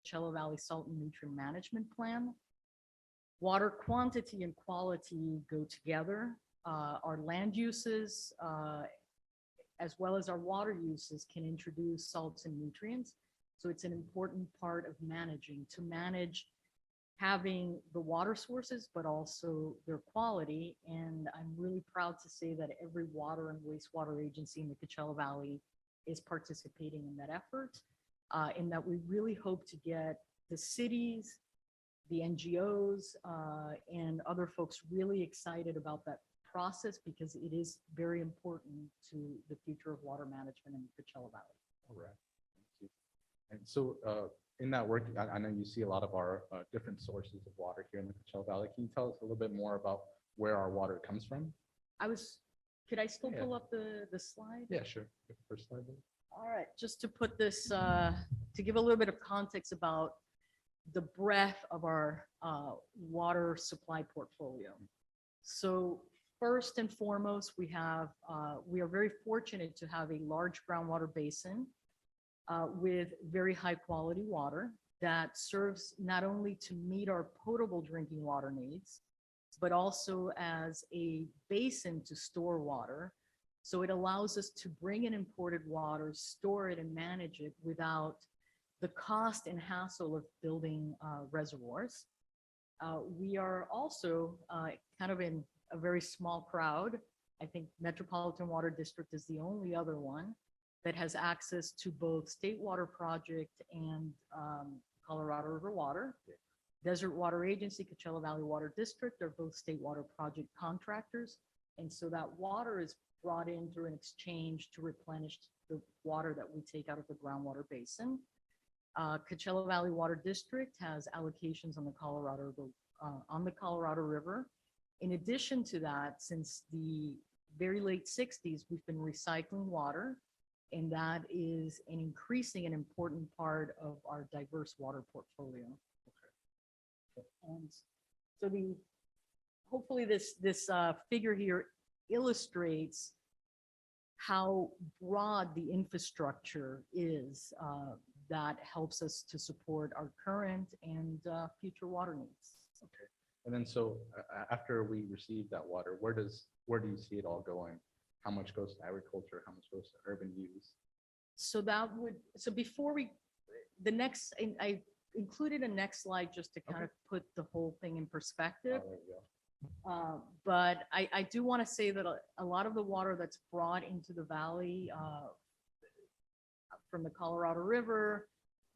Coachella Valley Salt and Nutrient Management Plan. Water quantity and quality go together. Our land uses, as well as our water uses, can introduce salts and nutrients. So it's an important part of managing, to manage having the water sources, but also their quality. And I'm really proud to say that every water and wastewater agency in the Coachella Valley is participating in that effort, and that we really hope to get the cities, the NGOs, and other folks really excited about that process, because it is very important to the future of water management in the Coachella Valley. All right, thank you. And so in that work, I know you see a lot of our different sources of water here in the Coachella Valley. Can you tell us a little bit more about where our water comes from? Could I still pull up the slide? Yeah, sure. First slide. All right, just to put this, to give a little bit of context about the breadth of our water supply portfolio. So first and foremost, we are very fortunate to have a large groundwater basin with very high quality water that serves not only to meet our potable drinking water needs, but also as a basin to store water. So it allows us to bring in imported water, store it, and manage it without the cost and hassle of building reservoirs. We are also kind of in a very small crowd. I think Metropolitan Water District is the only other one that has access to both State Water Project and Colorado River Water. Desert Water Agency, Coachella Valley Water District are both State Water Project contractors. And so that water is brought in through an exchange to replenish the water that we take out of the groundwater basin. Coachella Valley Water District has allocations on the Colorado River. In addition to that, since the very late 60s, we've been recycling water, and that is an increasing and important part of our diverse water portfolio. Okay. And so hopefully this figure here illustrates how broad the infrastructure is that helps us to support our current and future water needs. Okay. And then so after we receive that water, where do you see it all going? How much goes to agriculture? How much goes to urban use? So I included a next slide just to kind of put the whole thing in perspective. Oh, there you go. But I do want to say that a lot of the water that's brought into the valley from the Colorado River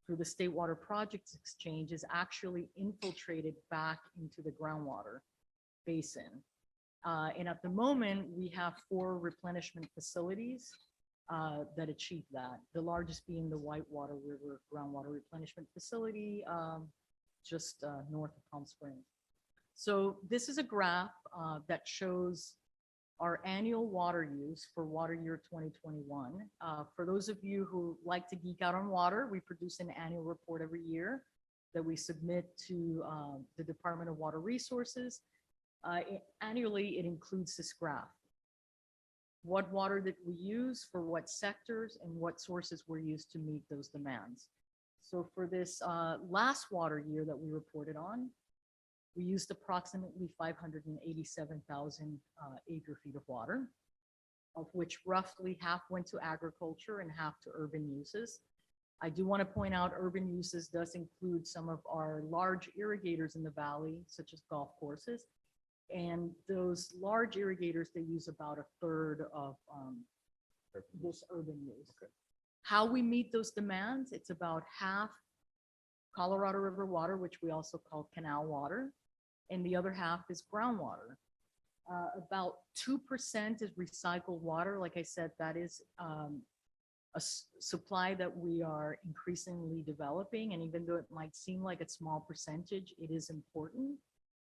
through the State Water Projects Exchange is actually infiltrated back into the groundwater basin. And at the moment, we have 4 replenishment facilities that achieve that. The largest being the Whitewater River Groundwater Replenishment Facility, just north of Palm Springs. So this is a graph that shows our annual water use for water year 2021. For those of you who like to geek out on water, we produce an annual report every year that we submit to the Department of Water Resources. Annually, it includes this graph. What water did we use for what sectors and what sources were used to meet those demands. So for this last water year that we reported on, we used approximately 587,000 acre feet of water, of which roughly half went to agriculture and half to urban uses. I do want to point out urban uses does include some of our large irrigators in the valley, such as golf courses. And those large irrigators, they use about 1/3 of this urban use. Okay. How we meet those demands, it's about half Colorado River water, which we also call canal water, and the other half is groundwater. About 2% is recycled water. Like I said, that is a supply that we are increasingly developing. And even though it might seem like a small percentage, it is important.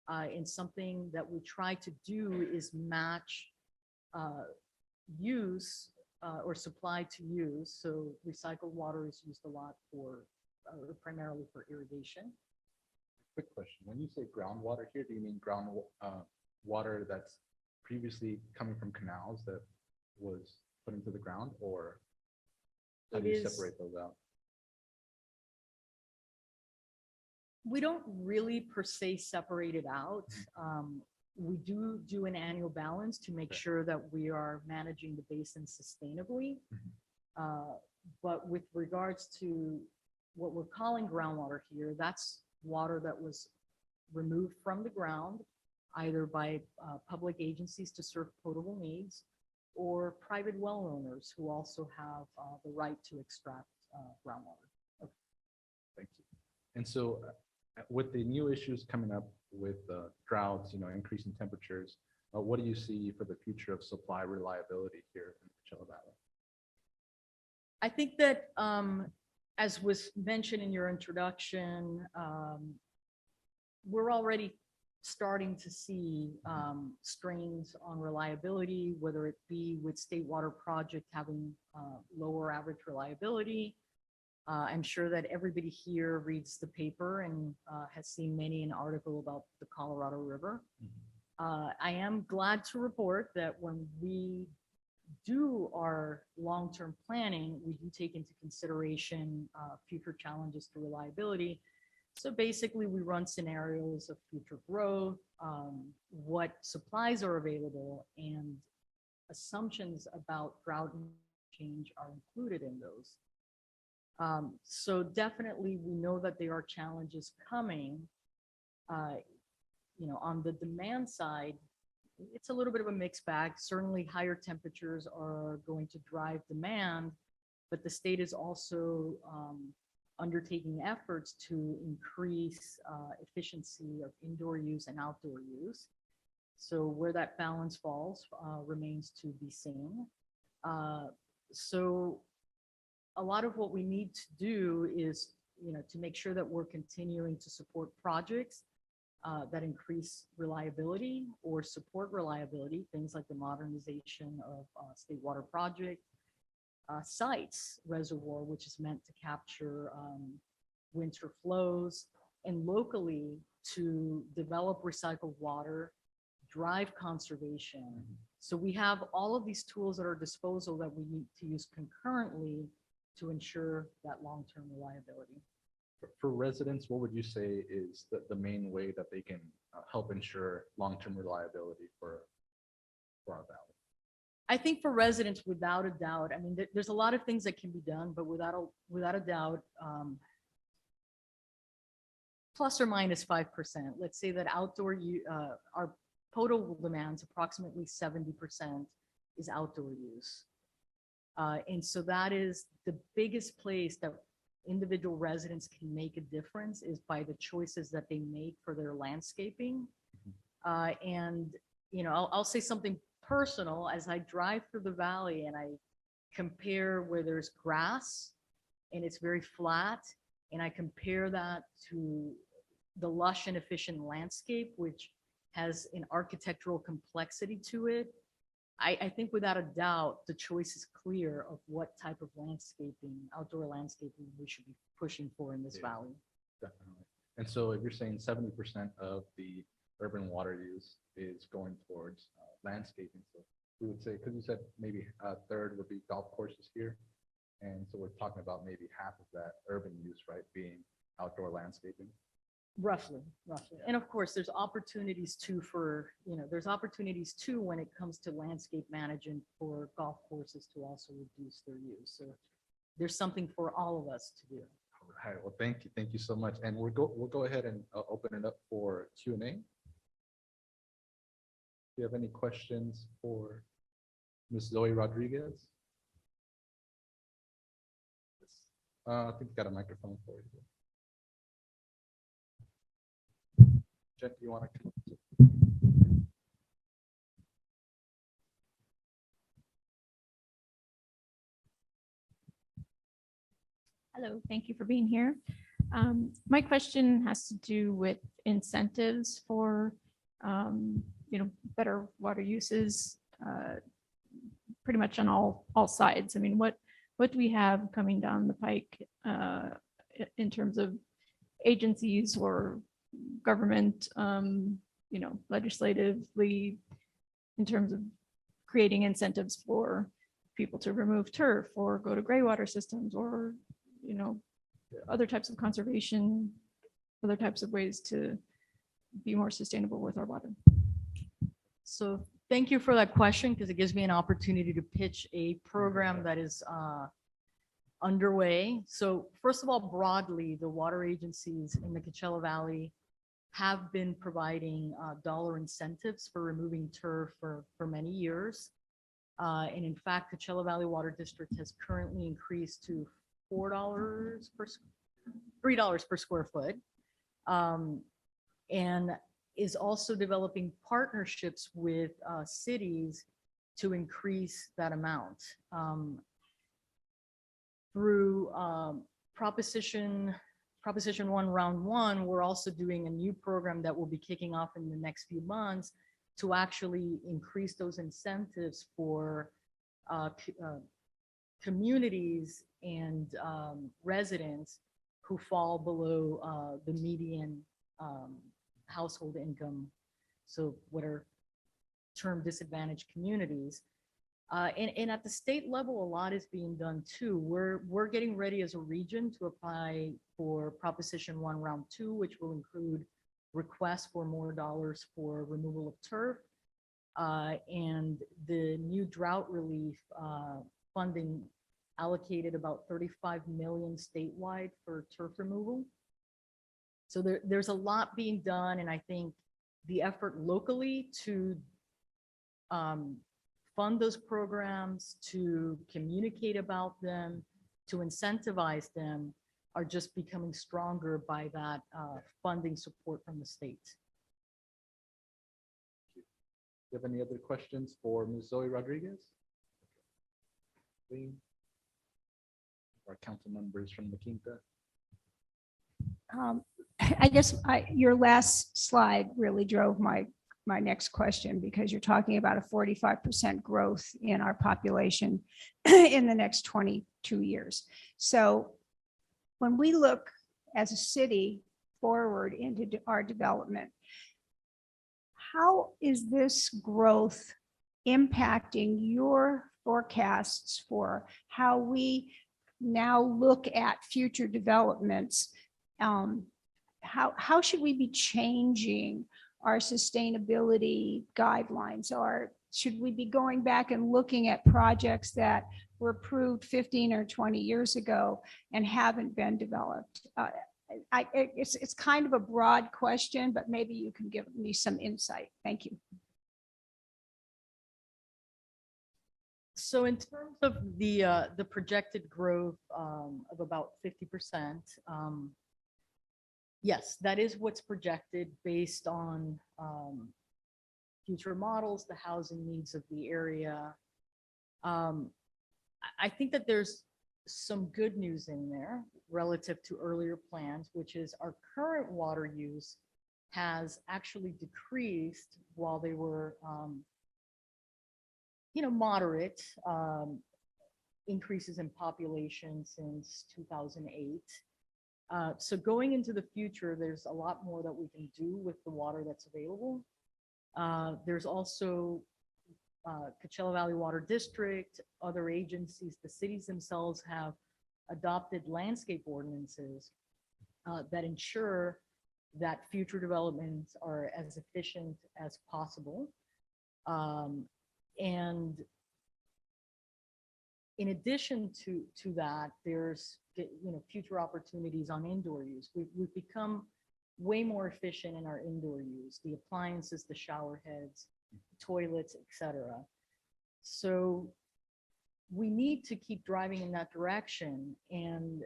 And something that we try to do is match use or supply to use. So recycled water is used a lot primarily for irrigation. Quick question. When you say groundwater here, do you mean water that's previously coming from canals that was put into the ground, or how do you separate those out? We don't really per se separate it out. We do an annual balance to make Okay. sure that we are managing the basin sustainably. But with regards to what we're calling groundwater here, that's water that was removed from the ground, either by public agencies to serve potable needs or private well owners who also have the right to extract groundwater. Thank you. And so with the new issues coming up with droughts, increasing temperatures, what do you see for the future of supply reliability here in the Coachella Valley? I think that, as was mentioned in your introduction, we're already starting to see strains on reliability, whether it be with State Water Project having lower average reliability. I'm sure that everybody here reads the paper and has seen many an article about the Colorado River. I am glad to report that when we do our long-term planning, we do take into consideration future challenges to reliability. So basically, we run scenarios of future growth, what supplies are available, and assumptions about drought and change are included in those. So definitely, we know that there are challenges coming. On the demand side, it's a little bit of a mixed bag. Certainly, higher temperatures are going to drive demand, but the state is also undertaking efforts to increase efficiency of indoor use and outdoor use. So where that balance falls remains to be seen. So a lot of what we need to do is, to make sure that we're continuing to support projects that increase reliability or support reliability, things like the modernization of State Water Project, sites reservoir, which is meant to capture winter flows, and locally to develop recycled water, drive conservation. So we have all of these tools at our disposal that we need to use concurrently to ensure that long-term reliability. For residents, what would you say is the main way that they can help ensure long-term reliability for our valley? I think for residents, without a doubt, I mean, there's a lot of things that can be done, but without a doubt, plus or minus 5%. Let's say that our potable demands approximately 70% is outdoor use. And so that is the biggest place that individual residents can make a difference, is by the choices that they make for their landscaping. And, I'll say something personal. As I drive through the valley and I compare where there's grass and it's very flat, and I compare that to the lush and efficient landscape, which has an architectural complexity to it, I think without a doubt, the choice is clear of what type of landscaping, outdoor landscaping, we should be pushing for in this valley. Definitely. And so if you're saying 70% of the urban water use is going towards landscaping, so we would say, because you said maybe a third would be golf courses here. And so we're talking about maybe half of that urban use, right, being outdoor landscaping. Roughly. And of course, there's opportunities too when it comes to landscape management for golf courses to also reduce their use. So there's something for all of us to do. All right. Well, thank you so much. And we'll go ahead and open it up for Q&A. Do you have any questions for Ms. Zoe Rodriguez? I think you got a microphone for you. Jen, do you want to? Hello, thank you for being here. My question has to do with incentives for, better water uses, pretty much on all sides. I mean, what do we have coming down the pike in terms of agencies or government, legislatively, in terms of creating incentives for people to remove turf or go to gray water systems or, other types of conservation other types of ways to be more sustainable with our water? So thank you for that question because it gives me an opportunity to pitch a program that is underway. So first of all, broadly, the water agencies in the Coachella Valley have been providing dollar incentives for removing turf for many years. And in fact, Coachella Valley Water District has currently increased to $3 per square foot. And is also developing partnerships with cities to increase that amount. Through Proposition 1, Round 1, we're also doing a new program that will be kicking off in the next few months to actually increase those incentives for communities and residents who fall below the median household income, so what are termed disadvantaged communities. And at the state level, a lot is being done too. We're getting ready as a region to apply for Proposition 1, Round 2, which will include requests for more dollars for removal of turf. And the new drought relief funding allocated about 35 million statewide for turf removal. So there's a lot being done, and I think the effort locally to fund those programs, to communicate about them, to incentivize them, are just becoming stronger by that funding support from the state. Do you have any other questions for Ms. Zoe Rodriguez? Our council members from La Quinta. I guess your last slide really drove my next question, because you're talking about a 45% growth in our population in the next 22 years. So when we look as a city forward into our development, how is this growth impacting your forecasts for how we now look at future developments? How should we be changing our sustainability guidelines? Or should we be going back and looking at projects that were approved 15 or 20 years ago and haven't been developed? It's kind of a broad question, but maybe you can give me some insight. Thank you. So in terms of the projected growth of about 50%, yes, that is what's projected based on future models, the housing needs of the area. I think that there's some good news in there relative to earlier plans, which is our current water use has actually decreased while they were, moderate increases in population since 2008. So going into the future, there's a lot more that we can do with the water that's available. There's also Coachella Valley Water District, other agencies, the cities themselves have adopted landscape ordinances that ensure that future developments are as efficient as possible. And in addition to that, there's future opportunities on indoor use. We've become way more efficient in our indoor use, the appliances, the shower heads, toilets, etc. So we need to keep driving in that direction. And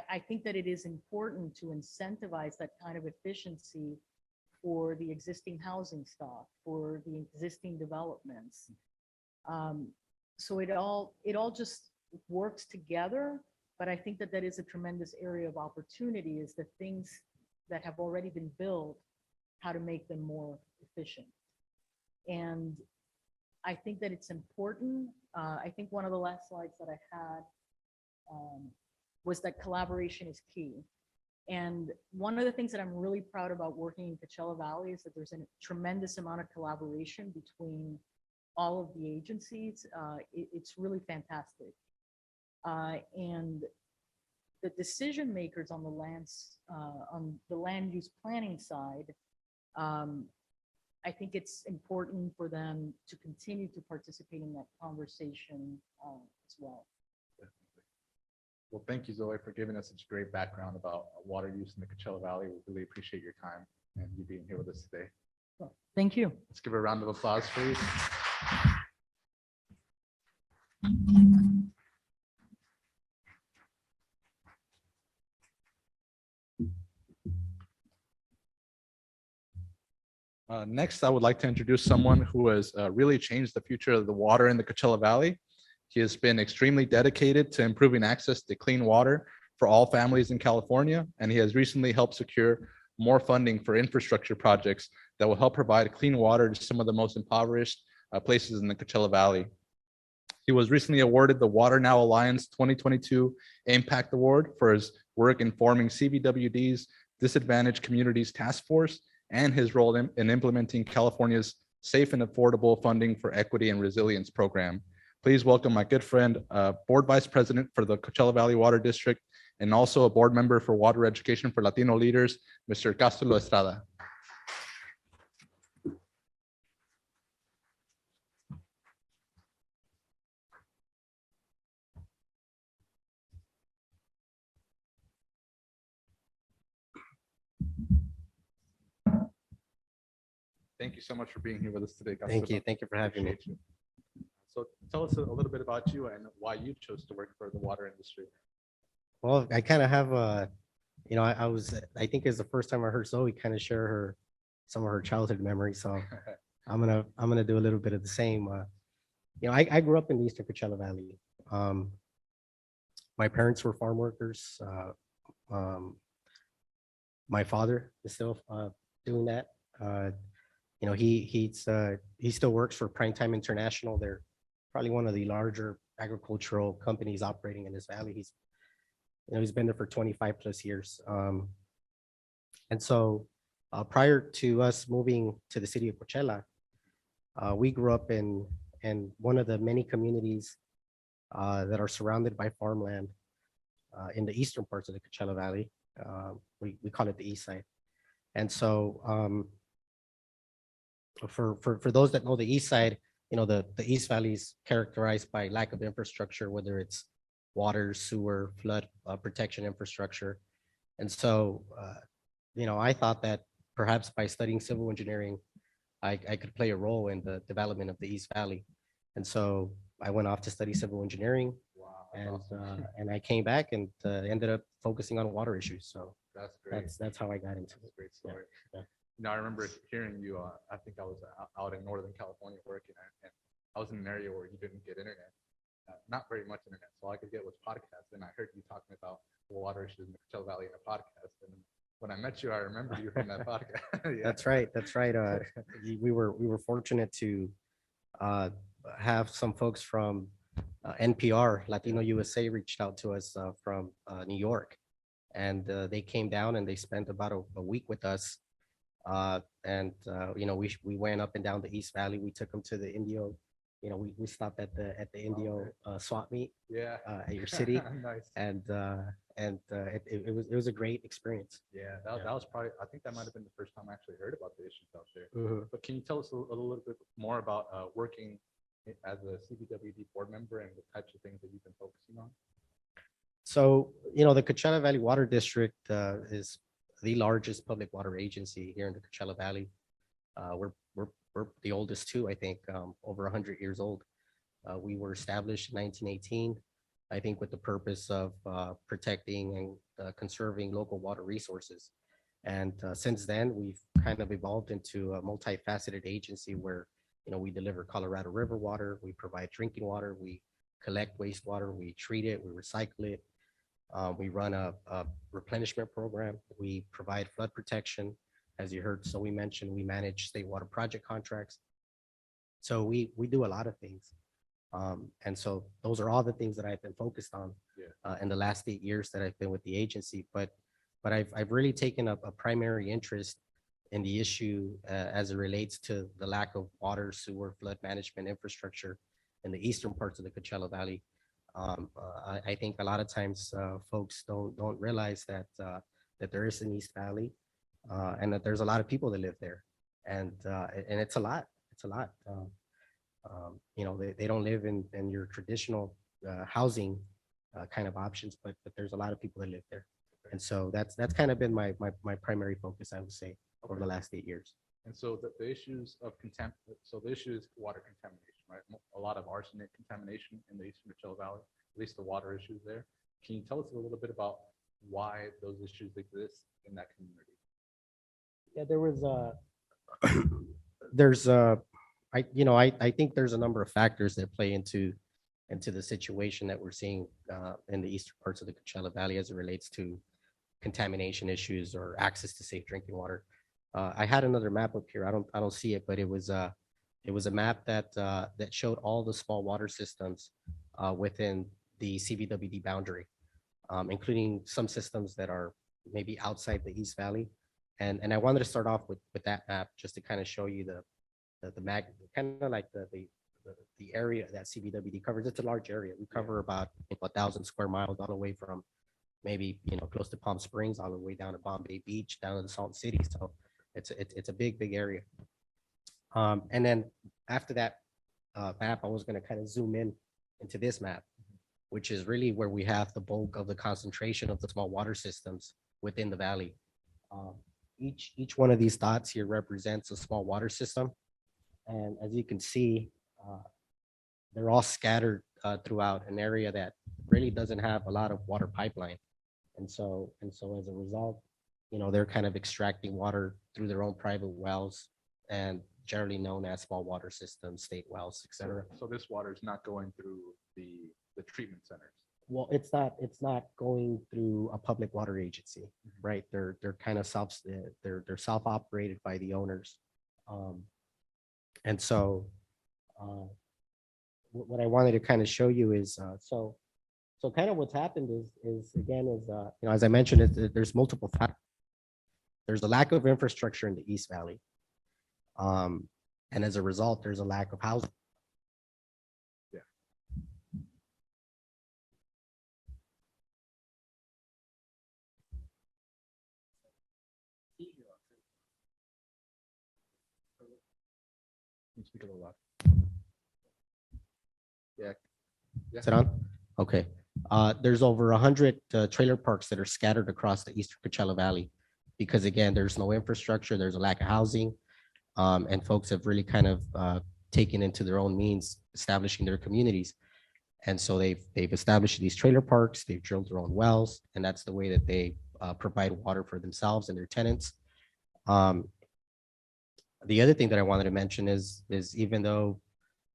I think that it is important to incentivize that kind of efficiency for the existing housing stock, for the existing developments. So it all just works together. But I think that that is a tremendous area of opportunity, is the things that have already been built, how to make them more efficient. And I think that it's important. I think one of the last slides that I had was that collaboration is key. And one of the things that I'm really proud about working in Coachella Valley is that there's a tremendous amount of collaboration between all of the agencies. It's really fantastic. And the decision makers on the land use planning side, I think it's important for them to continue to participate in that conversation as well. Well, thank you, Zoe, for giving us such great background about water use in the Coachella Valley. We really appreciate your time and you being here with us today. Thank you. Let's give her a round of applause, please. Next, I would like to introduce someone who has really changed the future of the water in the Coachella Valley. He has been extremely dedicated to improving access to clean water for all families in California, and he has recently helped secure more funding for infrastructure projects that will help provide clean water to some of the most impoverished places in the Coachella Valley. He was recently awarded the Water Now Alliance 2022 Impact Award for his work in forming CVWD's Disadvantaged Communities Task Force and his role in implementing California's Safe and Affordable Funding for Equity and Resilience program. Please welcome my good friend, Board Vice President for the Coachella Valley Water District, and also a board member for Water Education for Latino Leaders, Mr. Cástulo Estrada. Thank you so much for being here with us today, Cástulo. Thank you. Thank you for having me. Appreciate you. So tell us a little bit about you and why you chose to work for the water industry. Well, I kind of have a, I think it's the first time I heard Zoe kind of share some of her childhood memories. So I'm gonna do a little bit of the same. I grew up in the Eastern Coachella Valley. My parents were farm workers. My father is still doing that. He still works for Primetime International. They're probably one of the larger agricultural companies operating in this valley. He's been there for 25 plus years. And so prior to us moving to the city of Coachella, we grew up in one of the many communities that are surrounded by farmland in the eastern parts of the Coachella Valley. We call it the east side. And so for those that know the east side, the East Valley is characterized by lack of infrastructure, whether it's water, sewer, flood protection infrastructure. And so, I thought that perhaps by studying civil engineering, I could play a role in the development of the East Valley. And so I went off to study civil engineering. Wow, and I came back and ended up focusing on water issues. So that's great. That's how I got into it. Great story. Yeah. I remember hearing you. I think I was out in Northern California working, and I was in an area where you didn't get internet, not very much internet. So all I could get was podcasts, and I heard you talking about the water issues in the Coachella Valley in a podcast. And when I met you, I remember you from that podcast. Yeah. That's right. That's right. We were fortunate to have some folks from NPR, Latino USA, reached out to us from New York, and they came down and they spent about a week with us. We went up and down the East Valley. We took them to the Indio. We stopped at the Indio swap meet. Yeah. At your city. Nice. And it was a great experience. Yeah, that was probably, I think that might have been the first time I actually heard about the issues out there. Mhm. But can you tell us a little bit more about working as a CVWD board member and the types of things that you've been focusing on? So, the Coachella Valley Water District is the largest public water agency here in the Coachella Valley. We're the oldest too, I think, over 100 years old. We were established in 1918, I think, with the purpose of protecting and conserving local water resources. And since then, we've kind of evolved into a multifaceted agency where, we deliver Colorado River water, we provide drinking water, we collect wastewater, we treat it, we recycle it. We run a replenishment program. We provide flood protection. As you heard, so we mentioned, we manage state water project contracts. So we do a lot of things. And so those are all the things that I've been focused on in the last 8 years that I've been with the agency. But I've really taken up a primary interest in the issue as it relates to the lack of water, sewer, flood management infrastructure in the eastern parts of the Coachella Valley. I think a lot of times folks don't realize that that there is an East Valley and that there's a lot of people that live there, and it's a lot. It's a lot. You know, they don't live in your traditional housing kind of options, but there's a lot of people that live there, and so that's kind of been my primary focus, I would say, over the last 8 years. And so the issues of so the issue is water contamination, right? A lot of arsenic contamination in the Eastern Coachella Valley, at least the water issues there. Can you tell us a little bit about why those issues exist in that community? Yeah, there was there's I think there's a number of factors that play into the situation that we're seeing in the eastern parts of the Coachella Valley as it relates to contamination issues or access to safe drinking water. I had another map up here. I don't see it, but it was a map that that showed all the small water systems within the CVWD boundary, including some systems that are maybe outside the East Valley. And I wanted to start off with that map just to kind of show you the mag, kind of like the area that CVWD covers. It's a large area. We cover about 1,000 square miles all the way from maybe close to Palm Springs all the way down to Bombay Beach, down to the Salt City. So it's a big area. And then after that map, I was going to kind of zoom in into this map, which is really where we have the bulk of the concentration of the small water systems within the valley. Each one of these dots here represents a small water system. And as you can see, they're all scattered throughout an area that really doesn't have a lot of water pipeline. And so as a result, they're kind of extracting water through their own private wells and generally known as small water systems, state wells, et cetera. So this water is not going through the treatment centers. Well, it's not going through a public water agency, right? They're kind of they're self-operated by the owners. And so what I wanted to kind of show you is so kind of what's happened is as I mentioned, there's multiple factors. There's a lack of infrastructure in the East Valley. And as a result, there's a lack of housing. Yeah. Can you speak a little loud? Yeah. Is it on? Okay. There's over 100 trailer parks that are scattered across the Eastern Coachella Valley because, again, there's no infrastructure, there's a lack of housing, and folks have really kind of taken into their own means establishing their communities. And so they've established these trailer parks, they've drilled their own wells, and that's the way that they provide water for themselves and their tenants. The other thing that I wanted to mention is even though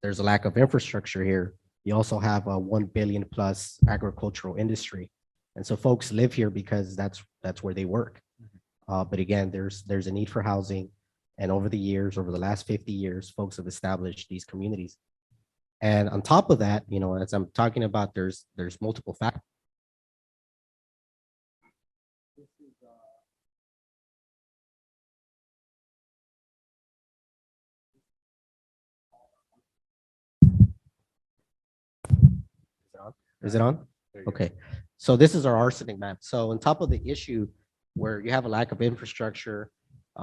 there's a lack of infrastructure here, you also have a 1 billion plus agricultural industry. And so folks live here because that's where they work. But again, there's a need for housing. And over the last 50 years, folks have established these communities. And on top of that, as I'm talking about, there's multiple factors. Is it on? Okay. So this is our arsenic map. So on top of the issue where you have a lack of infrastructure,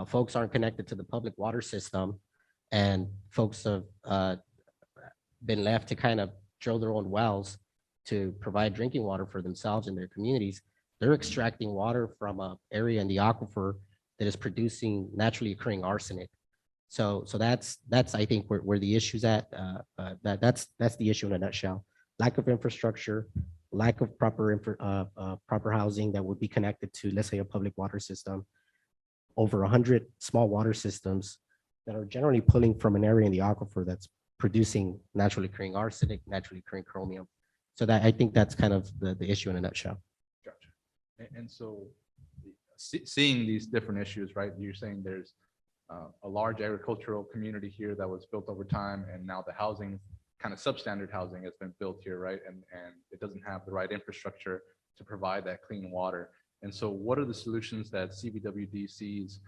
folks aren't connected to the public water system, and folks have been left to kind of drill their own wells to provide drinking water for themselves and their communities. They're extracting water from an area in the aquifer that is producing naturally occurring arsenic. So that's I think where the issue's at. That's the issue in a nutshell. Lack of infrastructure, lack of proper housing that would be connected to, let's say, a public water system. Over 100 small water systems that are generally pulling from an area in the aquifer that's producing naturally occurring arsenic, naturally occurring chromium. So that I think that's kind of the issue in a nutshell. Gotcha. And so seeing these different issues, right? You're saying there's a large agricultural community here that was built over time, and now the housing, kind of substandard housing, has been built here, right? And it doesn't have the right infrastructure to provide that clean water. And so what are the solutions that CVWD sees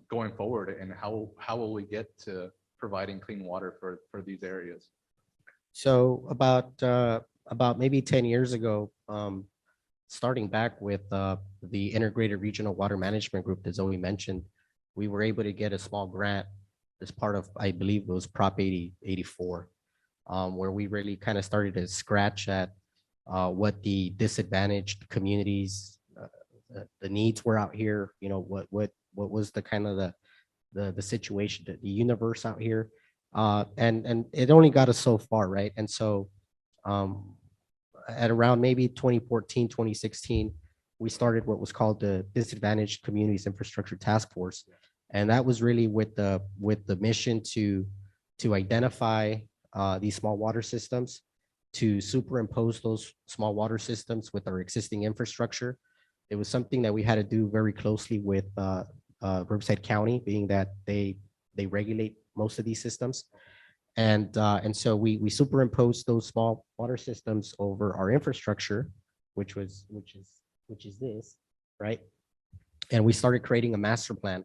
going forward, and how will we get to providing clean water for these areas? So about about maybe 10 years ago, starting back with the Integrated Regional Water Management Group that Zoe mentioned, we were able to get a small grant as part of, I believe it was Prop 84, where we really kind of started to scratch at what the disadvantaged communities, the needs were out here, what was the kind of the situation, the universe out here. And it only got us so far, right? And so at around maybe 2014, 2016, we started what was called the Disadvantaged Communities Infrastructure Task Force. And that was really with the mission to identify these small water systems, to superimpose those small water systems with our existing infrastructure. It was something that we had to do very closely with Riverside County, being that they regulate most of these systems. And so we superimposed those small water systems over our infrastructure, which is this, right? And we started creating a master plan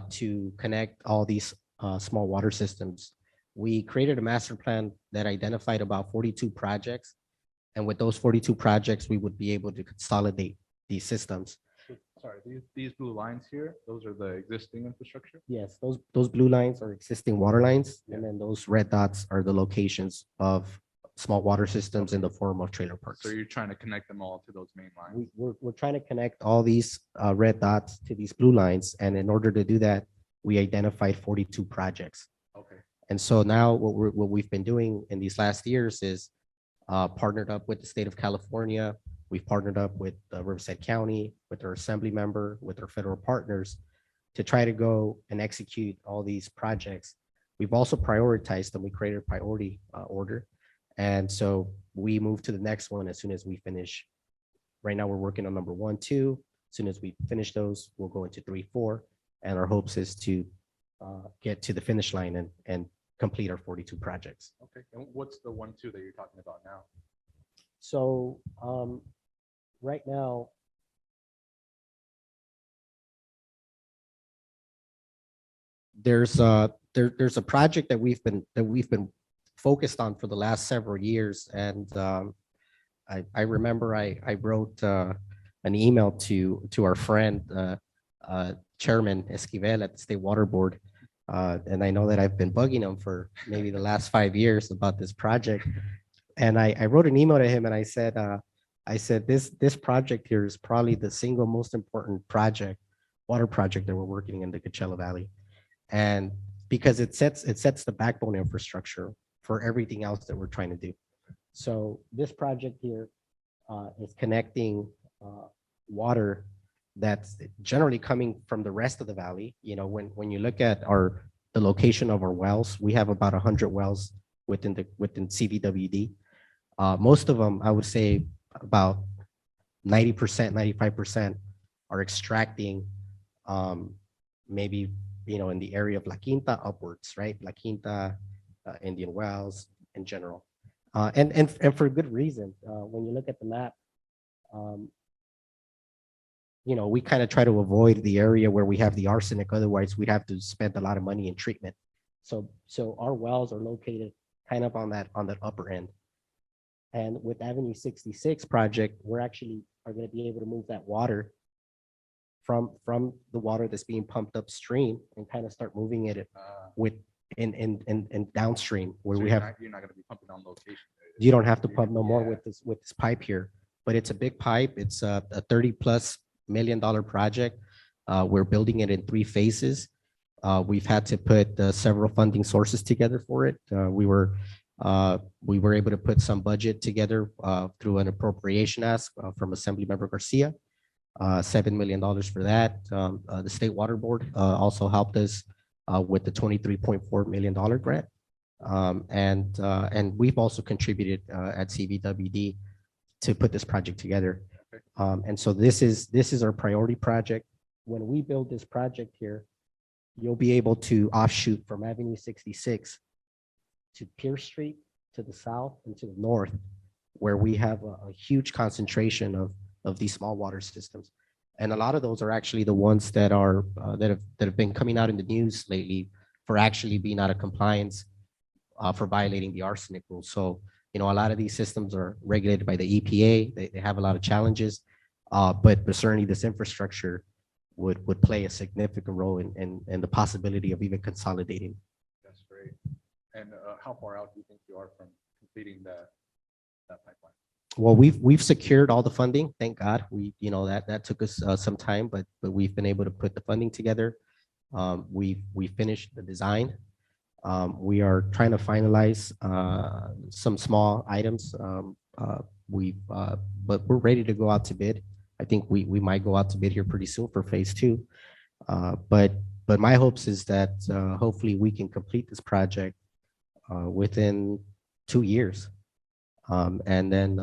to connect all these small water systems. We created a master plan that identified about 42 projects. And with those 42 projects, we would be able to consolidate these systems. Sorry, these blue lines here, those are the existing infrastructure? Yes, those blue lines are existing water lines, Yeah. and then those red dots are the locations of small water systems in the form of trailer parks. So you're trying to connect them all to those main lines? We're trying to connect all these red dots to these blue lines, and in order to do that, we identified 42 projects. Okay. And so now what we've been doing in these last years is partnered up with the state of California. We've partnered up with Riverside County, with our assembly member, with our federal partners to try to go and execute all these projects. We've also prioritized them. We created a priority order. And so we move to the next one as soon as we finish. Right now, we're working on number 1, 2. As soon as we finish those, we'll go into 3, 4. And our hopes is to get to the finish line and complete our 42 projects. Okay. And what's the 1, 2 that you're talking about now? So right now, there's a project that we've been focused on for the last several years, and I remember I wrote an email to our friend Chairman Esquivel at the State Water Board, and I know that I've been bugging him for maybe the last 5 years about this project, and I wrote an email to him and I said this project here is probably the single most important water project that we're working in the Coachella Valley, and because it sets the backbone infrastructure for everything else that we're trying to do. So this project here is connecting water that's generally coming from the rest of the valley. You know, when you look at the location of our wells, we have about 100 wells within CVWD. Most of them, I would say about 90%, 95% are extracting maybe, in the area of La Quinta upwards, right? La Quinta, Indian Wells in general. And for good reason. When you look at the map, we kind of try to avoid the area where we have the arsenic. Otherwise, we'd have to spend a lot of money in treatment. So our wells are located kind of on that upper end. And with Avenue 66 project, we're actually are going to be able to move that water from the water that's being pumped upstream and kind of start moving it with in downstream where So we you're have. not going to be pumping on location. You don't have to pump no more Yeah. with this pipe here, but it's a big pipe. It's a $30+ million project. We're building it in 3 phases. We've had to put several funding sources together for it. We were able to put some budget together through an appropriation ask from Assemblymember Garcia, $7 million for that. The State Water Board also helped us with the $23.4 million grant. And we've also contributed at CVWD to put this project together. And so this is our priority project. When we build this project here, you'll be able to offshoot from Avenue 66 to Pierce Street to the south and to the north, where we have a huge concentration of these small water systems. And a lot of those are actually the ones that have been coming out in the news lately for actually being out of compliance for violating the arsenic rules. So A lot of these systems are regulated by the EPA. They have a lot of challenges, but certainly this infrastructure would play a significant role in the possibility of even consolidating. That's great. And how far out do you think you are from completing that pipeline? Well, we've secured all the funding. Thank God. That took us some time, but we've been able to put the funding together. We finished the design. We are trying to finalize some small items. But we're ready to go out to bid. I think we might go out to bid here pretty soon for phase 2. But my hopes is that hopefully we can complete this project within 2 years. And then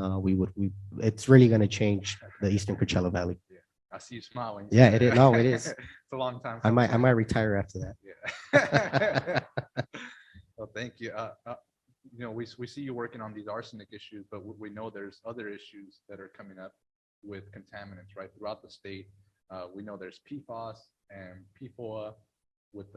it's really going to change the Eastern Coachella Valley. Yeah, I see you smiling. Yeah, it is. No, it is. It's a long time. I might coming. retire after that. Yeah. Well, thank you. We see you working on these arsenic issues, but we know there's other issues that are coming up with contaminants, right, throughout the state. We know there's PFAS and PFOA with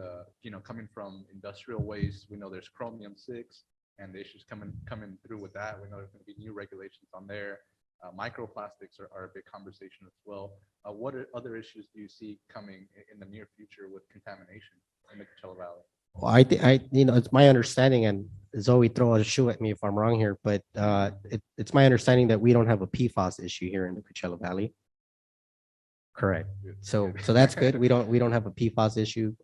coming from industrial waste. We know there's chromium-6 and the issues coming through with that. We know there's going to be new regulations on there. Microplastics are a big conversation as well. What other issues do you see coming in the near future with contamination in the Coachella Valley? Well, it's my understanding, and Zoe, throw a shoe at me if I'm wrong here, but it's my understanding that we don't have a PFAS issue here in the Coachella Valley. Correct. So that's good. We don't have a PFAS issue.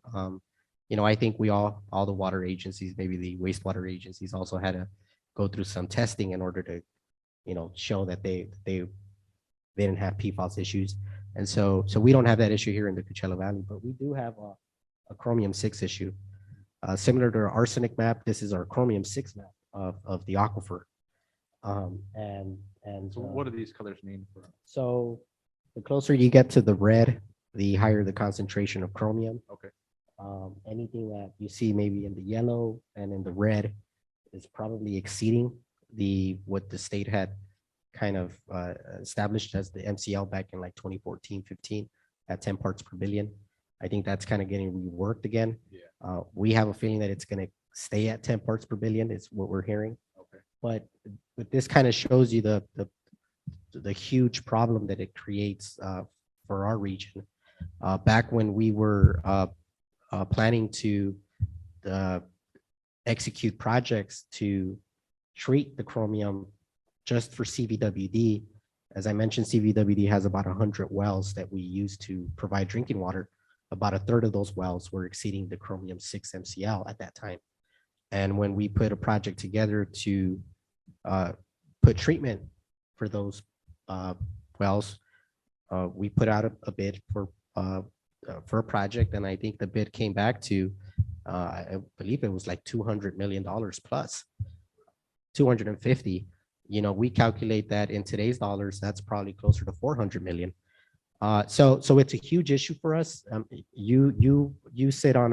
I think all the water agencies, maybe the wastewater agencies, also had to go through some testing in order to, show that they didn't have PFAS issues. And so we don't have that issue here in the Coachella Valley, but we do have a chromium-6 issue. Similar to our arsenic map, this is our chromium-6 map of the aquifer. So what do these colors mean for us? So the closer you get to the red, the higher the concentration of chromium. Okay. Anything that you see maybe in the yellow and in the red is probably exceeding what the state had kind of established as the MCL back in like 2014, 15 at 10 parts per billion. I think that's kind of getting reworked again. Yeah. We have a feeling that it's going to stay at 10 parts per billion. It's what we're hearing. Okay. But this kind of shows you the huge problem that it creates for our region. Back when we were planning to execute projects to treat the chromium just for CVWD, as I mentioned, CVWD has about 100 wells that we use to provide drinking water. About a third of those wells were exceeding the chromium-6 MCL at that time. And when we put a project together to put treatment for those wells, we put out a bid for a project, and I think the bid came back to, I believe it was like $200 million plus, 250. We calculate that in today's dollars, that's probably closer to 400 million. So it's a huge issue for us. You sit on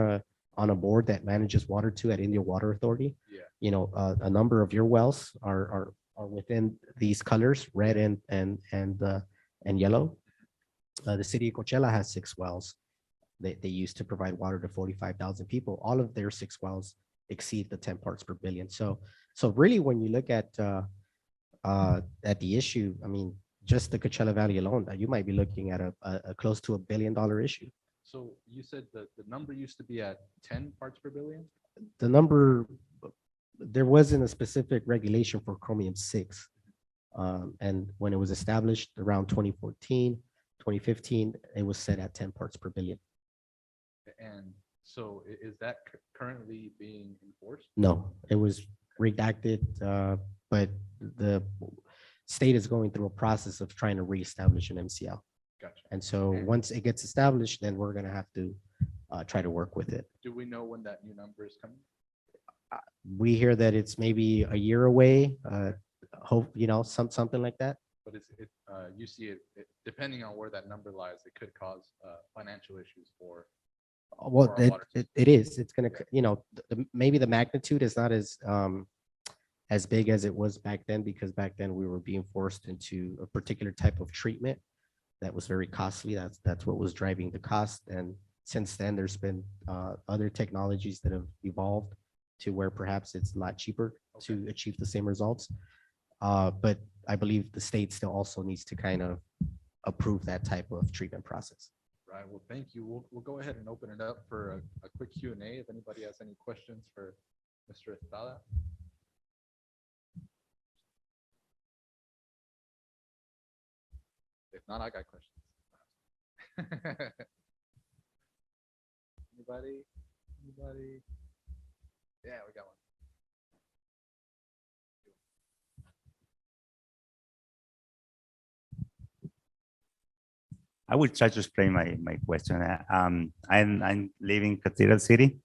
a board that manages water too at India Water Authority. Yeah. A number of your wells are within these colors, red and yellow. The city of Coachella has 6 wells. They use to provide water to 45,000 people. All of their 6 wells exceed the 10 parts per billion. So really, when you look at the issue, I mean, just the Coachella Valley alone, you might be looking at a close to $1 billion issue. So you said the number used to be at 10 parts per billion? The number, there wasn't a specific regulation for chromium-6. And when it was established around 2014, 2015, it was set at 10 parts per billion. And so is that currently being enforced? No, it was redacted, but the state is going through a process of trying to reestablish an MCL. Gotcha. And so once it gets established, then we're going to have to try to work with it. Do we know when that new number is coming? We hear that it's maybe a year away. Hope, something like that. But you see it, depending on where that number lies, it could cause financial issues for. Well, for our water system. it is. It's going to, maybe the magnitude is not as big as it was back then, because back then we were being forced into a particular type of treatment that was very costly. That's what was driving the cost. And since then, there's been other technologies that have evolved to where perhaps it's a lot cheaper to achieve the same results. But I believe the state still also needs to kind of approve that type of treatment process. Right, well, thank you. We'll go ahead and open it up for a quick Q&A if anybody has any questions for Mr. Estrada. If not, I got questions. Anybody? Anybody? Yeah, we got one. I will try to explain my question. I'm living in Cathedral City,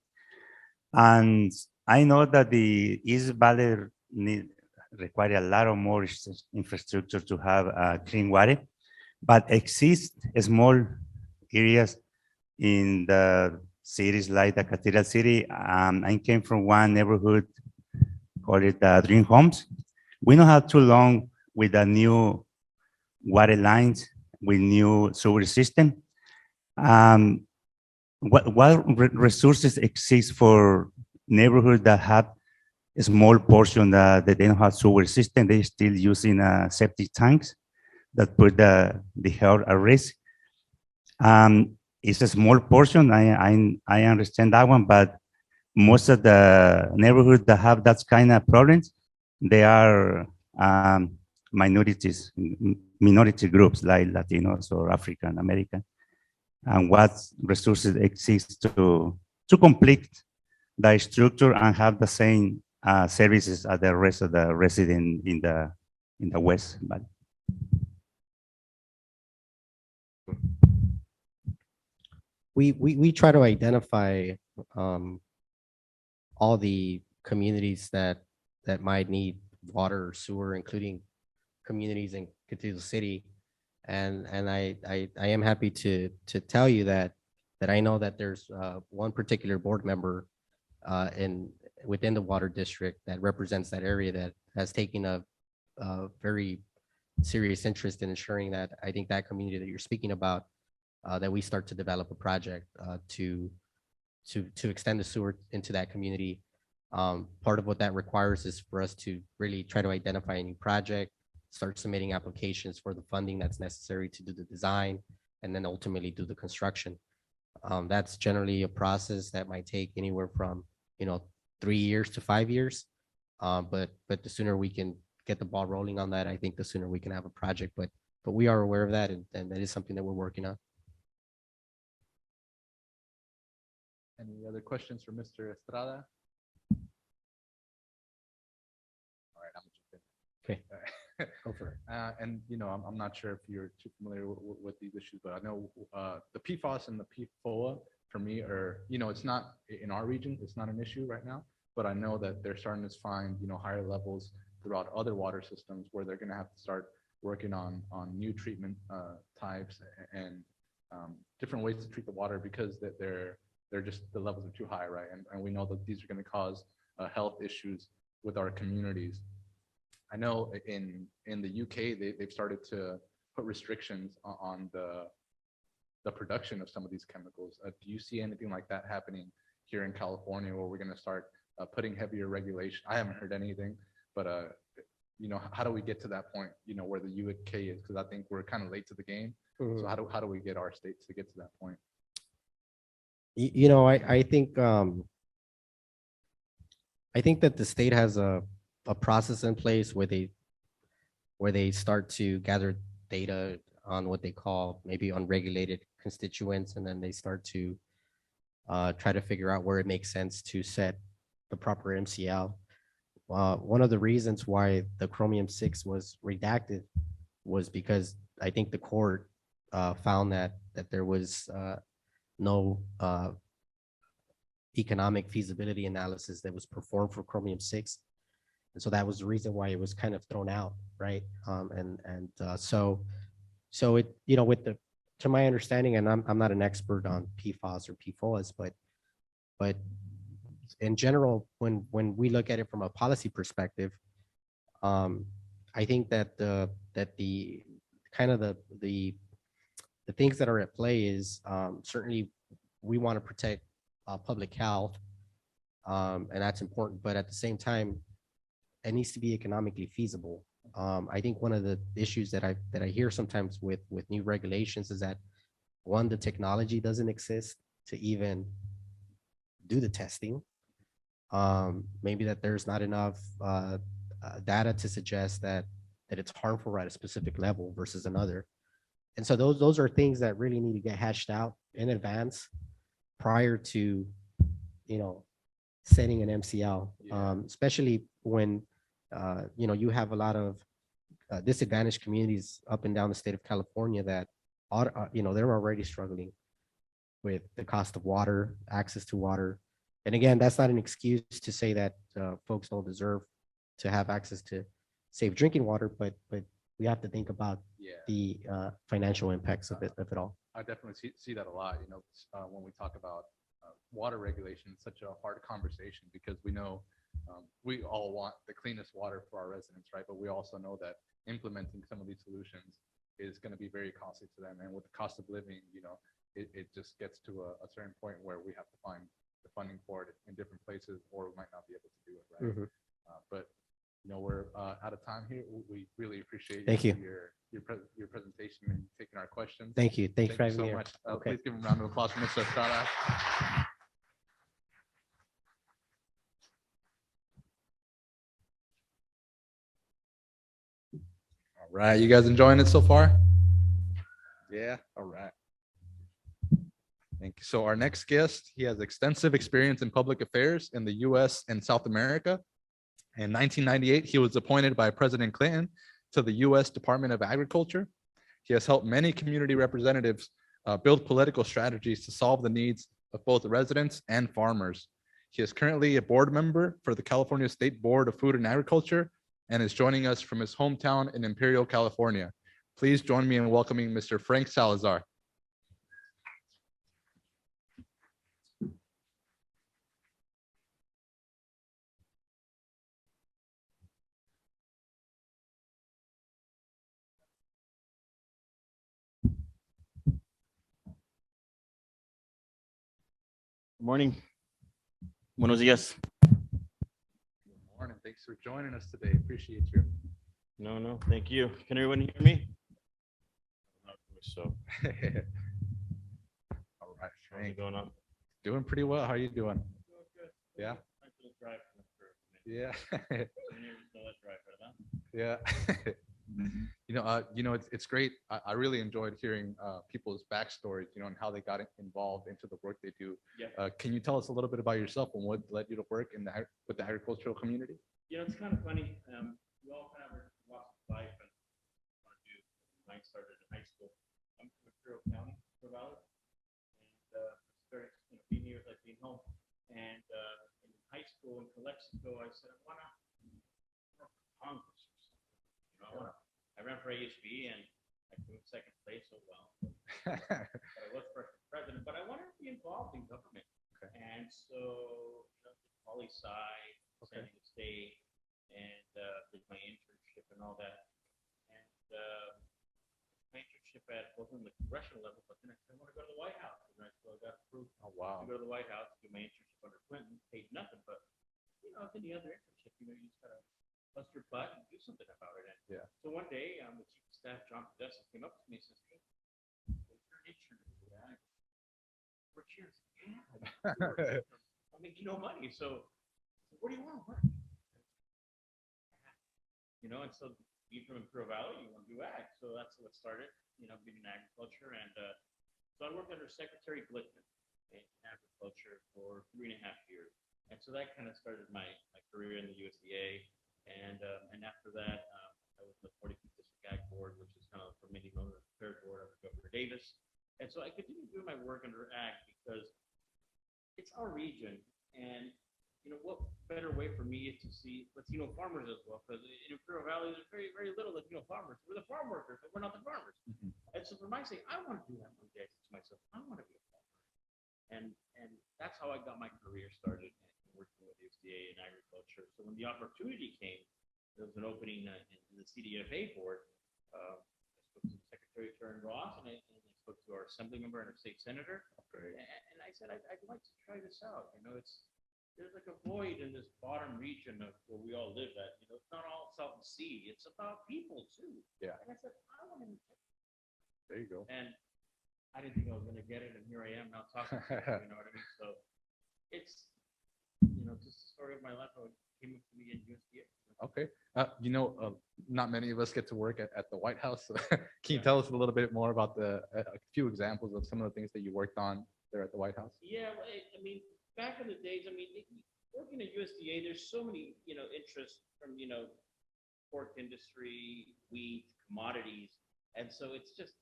and I know that the East Valley require a lot of more infrastructure to have clean water, but exist small areas in the cities like the Cathedral City. I came from one neighborhood called it Dream Homes. We don't have too long with the new water lines, with new sewer system. What resources exist for neighborhoods that have a small portion that they don't have sewer system? They're still using septic tanks that put the health at risk. It's a small portion. I understand that one, but most of the neighborhoods that have that kind of problems, they are minority groups like Latinos or African American, and what resources exist to complete the structure and have the same services as the rest of the residents in the West Valley. We try to identify all the communities that might need water or sewer, including communities in Cathedral City. And I am happy to tell you that I know that there's one particular board member within the water district that represents that area that has taken a very serious interest in ensuring that I think that community that you're speaking about, that we start to develop a project to extend the sewer into that community. Part of what that requires is for us to really try to identify a new project, start submitting applications for the funding that's necessary to do the design, and then ultimately do the construction. That's generally a process that might take anywhere from 3 years to 5 years. But the sooner we can get the ball rolling on that, I think the sooner we can have a project. But we are aware of that, and that is something that we're working on. Any other questions for Mr. Estrada? All right, I'm gonna jump in. Okay. All right. Go for it. And I'm not sure if you're too familiar with these issues, but I know the PFAS and the PFOA for me are, it's not in our region, it's not an issue right now, but I know that they're starting to find, higher levels throughout other water systems where they're going to have to start working on new treatment types and different ways to treat the water because that they're just, the levels are too high, right? And we know that these are going to cause health issues with our communities. I know in the UK, they've started to put restrictions on the production of some of these chemicals. Do you see anything like that happening here in California where we're going to start putting heavier regulation? I haven't heard anything, but how do we get to that point, where the UK is? Because I think we're kind of late to the game. So how do we get our states to get to that point? I think that the state has a process in place where they start to gather data on what they call maybe unregulated constituents, and then they start to try to figure out where it makes sense to set the proper MCL. One of the reasons why the chromium-6 was redacted was because I think the court found that there was no economic feasibility analysis that was performed for chromium-6. And so that was the reason why it was kind of thrown out, right? So it, to my understanding, and I'm not an expert on PFAS or PFOAs, but in general, when we look at it from a policy perspective, I think that the things that are at play is certainly we want to protect public health, and that's important. But at the same time, it needs to be economically feasible. I think one of the issues that I hear sometimes with new regulations is that, one, the technology doesn't exist to even do the testing. Maybe that there's not enough data to suggest that it's harmful at a specific level versus another. And so those are things that really need to get hashed out in advance prior to, setting an MCL, especially when, you have a lot of disadvantaged communities up and down the state of California that are, they're already struggling with the cost of water, access to water. And again, that's not an excuse to say that folks don't deserve to have access to safe drinking water, but we have to think about the financial impacts of it all. I definitely see that a lot, when we talk about water regulation. It's such a hard conversation because we know we all want the cleanest water for our residents, right? But we also know that implementing some of these solutions is going to be very costly to them. And with the cost of living, it just gets to a certain point where we have to find the funding for it in different places, or we might not be able to do it, right? But we're out of time here. We really appreciate your presentation and taking our questions. Thank you. Thanks for Thank having you me so here. much. Okay. Please give him a round of applause for Mr. Estrada. All right, you guys enjoying it so far? Yeah, all right. Thank you. So our next guest, he has extensive experience in public affairs in the US and South America. In 1998, he was appointed by President Clinton to the US Department of Agriculture. He has helped many community representatives build political strategies to solve the needs of both residents and farmers. He is currently a board member for the California State Board of Food and Agriculture and is joining us from his hometown in Imperial, California. Please join me in welcoming Mr. Frank Salazar. Good morning. Buenos días. Good morning. Thanks for joining us today. Appreciate you. No, thank you. Can everyone hear me? So, All right, how's Frank. it going on? Doing pretty well. How are you doing? Yeah. Yeah. Yeah. It's great. I really enjoyed hearing people's backstories, and how they got involved into the work they do. Yeah. Can you tell us a little bit about yourself and what led you to work with the agricultural community? It's kind of funny. We all kind of walk life and want to do. Mine started in high school. I'm from Imperial County, Valley, and started being here like being home. And in high school in Calexico, I said I want to run for Congress. I ran for ASB and I came in second place. So well, but I was president. But I wanted to be involved in government. Okay. And so poli-sci, San Diego State, and did my internship and all that. And my internship at both on the congressional level, but then I said I want to go to the White House. And so I got approved Oh, wow. to go to the White House, do my internship under Clinton, paid nothing, but with any other internship, you just gotta bust your butt and do something about it. And Yeah. so one day, the chief of staff, John Podesta, came up to me and says, "Hey, you're an intern." Yeah. For cheers. Yeah. I'm making no money, so where do you want to work? And so being from Imperial Valley, you want to do ag, so that's what started. Being in agriculture, and so I worked under Secretary Glickman in agriculture for 3.5 years, and so that kind of started my career in the USDA. And after that, I was in the 45th District Ag Board, which is kind of for many known as the third board under Governor Davis. And so I continued doing my work under ag because it's our region, and what better way for me is to see Latino farmers as well, because in Imperial Valley there's very, very little Latino farmers. We're the farm workers, but we're not the farmers. Mhm. And so for my sake, I want to do that one day. I said to myself, I want to be a farmer, and that's how I got my career started working with USDA and agriculture. So when the opportunity came, there was an opening in the CDFA board. I spoke to Secretary Karen Ross, and I spoke to our assembly member and our state senator. Great. And I said, I'd like to try this out. there's like a void in this bottom region of where we all live at. You know, it's not all Salton Sea. It's about people too. Yeah. And I said, I want to, There you go. and I didn't think I was going to get it, and here I am now talking to you. You know what I mean? So it's, you know, just the story of my life. I came up to me in USDA. Okay. Not many of us get to work at the White House. So can you tell us a little bit more about a few examples of some of the things that you worked on there at the White House? Yeah, well, I mean, back in the days, I mean, working at USDA, there's so many, you know, interests from, you know, pork industry, wheat, commodities. And so it's just.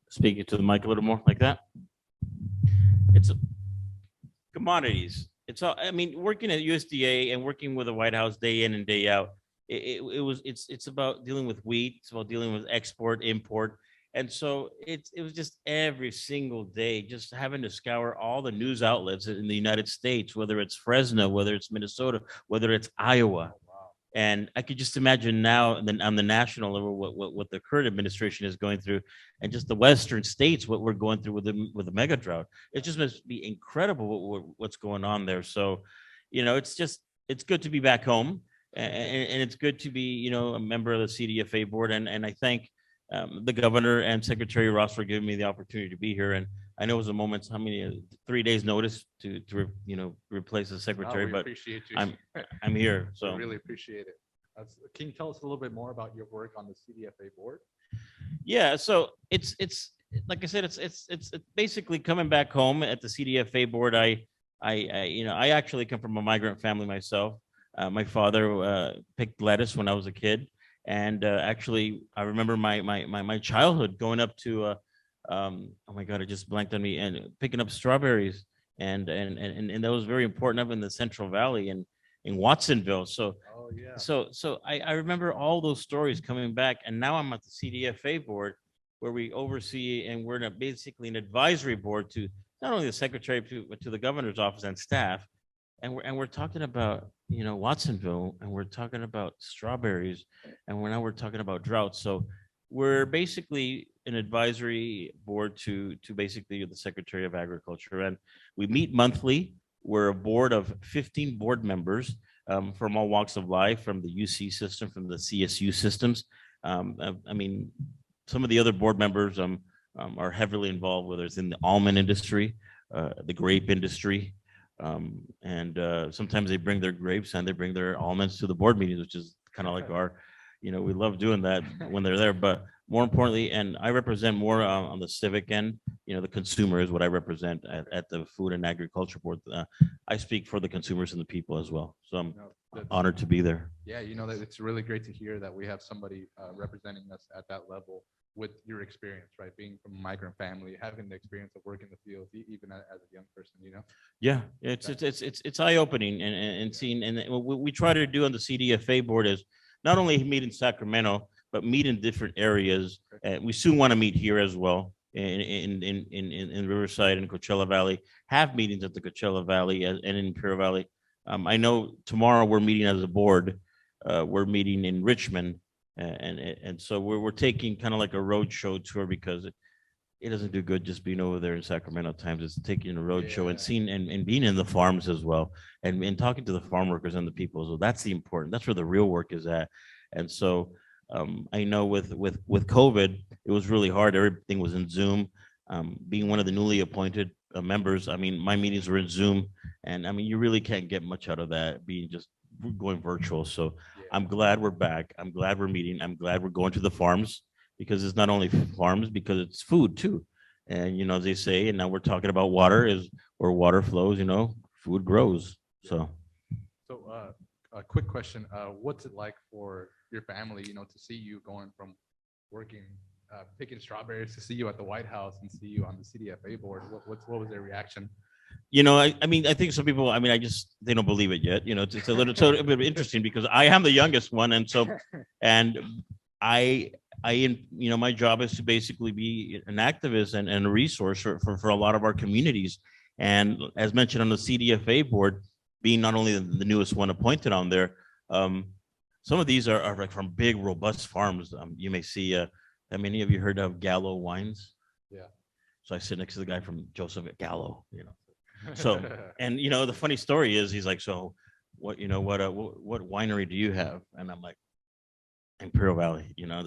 Speaking to the mic a little more like that. It's commodities. It's all, I mean, working at USDA and working with the White House day in and day out, it's about dealing with wheat. It's about dealing with export, import. And so it was just every single day, just having to scour all the news outlets in the United States, whether it's Fresno, whether it's Minnesota, whether it's Iowa. And I could just imagine now on the national level what the current administration is going through, and just the Western states what we're going through with the mega drought. It just must be incredible what's going on there. So, you know, it's good to be back home, and it's good to be, you know, a member of the CDFA board. And I thank the governor and Secretary Ross for giving me the opportunity to be here. And I know it was a moment, 3 days notice to you know, replace the secretary, We but appreciate you. I'm here. We So really appreciate it. Can you tell us a little bit more about your work on the CDFA board? yeah, so it's like I said, it's basically coming back home at the CDFA board. I you know, I actually come from a migrant family myself. My father picked lettuce when I was a kid, and actually I remember my childhood going up to oh my God, it just blanked on me, and picking up strawberries, and that was very important up in the Central Valley and in Watsonville. So Oh, yeah. so I remember all those stories coming back, and now I'm at the CDFA board where we oversee, and we're basically an advisory board to not only the secretary but to the governor's office and staff, and we're talking about, you know, Watsonville, and we're talking about strawberries, and now we're talking about drought. So we're basically an advisory board to basically the Secretary of Agriculture, and we meet monthly. We're a board of 15 board members from all walks of life, from the UC system, from the CSU systems. I mean, some of the other board members are heavily involved, whether it's in the almond industry, the grape industry, and sometimes they bring their grapes and they bring their almonds to the board meetings, which is kind of like our, you know, we love doing that when they're there. But more importantly, and I represent more on the civic end, you know, the consumer is what I represent at the Food and Agriculture Board. I speak for the consumers and the people as well. So I'm No, that's- honored to be there. Yeah, you know, that it's really great to hear that we have somebody representing us at that level with your experience, right? Being from a migrant family, having the experience of working the field, even as a young person, you know? Yeah, it's eye opening and seeing, and what we try to do on the CDFA board is not only meet in Sacramento, but meet in different areas. We soon want to meet here as well in Riverside and Coachella Valley. Have meetings at the Coachella Valley and in Imperial Valley. I know tomorrow we're meeting as a board. We're meeting in Richmond, and so we're taking kind of like a road show tour, because it doesn't do good just being over there in Sacramento at times. It's taking a road show and Yeah. seeing and being in the farms as well, and talking to the farm workers and the people. So that's the important. That's where the real work is at. And so I know with COVID, it was really hard. Everything was in Zoom. Being one of the newly appointed members, I mean, my meetings were in Zoom, and I mean, you really can't get much out of that being just going virtual. So Yeah. I'm glad we're back. I'm glad we're meeting. I'm glad we're going to the farms, because it's not only farms, because it's food too. And, you know, they say, and now we're talking about water is where water flows, you know, food grows. So. So a quick question, what's it like for your family, you know, to see you going from working, picking strawberries, to see you at the White House and see you on the CDFA board? What was their reaction? You know, I mean, I think some people, I mean, they don't believe it yet. You know, it's a little bit interesting, because I am the youngest one. And so, and you know, my job is to basically be an activist and a resource for a lot of our communities. And as mentioned on the CDFA board, being not only the newest one appointed on there, some of these are like from big, robust farms. You may see, how many of you heard of Gallo Wines? Yeah. So I sit next to the guy from Joseph Gallo, you know. So, and you know, the funny story is he's like, so what, you know, what winery do you have? And I'm like, Imperial Valley, you know,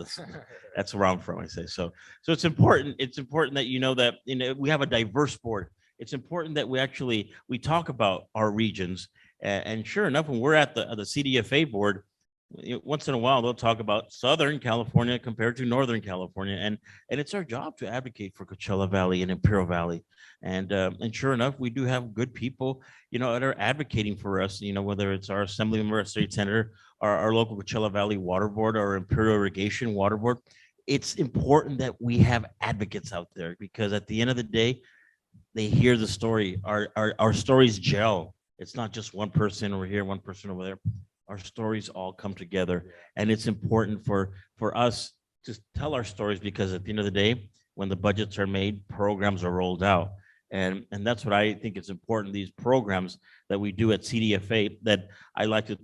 that's where I'm from. I say, so it's important. It's important that, you know, that, you know, we have a diverse board. It's important that we talk about our regions. And sure enough, when we're at the CDFA board, once in a while, they'll talk about Southern California compared to Northern California. And it's our job to advocate for Coachella Valley and Imperial Valley. And sure enough, we do have good people, you know, that are advocating for us, you know, whether it's our Assemblyman or State Senator, our local Coachella Valley Water Board or Imperial Irrigation Water Board. It's important that we have advocates out there, because at the end of the day, they hear the story. Our stories gel. It's not just one person over here, one person over there. Our stories all come together, and it's important for us to tell our stories, because at the end of the day, when the budgets are made, programs are rolled out. And that's what I think is important. These programs that we do at CDFA that I like to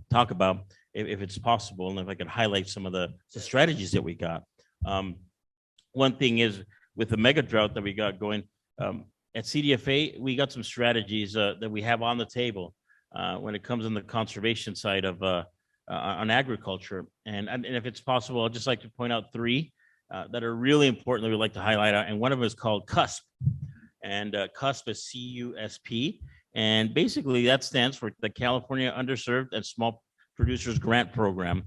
talk about, if it's possible, and if I could highlight some of the strategies that we got. One thing is, with the mega drought that we got going at CDFA, we got some strategies that we have on the table when it comes on the conservation side of on agriculture. And if it's possible, I'd just like to point out three that are really important that we'd like to highlight. And one of them is called CUSP. And CUSP is CUSP. And basically that stands for the California Underserved and Small Producers Grant Program.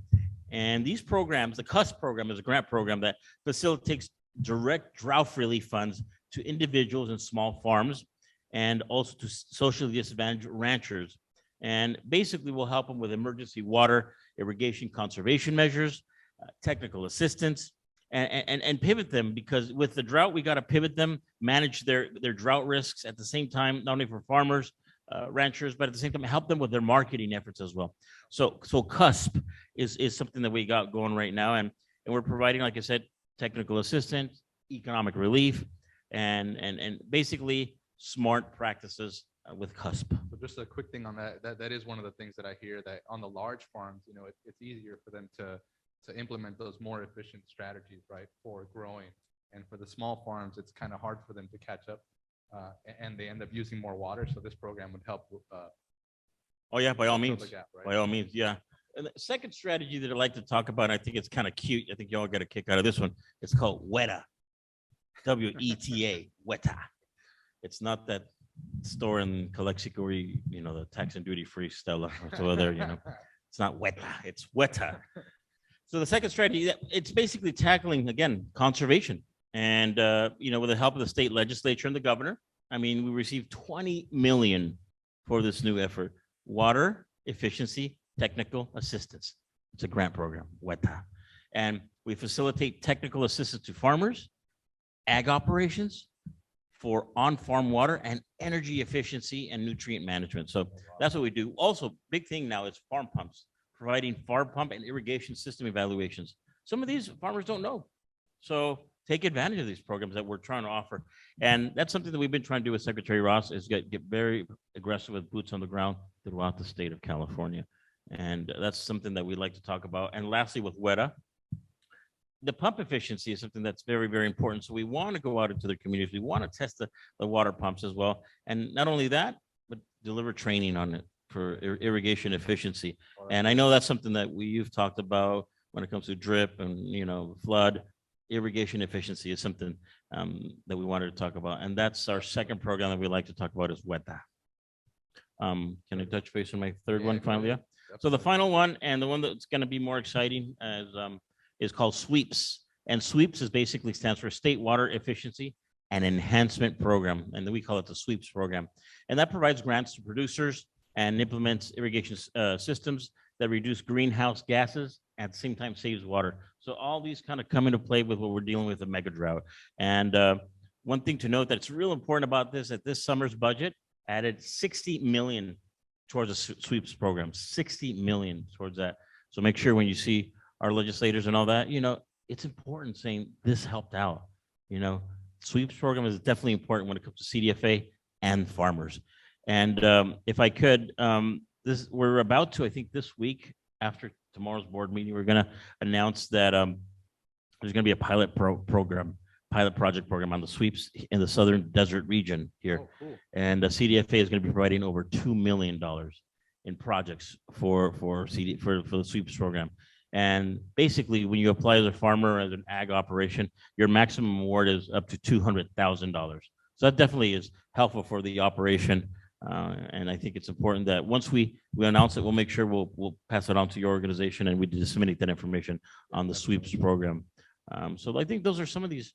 And these programs, the CUSP program is a grant program that facilitates direct drought relief funds to individuals and small farms, and also to socially disadvantaged ranchers. And basically we'll help them with emergency water, irrigation, conservation measures, technical assistance, and pivot them, because with the drought, we got to pivot them, manage their drought risks at the same time, not only for farmers, ranchers, but at the same time, help them with their marketing efforts as well. So CUSP is something that we got going right now. And we're providing, like I said, technical assistance, economic relief, and basically smart practices with CUSP. So just a quick thing on that is one of the things that I hear, that on the large farms, you know, it's easier for them to implement those more efficient strategies, right, for growing. And for the small farms, it's kind of hard for them to catch up, and they end up using more water. So this program would help. Oh yeah, by all fill means, the gap, right? by all means, yeah. And the second strategy that I'd like to talk about, I think it's kind of cute. I think y'all got a kick out of this one. It's called WETA, WETA, WETA. It's not that store in Calexico where you know, the tax and duty free Stella over there, you know. It's not WETA, it's WETA. So the second strategy, it's basically tackling, again, conservation. And, you know, with the help of the state legislature and the governor, I mean, we received 20 million for this new effort. Water efficiency technical assistance. It's a grant program, WETA. And we facilitate technical assistance to farmers, ag operations, for on-farm water and energy efficiency and nutrient management. So that's what we do. Also, big thing now is farm pumps, providing farm pump and irrigation system evaluations. Some of these farmers don't know. So take advantage of these programs that we're trying to offer. And that's something that we've been trying to do with Secretary Ross, is get very aggressive with boots on the ground throughout the state of California. And that's something that we'd like to talk about. And lastly, with WETA, the pump efficiency is something that's very, very important. So we want to go out into the communities. We want to test the water pumps as well. And not only that, but deliver training on it for irrigation efficiency. And I know that's something that you've talked about when it comes to drip and, you know, flood. Irrigation efficiency is something that we wanted to talk about. And that's our second program that we like to talk about, is WETA. Can I touch base on my third one finally? Yeah. So the final one, and the one that's going to be more exciting, is called SWEEPS. And SWEEPS is basically stands for State Water Efficiency and Enhancement Program. And then we call it the SWEEPS program. And that provides grants to producers and implements irrigation systems that reduce greenhouse gases, at the same time saves water. So all these kind of come into play with what we're dealing with, the mega drought. And one thing to note that's real important about this, that this summer's budget added 60 million towards the SWEEPS program, 60 million towards that. So make sure when you see our legislators and all that, you know, it's important saying this helped out. You know, SWEEPS program is definitely important when it comes to CDFA and farmers. And if I could, we're about to, I think this week, after tomorrow's board meeting, we're going to announce that there's going to be a pilot pilot project program on the sweeps in the southern desert region here. Oh, cool. And the CDFA is going to be providing over $2 million in projects for the sweeps program. And basically, when you apply as a farmer, as an ag operation, your maximum award is up to $200,000. So that definitely is helpful for the operation. And I think it's important that once we announce it, we'll make sure we'll pass it on to your organization and we disseminate that information on the sweeps program. So I think those are some of these.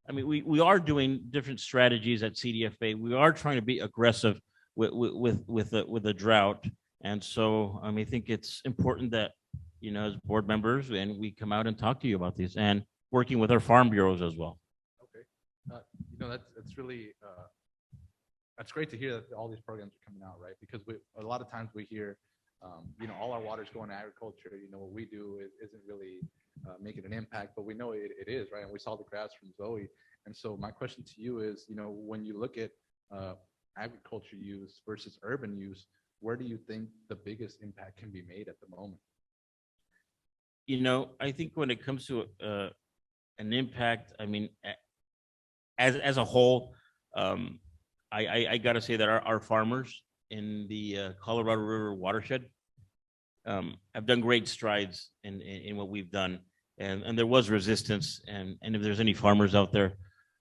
I mean, we are doing different strategies at CDFA. We are trying to be aggressive with the drought. And so I mean, I think it's important that, you know, as board members, and we come out and talk to you about these and working with our farm bureaus as well. Okay. You know, that's really, that's great to hear that all these programs are coming out, right? Because a lot of times we hear, you know, all our water's going to agriculture. You know, what we do isn't really making an impact, but we know it is, right? And we saw the graphs from Zoe. And so my question to you is, you know, when you look at agriculture use versus urban use, where do you think the biggest impact can be made at the moment? You know, I think when it comes to an impact, I mean, as a whole, I got to say that our farmers in the Colorado River watershed have done great strides in what we've done. And there was resistance. And if there's any farmers out there,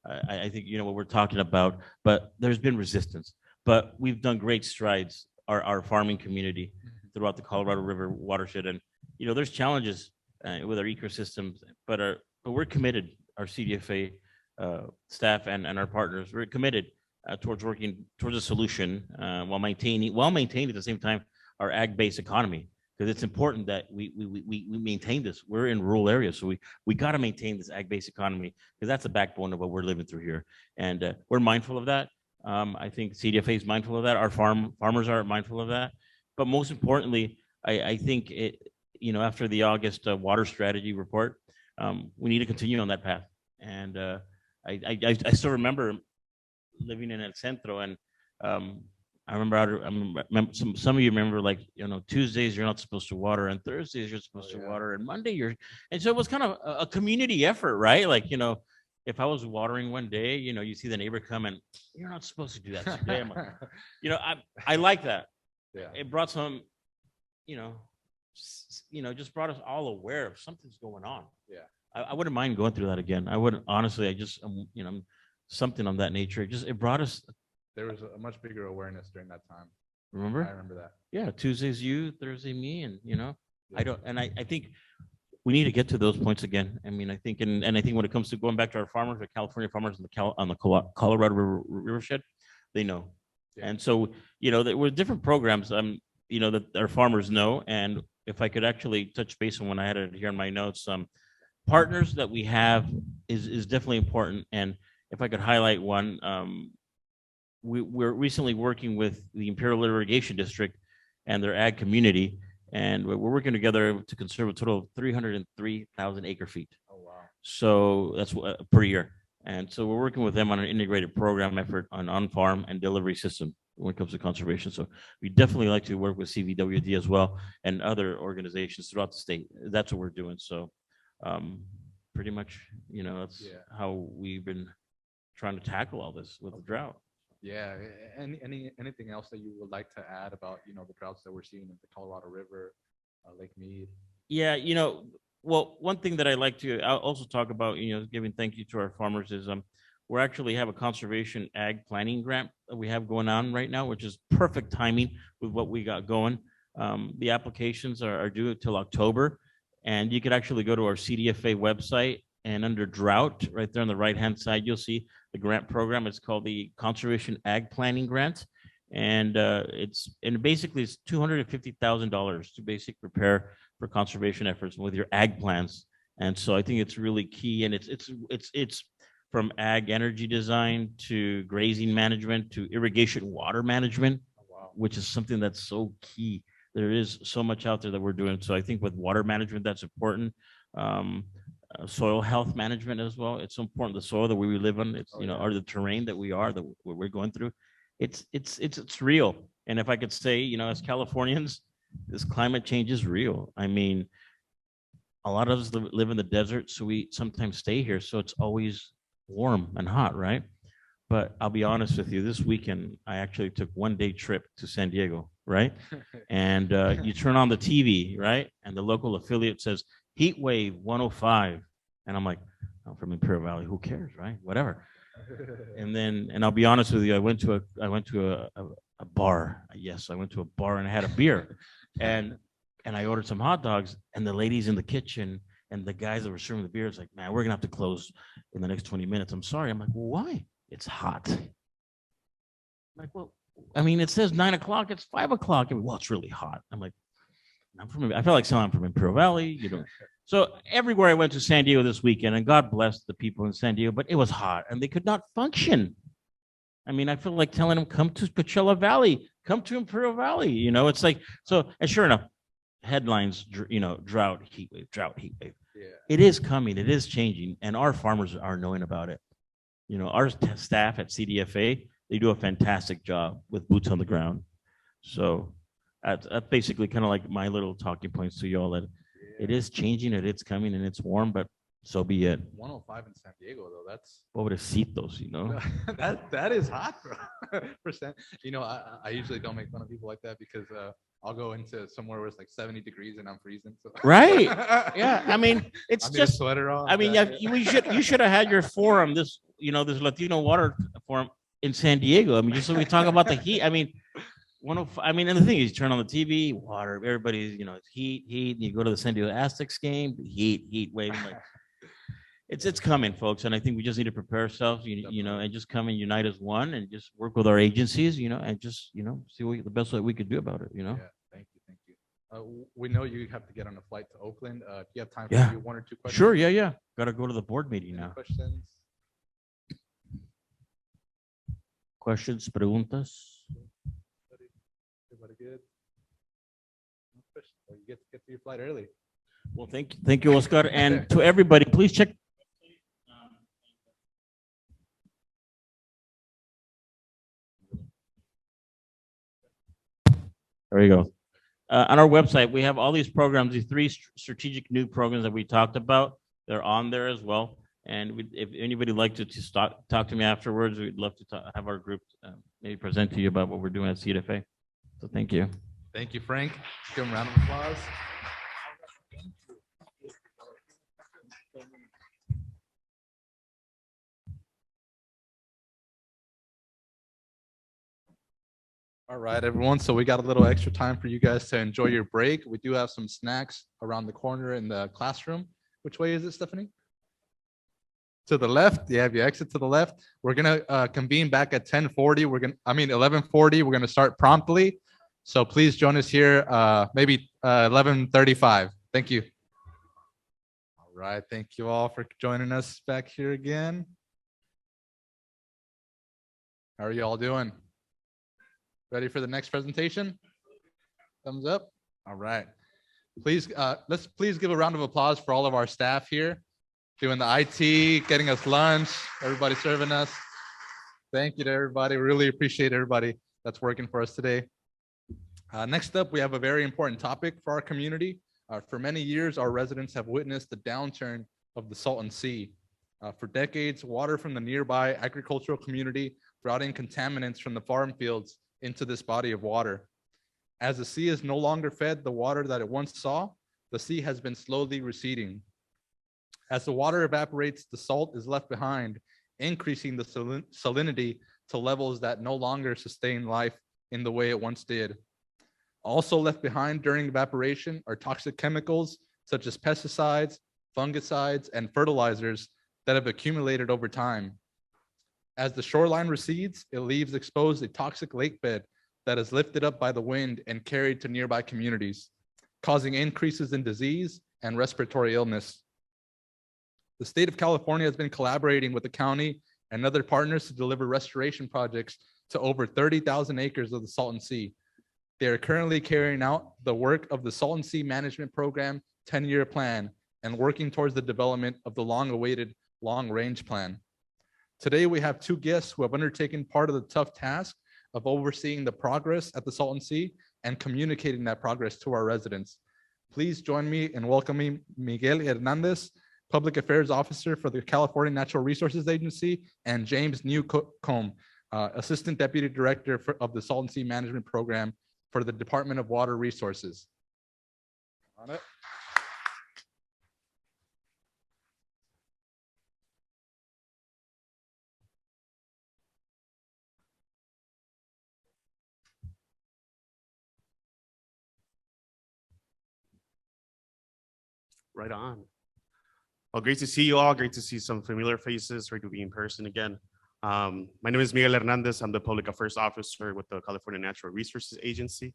I think you know what we're talking about, but there's been resistance. But we've done great strides, our farming community throughout the Colorado River watershed. And, you know, there's challenges with our ecosystems, but we're committed, our CDFA staff and our partners, we're committed towards working towards a solution while maintaining at the same time our ag-based economy, because it's important that we maintain this. We're in rural areas, so we got to maintain this ag-based economy because that's the backbone of what we're living through here, and we're mindful of that. I think CDFA is mindful of that. Our farmers are mindful of that, but most importantly, I think you know, after the August water strategy report, we need to continue on that path. And I still remember living in El Centro, and I remember some of you remember, like, you know, Tuesdays you're not supposed to water, and Thursdays you're supposed to water, and Monday and so it was kind of a community effort, right? Like, you know, if I was watering one day, you know, you see the neighbor come and you're not supposed to do that today. I'm like, you know, I like that. Yeah. It brought some, you know, just brought us all aware of something's going on. Yeah. I wouldn't mind going through that again. I wouldn't, honestly. I just, you know, something on that nature. It brought us. There was a much bigger awareness during that time. Remember? I remember that. Yeah. Tuesday's you, Thursday me, and, you know, Yeah. I think we need to get to those points again. I mean, I think, and I think when it comes to going back to our farmers, the California farmers on the Colorado River watershed, they know. Yeah. And so, you know, there were different programs, you know, that our farmers know. And if I could actually touch base on when I had it here in my notes, partners that we have is definitely important. And if I could highlight one, we're recently working with the Imperial Irrigation District and their ag community, and we're working together to conserve a total of 303,000 acre feet. Oh, wow. So that's per year. And so we're working with them on an integrated program effort on farm and delivery system when it comes to conservation. So we definitely like to work with CVWD as well and other organizations throughout the state. That's what we're doing. So pretty much, you know, that's how we've been trying to tackle all this with the drought. Yeah. Anything else that you would like to add about, you know, the droughts that we're seeing in the Colorado River, Lake Mead? Yeah, you know, well, one thing that I like to also talk about, you know, giving thank you to our farmers is we actually have a conservation ag planning grant that we have going on right now, which is perfect timing with what we got going. The applications are due till October, and you could actually go to our CDFA website, and under drought, right there on the right-hand side, you'll see the grant program. It's called the Conservation Ag Planning Grant. And basically it's $250,000 to basically prepare for conservation efforts with your ag plans. And so I think it's really key. And it's from ag energy design to grazing management to irrigation water management, which is something that's so key. There is so much out there that we're doing. So I think with water management, that's important. Soil health management as well. It's so important. The soil that we live on, it's, you know, or the terrain that we're going through. It's real. And if I could say, you know, as Californians, this climate change is real. I mean, a lot of us live in the desert, so we sometimes stay here. So it's always warm and hot, right? But I'll be honest with you, this weekend, I actually took 1 day trip to San Diego, right? And you turn on the TV, right? And the local affiliate says heat wave 105. And I'm like, I'm from Imperial Valley, who cares, right? Whatever. And I'll be honest with you, I went to a bar. Yes, I went to a bar and I had a beer. And I ordered some hot dogs, and the ladies in the kitchen and the guys that were serving the beer is like, man, we're gonna have to close in the next 20 minutes. I'm sorry. I'm like, well, why? It's hot. I'm like, well, I mean, it says 9 o'clock, it's 5 o'clock. I mean, well, it's really hot. I'm like, I feel like someone I'm from Imperial Valley, you know. So everywhere I went to San Diego this weekend, and God bless the people in San Diego, but it was hot and they could not function. I mean, I feel like telling them, come to Coachella Valley, come to Imperial Valley. You know, it's like, so, and sure enough, headlines, you know, drought, heat wave, drought, heat wave. Yeah. It is coming, it is changing, and our farmers are knowing about it. You know, our staff at CDFA, they do a fantastic job with boots on the ground. So that's basically kind of like my little talking points to you all, that it is changing, and it's coming, and it's warm, but so be it. 105 in San Diego, though. That's Pobrecitos, you know. that is hot, bro. Percent. You know, I usually don't make fun of people like that because I'll go into somewhere where it's like 70 degrees and I'm freezing. So. Right. Yeah. I mean, it's I need just a sweater on. I mean, yeah, you should have had your forum, this, you know, this Latino water forum in San Diego. I mean, just so we talk about the heat. I mean, I mean, and the thing is, you turn on the TV, water, everybody's, you know, it's heat. And you go to the San Diego Aztecs game, heat wave. Like, it's coming, folks. And I think we just need to prepare ourselves, you know, and just come and unite as one, and just work with our agencies, you know, and just, you know, see what the best way we could do about it, you know. Yeah, thank you. We know you have to get on a flight to Oakland. Do you have time for Yeah. maybe 1 or 2 questions? Sure. Yeah. Got to go to the board meeting Any now. questions? Questions, preguntas? Everybody good? No questions? Well, you get to your flight early. Well, thank you, Oscar. And to everybody, please check. There you go. On our website, we have all these programs, these 3 strategic new programs that we talked about. They're on there as well. And if anybody would like to talk to me afterwards, we'd love to have our group maybe present to you about what we're doing at CDFA. So thank you. Thank you, Frank. Give him a round of applause. All right, everyone. So we got a little extra time for you guys to enjoy your break. We do have some snacks around the corner in the classroom. Which way is it, Stephanie? To the left. Yeah, if you exit to the left, we're gonna convene back at 10:40. 11:40. We're gonna start promptly. So please join us here. Maybe 11:35. Thank you. All right. Thank you all for joining us back here again. How are you all doing? Ready for the next presentation? Thumbs up. All right. Please, let's please give a round of applause for all of our staff here doing the IT, getting us lunch, everybody serving us. Thank you to everybody. Really appreciate everybody that's working for us today. Next up, we have a very important topic for our community. For many years, our residents have witnessed the downturn of the Salton Sea. For decades, water from the nearby agricultural community brought in contaminants from the farm fields into this body of water. As the sea is no longer fed the water that it once saw, the sea has been slowly receding. As the water evaporates, the salt is left behind, increasing the salinity to levels that no longer sustain life in the way it once did. Also left behind during evaporation are toxic chemicals such as pesticides, fungicides, and fertilizers that have accumulated over time. As the shoreline recedes, it leaves exposed a toxic lake bed that is lifted up by the wind and carried to nearby communities, causing increases in disease and respiratory illness. The state of California has been collaborating with the county and other partners to deliver restoration projects to over 30,000 acres of the Salton Sea. They are currently carrying out the work of the Salton Sea Management Program 10-year plan and working towards the development of the long-awaited long-range plan. Today, we have 2 guests who have undertaken part of the tough task of overseeing the progress at the Salton Sea and communicating that progress to our residents. Please join me in welcoming Miguel Hernandez Public Affairs Officer for the California Natural Resources Agency, and James Newcomb, Assistant Deputy Director of the Salt and Sea Management Program for the Department of Water Resources. On it. Right on. Well, great to see you all. Great to see some familiar faces. Great to be in person again. My name is Miguel Hernandez. I'm the Public Affairs Officer with the California Natural Resources Agency.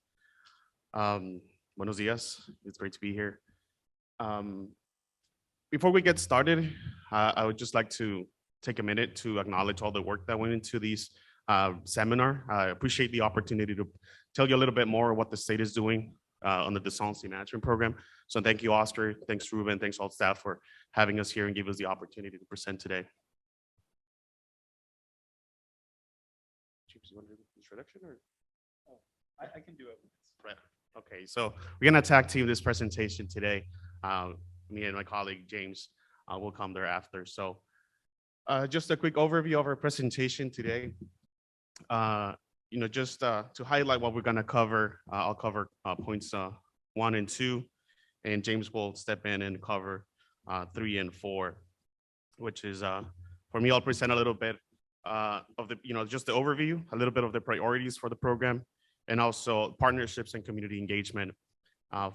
Buenos dias. It's great to be here. Before we get started, I would just like to take a minute to acknowledge all the work that went into these seminar. I appreciate the opportunity to tell you a little bit more what the state is doing under the Salt and Sea Management Program. So thank you, Oscar. Thanks, Ruben. Thanks all staff for having us here and give us the opportunity to present today. Chiefs, you want to do the introduction or? Oh, I can do it. Right. Okay, so we're gonna tag team this presentation today. Me and my colleague James will come thereafter. So just a quick overview of our presentation today. Just to highlight what we're gonna cover, I'll cover points 1 and 2, and James will step in and cover 3 and 4, which is for me, I'll present a little bit of the, just the overview, a little bit of the priorities for the program, and also partnerships and community engagement,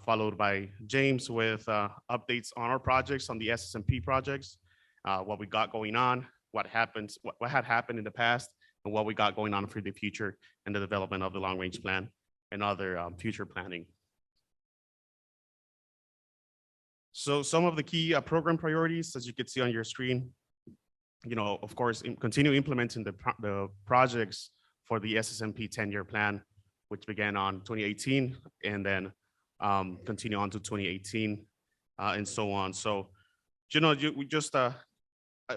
followed by James with updates on our projects, on the SSMP projects, what we got going on, what had happened in the past, and what we got going on for the future and the development of the long range plan and other future planning. So some of the key program priorities, as you can see on your screen, of course, continue implementing the projects for the SSMP 10-year plan, which began on 2018 and then continue on to 2018 and so on. So,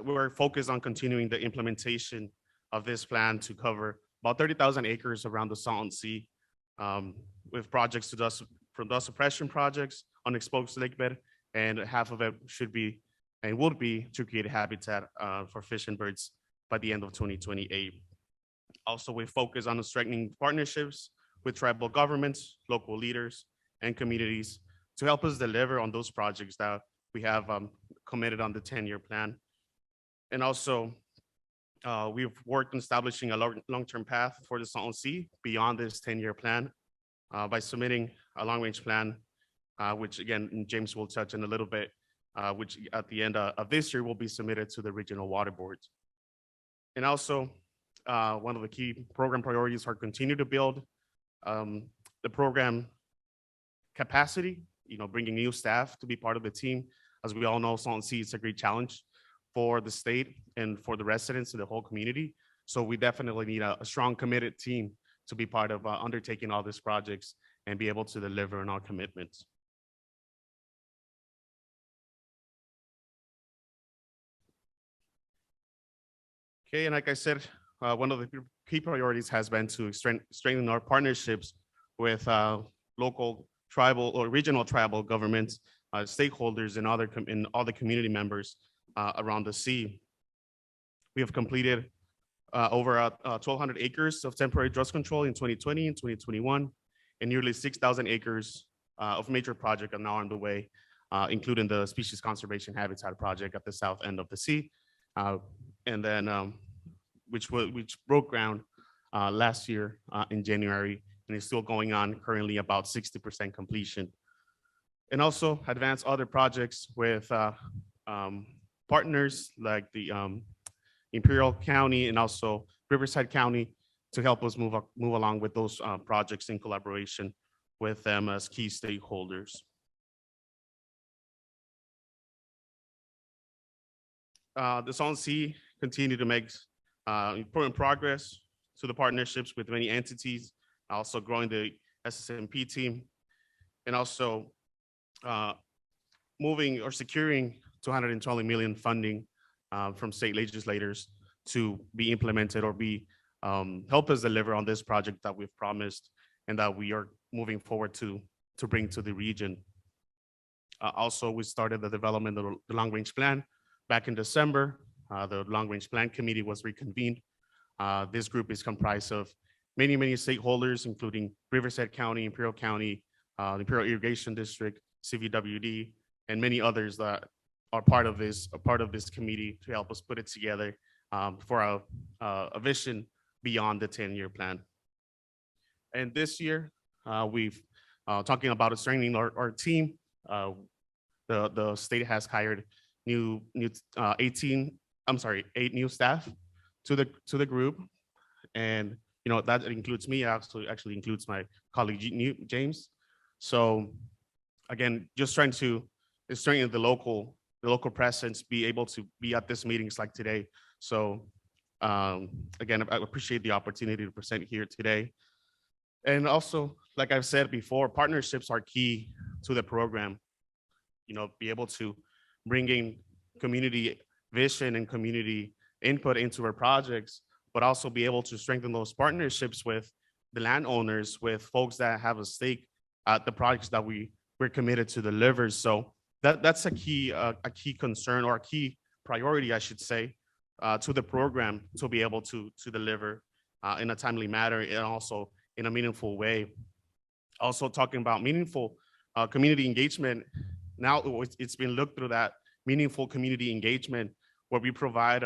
we're focused on continuing the implementation of this plan to cover about 30,000 acres around the Salton Sea, with projects from dust suppression projects on exposed lake bed, and half of it should be and would be to create a habitat for fish and birds by the end of 2028. Also, we focus on strengthening partnerships with tribal governments, local leaders, and communities to help us deliver on those projects that we have committed on the 10-year plan. And also, we've worked on establishing a long-term path for the Salton Sea beyond this 10-year plan by submitting a long-range plan, which again, James will touch on a little bit, which at the end of this year will be submitted to the regional water boards. And also, one of the key program priorities are continue to build the program capacity, bringing new staff to be part of the team. As we all know, Salton Sea is a great challenge for the state and for the residents and the whole community. So we definitely need a strong, committed team to be part of undertaking all these projects and be able to deliver on our commitments. Okay, and like I said, one of the key priorities has been to strengthen our partnerships with local, tribal, or regional tribal governments, stakeholders, and all the community members around the sea. We have completed over 1,200 acres of temporary dust control in 2020 and 2021, and nearly 6,000 acres of major projects are now underway, including the Species Conservation Habitat Project at the south end of the sea, and then which broke ground last year in January, and is still going on, currently about 60% completion. And also advance other projects with partners like the Imperial County and also Riverside County to help us move along with those projects in collaboration with them as key stakeholders. The Salton Sea continue to make important progress to the partnerships with many entities, also growing the SSMP team, and also moving or securing 220 million funding from state legislators to be implemented or help us deliver on this project that we've promised and that we are moving forward to bring to the region. Also, we started the development of the long-range plan back in December. The long-range plan committee was reconvened. This group is comprised of many, many stakeholders, including Riverside County, Imperial County, the Imperial Irrigation District, CVWD, and many others that are part of this committee to help us put it together for a vision beyond the 10-year plan. And this year, we've talking about strengthening our team. The state has hired eight new staff to the group, and that includes me. Actually includes my colleague James. So again, just trying to strengthen the local presence, be able to be at these meetings like today. So again, I appreciate the opportunity to present here today. And also, like I've said before, partnerships are key to the program. Be able to bring in community vision and community input into our projects, but also be able to strengthen those partnerships with the landowners, with folks that have a stake at the projects that we're committed to deliver. So that's a key concern, or a key priority, I should say, to the program, to be able to deliver in a timely manner and also in a meaningful way. Also talking about meaningful community engagement. Now it's been looked through that meaningful community engagement, where we provide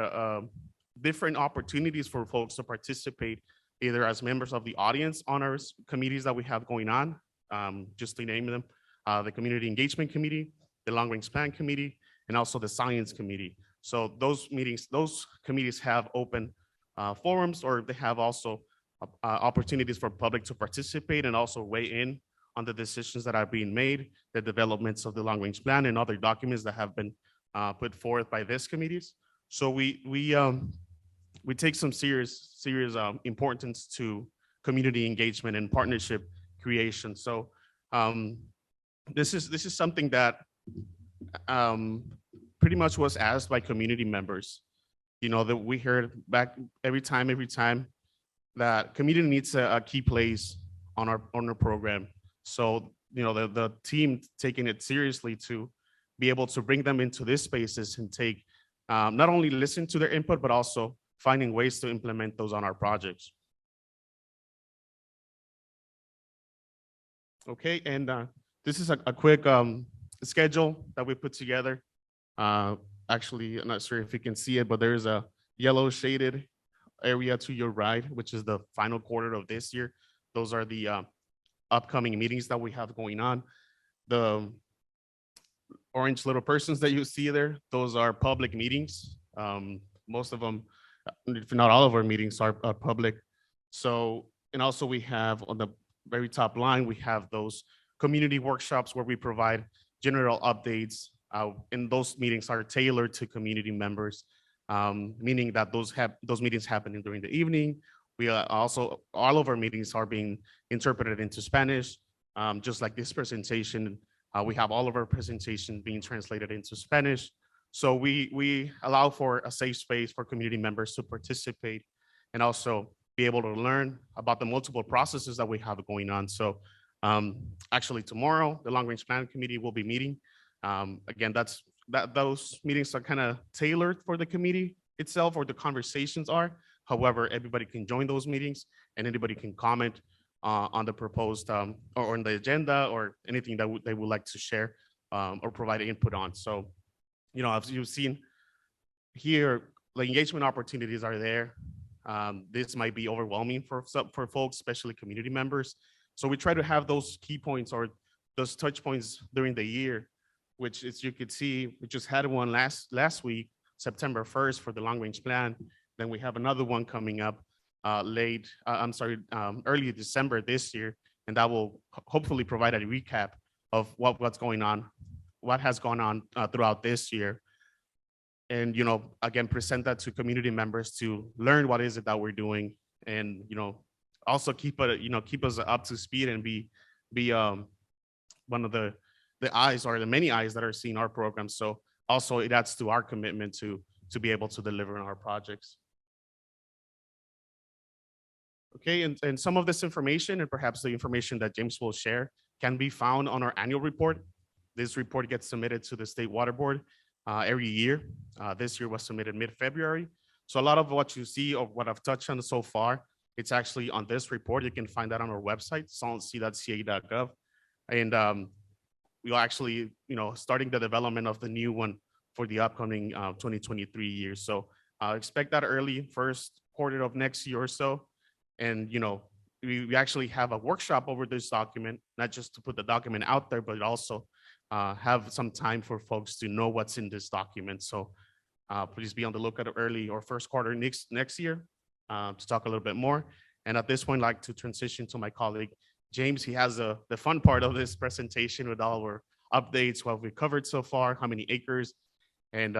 different opportunities for folks to participate, either as members of the audience on our committees that we have going on, just to name them, the Community Engagement Committee, the Long Range Plan Committee, and also the Science Committee. So those committees have open forums, or they have also opportunities for public to participate and also weigh in on the decisions that are being made, the developments of the long range plan and other documents that have been put forth by these committees. So we take some serious importance to community engagement and partnership creation. So this is something that pretty much was asked by community members. That we heard back every time that community needs a key place on our program. So the team taking it seriously to be able to bring them into these spaces and take not only listen to their input, but also finding ways to implement those on our projects. Okay, and this is a quick schedule that we put together. Actually, I'm not sure if you can see it, but there is a yellow shaded area to your right, which is the final quarter of this year. Those are the upcoming meetings that we have going on. The orange little persons that you see there, those are public meetings. Most of them, if not all of our meetings are public. So, and also we have on the very top line, we have those community workshops where we provide general updates. And those meetings are tailored to community members, meaning that those meetings happen during the evening. We also, all of our meetings are being interpreted into Spanish, just like this presentation. We have all of our presentation being translated into Spanish. So we allow for a safe space for community members to participate and also be able to learn about the multiple processes that we have going on. So actually tomorrow, the Long Range Plan Committee will be meeting. Again, those meetings are kind of tailored for the committee itself, or the conversations are. However, everybody can join those meetings and anybody can comment on the proposed or on the agenda or anything that they would like to share or provide input on. So, as you've seen here, the engagement opportunities are there. This might be overwhelming for folks, especially community members. So we try to have those key points or those touch points during the year, which, as you could see, we just had one last week, September 1st, for the long range plan. Then we have another one coming up early December this year, and that will hopefully provide a recap of what has gone on throughout this year. And, again, present that to community members to learn what is it that we're doing, and, also keep us up to speed and be one of the eyes, or the many eyes that are seeing our program. So also it adds to our commitment to be able to deliver on our projects. Okay, and some of this information, and perhaps the information that James will share, can be found on our annual report. This report gets submitted to the State Water Board every year. This year was submitted mid-February. So a lot of what you see of what I've touched on so far, it's actually on this report. You can find that on our website, saltc.ca.gov. And we are actually, starting the development of the new one for the upcoming 2023 year. So expect that early first quarter of next year or so. And, we actually have a workshop over this document, not just to put the document out there, but also have some time for folks to know what's in this document. So please be on the lookout early or first quarter next year to talk a little bit more. And at this point, I'd like to transition to my colleague, James. He has the fun part of this presentation with all our updates, what we've covered so far, how many acres, and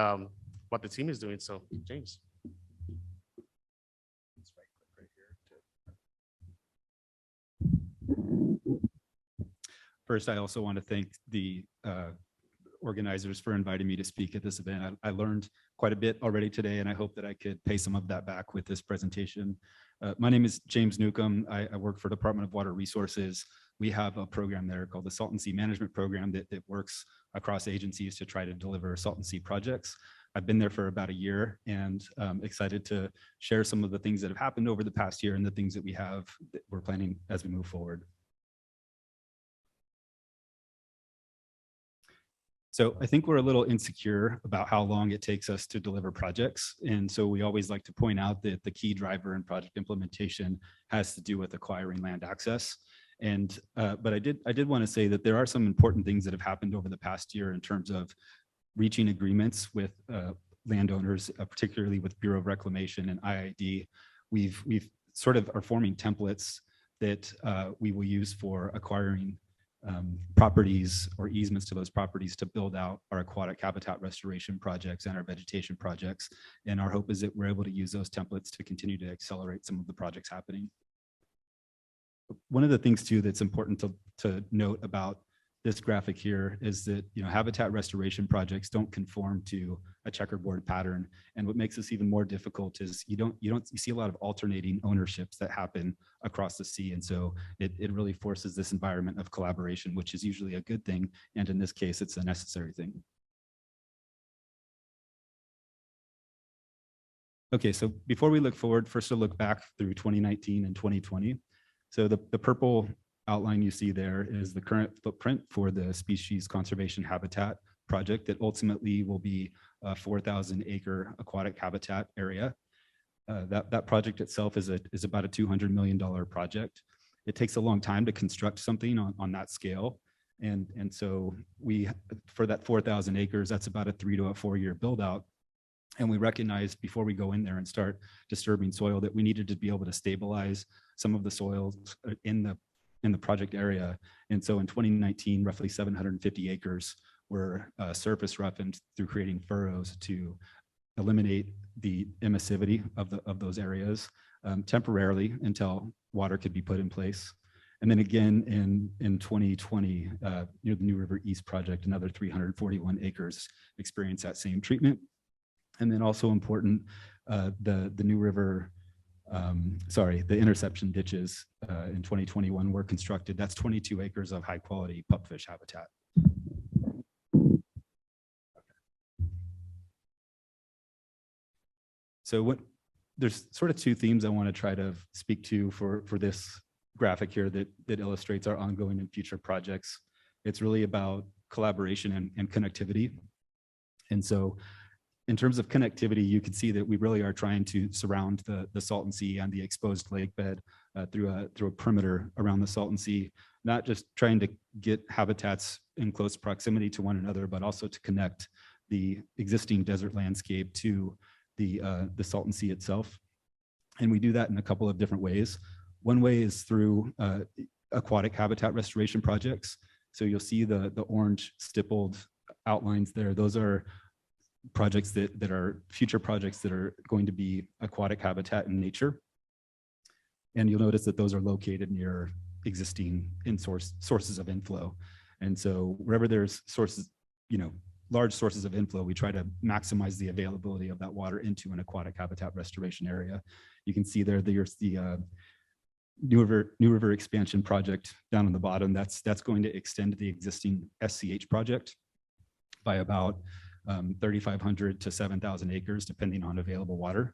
what the team is doing. So, James. First, I also want to thank the organizers for inviting me to speak at this event. I learned quite a bit already today, and I hope that I could pay some of that back with this presentation. My name is James Newcomb. I work for Department of Water Resources. We have a program there called the Salt and Sea Management Program that works across agencies to try to deliver salt and sea projects. I've been there for about a year, and excited to share some of the things that have happened over the past year and the things that we're planning as we move forward. So I think we're a little insecure about how long it takes us to deliver projects. And so we always like to point out that the key driver in project implementation has to do with acquiring land access. And but I did want to say that there are some important things that have happened over the past year in terms of reaching agreements with landowners, particularly with Bureau of Reclamation and IID. We've sort of are forming templates that we will use for acquiring properties or easements to those properties to build out our aquatic habitat restoration projects and our vegetation projects. And our hope is that we're able to use those templates to continue to accelerate some of the projects happening. One of the things too that's important to note about this graphic here is that habitat restoration projects don't conform to a checkerboard pattern, and what makes this even more difficult is you see a lot of alternating ownerships that happen across the sea, and so it really forces this environment of collaboration, which is usually a good thing, and in this case it's a necessary thing. Okay, so before we look forward, first we'll look back through 2019 and 2020. So the purple outline you see there is the current footprint for the species conservation habitat project that ultimately will be a 4,000 acre aquatic habitat area. That project itself is about a $200 million project. It takes a long time to construct something on that scale. And so for that 4,000 acres, that's about a 3 to 4 year build out. And we recognized before we go in there and start disturbing soil that we needed to be able to stabilize some of the soils in the project area. And so in 2019, roughly 750 acres were surface roughened through creating furrows to eliminate the emissivity of those areas temporarily until water could be put in place. And then again in 2020, near the New River East project, another 341 acres experienced that same treatment. And then also important, the New River, the interception ditches in 2021 were constructed. That's 22 acres of high quality pupfish habitat. So there's sort of two themes I want to try to speak to for this graphic here that illustrates our ongoing and future projects. It's really about collaboration and connectivity. And so in terms of connectivity, you can see that we really are trying to surround the Salton Sea and the exposed lake bed through a perimeter around the Salton Sea, not just trying to get habitats in close proximity to one another, but also to connect the existing desert landscape to the Salton Sea itself. And we do that in a couple of different ways. One way is through aquatic habitat restoration projects. So you'll see the orange stippled outlines there. Those are projects that are future projects that are going to be aquatic habitat in nature. And you'll notice that those are located near existing sources of inflow. And so wherever there's sources, large sources of inflow, we try to maximize the availability of that water into an aquatic habitat restoration area. You can see there's the New River expansion project down on the bottom, that's going to extend the existing SCH project by about 3,500 to 7,000 acres, depending on available water.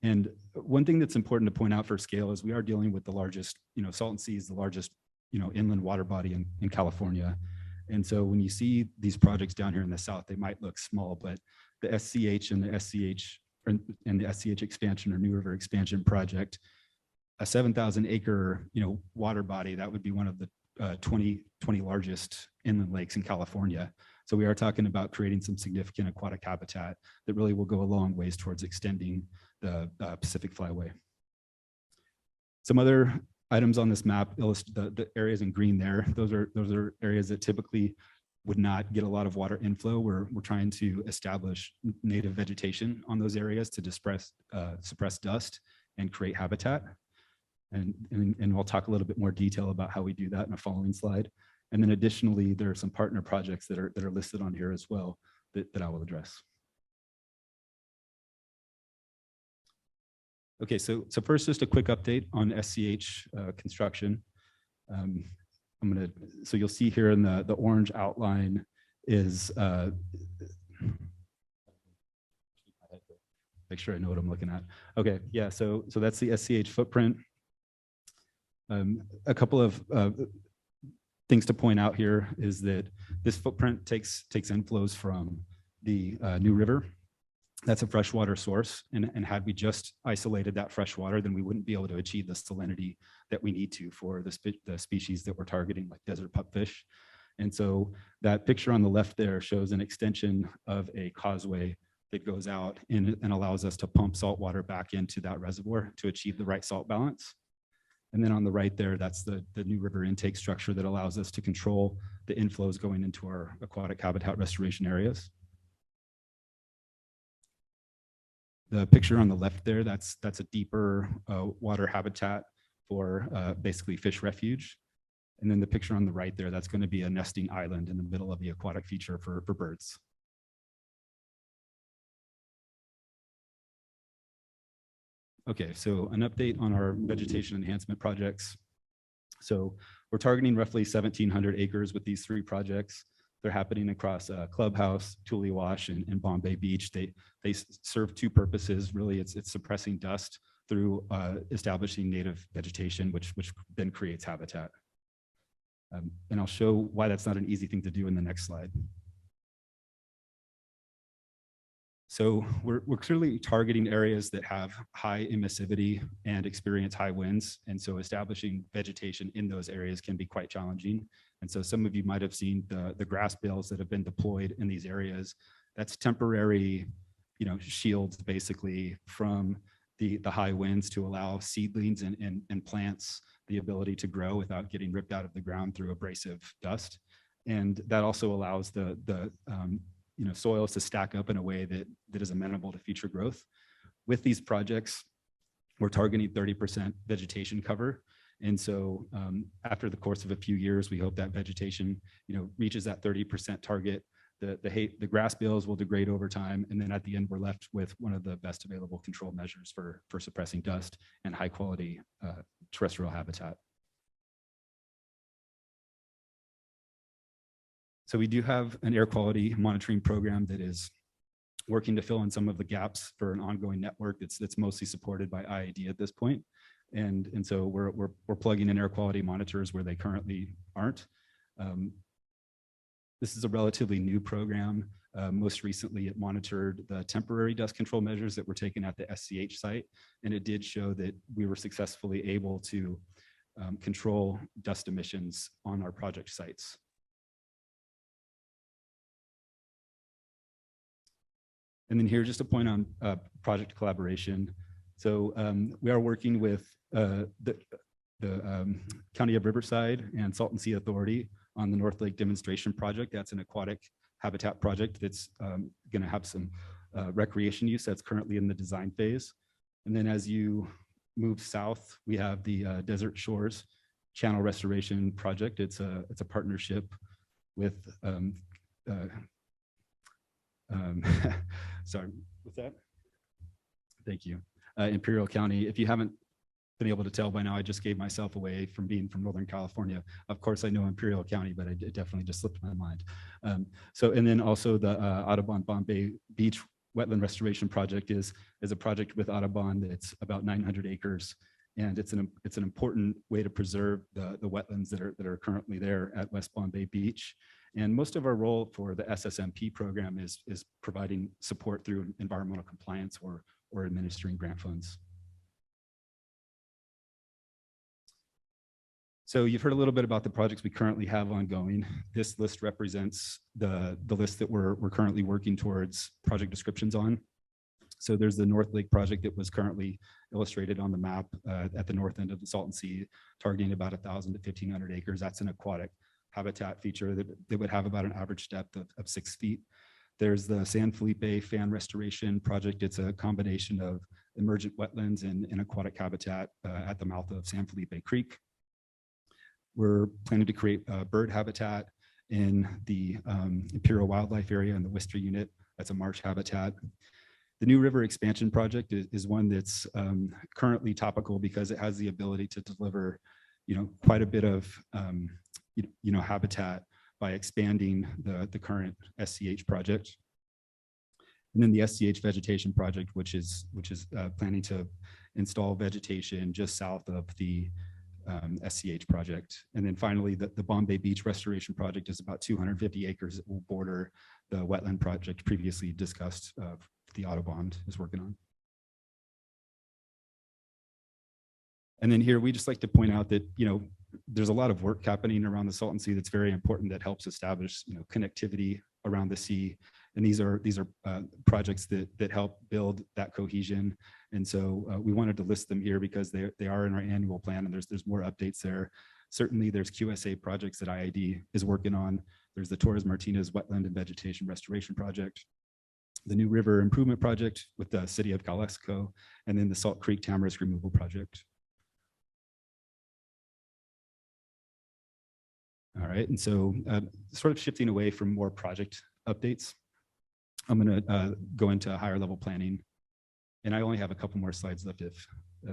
And one thing that's important to point out for scale is we are dealing with the largest, Salton Sea is the largest, inland water body in California. And so when you see these projects down here in the south, they might look small, but the SCH and the SCH expansion or New River expansion project, a 7,000 acre, water body, that would be one of the 20 largest inland lakes in California. So we are talking about creating some significant aquatic habitat that really will go a long ways towards extending the Pacific Flyway. Some other items on this map illustrate the areas in green there. Those are areas that typically would not get a lot of water inflow. We're trying to establish native vegetation on those areas to suppress dust and create habitat. And I'll talk a little bit more detail about how we do that in a following slide. And then additionally, there are some partner projects that are listed on here as well that I will address. Okay, so first, just a quick update on SCH construction. So you'll see here in the orange outline is, make sure I know what I'm looking at. Okay, yeah, so that's the SCH footprint. A couple of things to point out here is that this footprint takes inflows from the New River. That's a freshwater source. And had we just isolated that freshwater, then we wouldn't be able to achieve the salinity that we need to for the species that we're targeting, like desert pupfish. And so that picture on the left there shows an extension of a causeway that goes out and allows us to pump salt water back into that reservoir to achieve the right salt balance. And then on the right there, that's the New River intake structure that allows us to control the inflows going into our aquatic habitat restoration areas. The picture on the left there, that's a deeper water habitat for basically fish refuge. And then the picture on the right there, that's going to be a nesting island in the middle of the aquatic feature for birds. Okay, so an update on our vegetation enhancement projects. So we're targeting roughly 1,700 acres with these 3 projects. They're happening across Clubhouse, Tule Wash, and Bombay Beach. They serve 2 purposes. Really, it's suppressing dust through establishing native vegetation, which then creates habitat. And I'll show why that's not an easy thing to do in the next slide. So we're clearly targeting areas that have high emissivity and experience high winds. And so establishing vegetation in those areas can be quite challenging. And so some of you might have seen the grass bales that have been deployed in these areas. That's temporary, shields basically from the high winds to allow seedlings and plants the ability to grow without getting ripped out of the ground through abrasive dust. And that also allows the soils to stack up in a way that is amenable to future growth. With these projects, we're targeting 30% vegetation cover. And so after the course of a few years, we hope that vegetation, reaches that 30% target. The grass bales will degrade over time. And then at the end, we're left with one of the best available control measures for suppressing dust and high quality terrestrial habitat. So we do have an air quality monitoring program that is working to fill in some of the gaps for an ongoing network that's mostly supported by IAD at this point. And so we're plugging in air quality monitors where they currently aren't. This is a relatively new program. Most recently, it monitored the temporary dust control measures that were taken at the SCH site. And it did show that we were successfully able to control dust emissions on our project sites. And then here, just a point on project collaboration. So we are working with the County of Riverside and Salton Sea Authority on the North Lake Demonstration Project. That's an aquatic habitat project that's going to have some recreation use that's currently in the design phase. And then as you move south, we have the Desert Shores Channel Restoration Project. It's a partnership with sorry, what's that? Thank you. Imperial County. If you haven't been able to tell by now, I just gave myself away from being from Northern California. Of course, I know Imperial County, but it definitely just slipped my mind. And then also the Audubon Bombay Beach Wetland Restoration Project is a project with Audubon that's about 900 acres. And it's an important way to preserve the wetlands that are currently there at West Bombay Beach. And most of our role for the SSMP program is providing support through environmental compliance or administering grant funds. So you've heard a little bit about the projects we currently have ongoing. This list represents the list that we're currently working towards project descriptions on. So there's the North Lake project that was currently illustrated on the map at the north end of the Salton Sea, targeting about 1,000 to 1,500 acres. That's an aquatic habitat feature that would have about an average depth of 6 feet. There's the San Felipe Fan Restoration Project. It's a combination of emergent wetlands and aquatic habitat at the mouth of San Felipe Creek. We're planning to create bird habitat in the Imperial Wildlife Area in the Worcester unit. That's a marsh habitat. The New River Expansion Project is one that's currently topical because it has the ability to deliver, quite a bit of, habitat by expanding the current SCH project. And then the SCH Vegetation Project, which is planning to install vegetation just south of the SCH project. And then finally, the Bombay Beach Restoration Project is about 250 acres that will border the wetland project previously discussed the Audubon is working on. And then here, we just like to point out that, there's a lot of work happening around the Salton Sea that's very important that helps establish, connectivity around the sea. And these are projects that help build that cohesion. And so we wanted to list them here because they are in our annual plan, and there's more updates there. Certainly there's QSA projects that IID is working on. There's the Torres Martinez Wetland and Vegetation Restoration Project, the New River Improvement Project with the City of Calexico, and then the Salt Creek Tamarisk Removal Project. All right, and so sort of shifting away from more project updates, I'm going to go into higher level planning, and I only have a couple more slides left if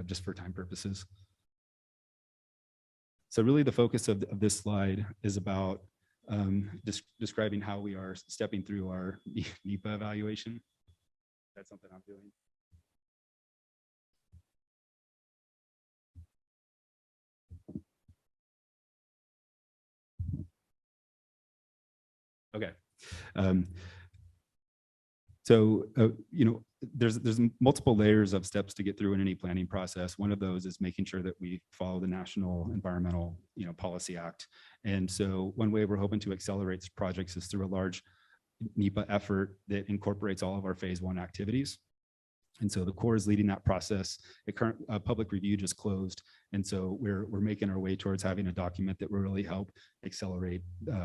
just for time purposes. So really the focus of this slide is about describing how we are stepping through our NEPA evaluation. That's something I'm doing. Okay. There's multiple layers of steps to get through in any planning process. One of those is making sure that we follow the National Environmental Policy Act. And so one way we're hoping to accelerate projects is through a large NEPA effort that incorporates all of our phase 1 activities. And so the Corps is leading that process. The current public review just closed. And so we're making our way towards having a document that will really help accelerate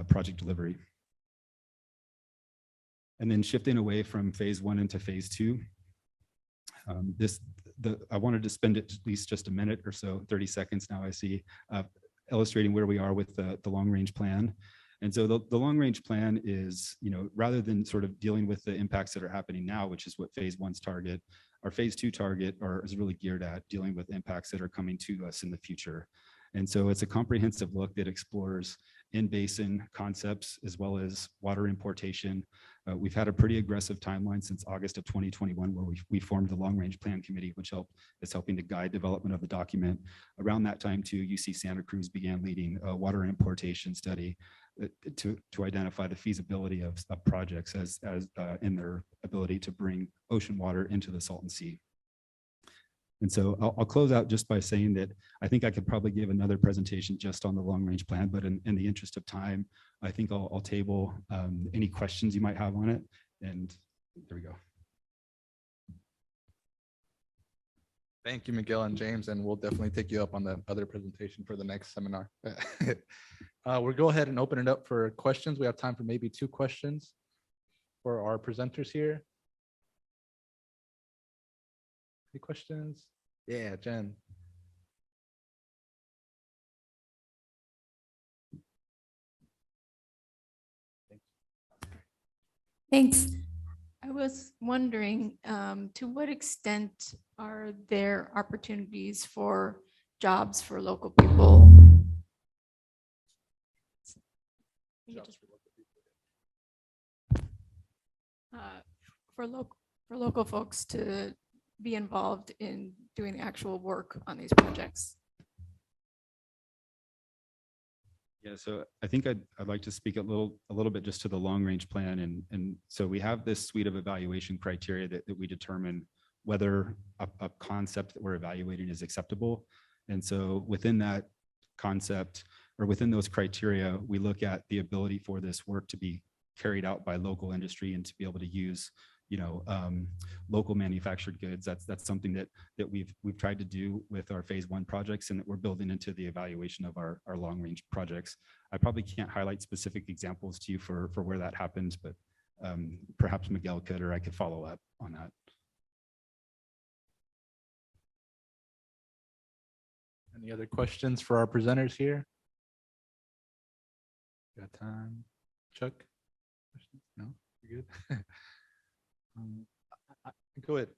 project delivery. And then shifting away from phase 1 into phase 2. I wanted to spend at least just a minute or so, 30 seconds now I see, illustrating where we are with the long range plan. And so the long range plan is, rather than sort of dealing with the impacts that are happening now, which is what phase 1's target, our phase 2 target is really geared at dealing with impacts that are coming to us in the future. And so it's a comprehensive look that explores in-basin concepts as well as water importation. We've had a pretty aggressive timeline since August of 2021, where we formed the Long Range Plan Committee, which is helping to guide development of the document. Around that time too, UC Santa Cruz began leading a water importation study to identify the feasibility of projects as in their ability to bring ocean water into the Salton Sea. And so I'll close out just by saying that I think I could probably give another presentation just on the long range plan, but in the interest of time, I think I'll table any questions you might have on it. And there we go. Thank you, Miguel and James, and we'll definitely take you up on the other presentation for the next seminar. We'll go ahead and open it up for questions. We have time for maybe 2 questions for our presenters here. Any questions? Yeah, Jen. Thanks. I was wondering, to what extent are there opportunities for jobs for local people. You just- for local folks to be involved in doing the actual work on these projects. Yeah, so I think I'd like to speak a little bit just to the long range plan. And so we have this suite of evaluation criteria that we determine whether a concept that we're evaluating is acceptable. And so within that concept or within those criteria, we look at the ability for this work to be carried out by local industry and to be able to use, local manufactured goods. That's something that we've tried to do with our phase 1 projects and that we're building into the evaluation of our long range projects. I probably can't highlight specific examples to you for where that happens, but perhaps Miguel could, or I could follow up on that. Any other questions for our presenters here? Got time? Chuck? Questions? No? You good? Go ahead.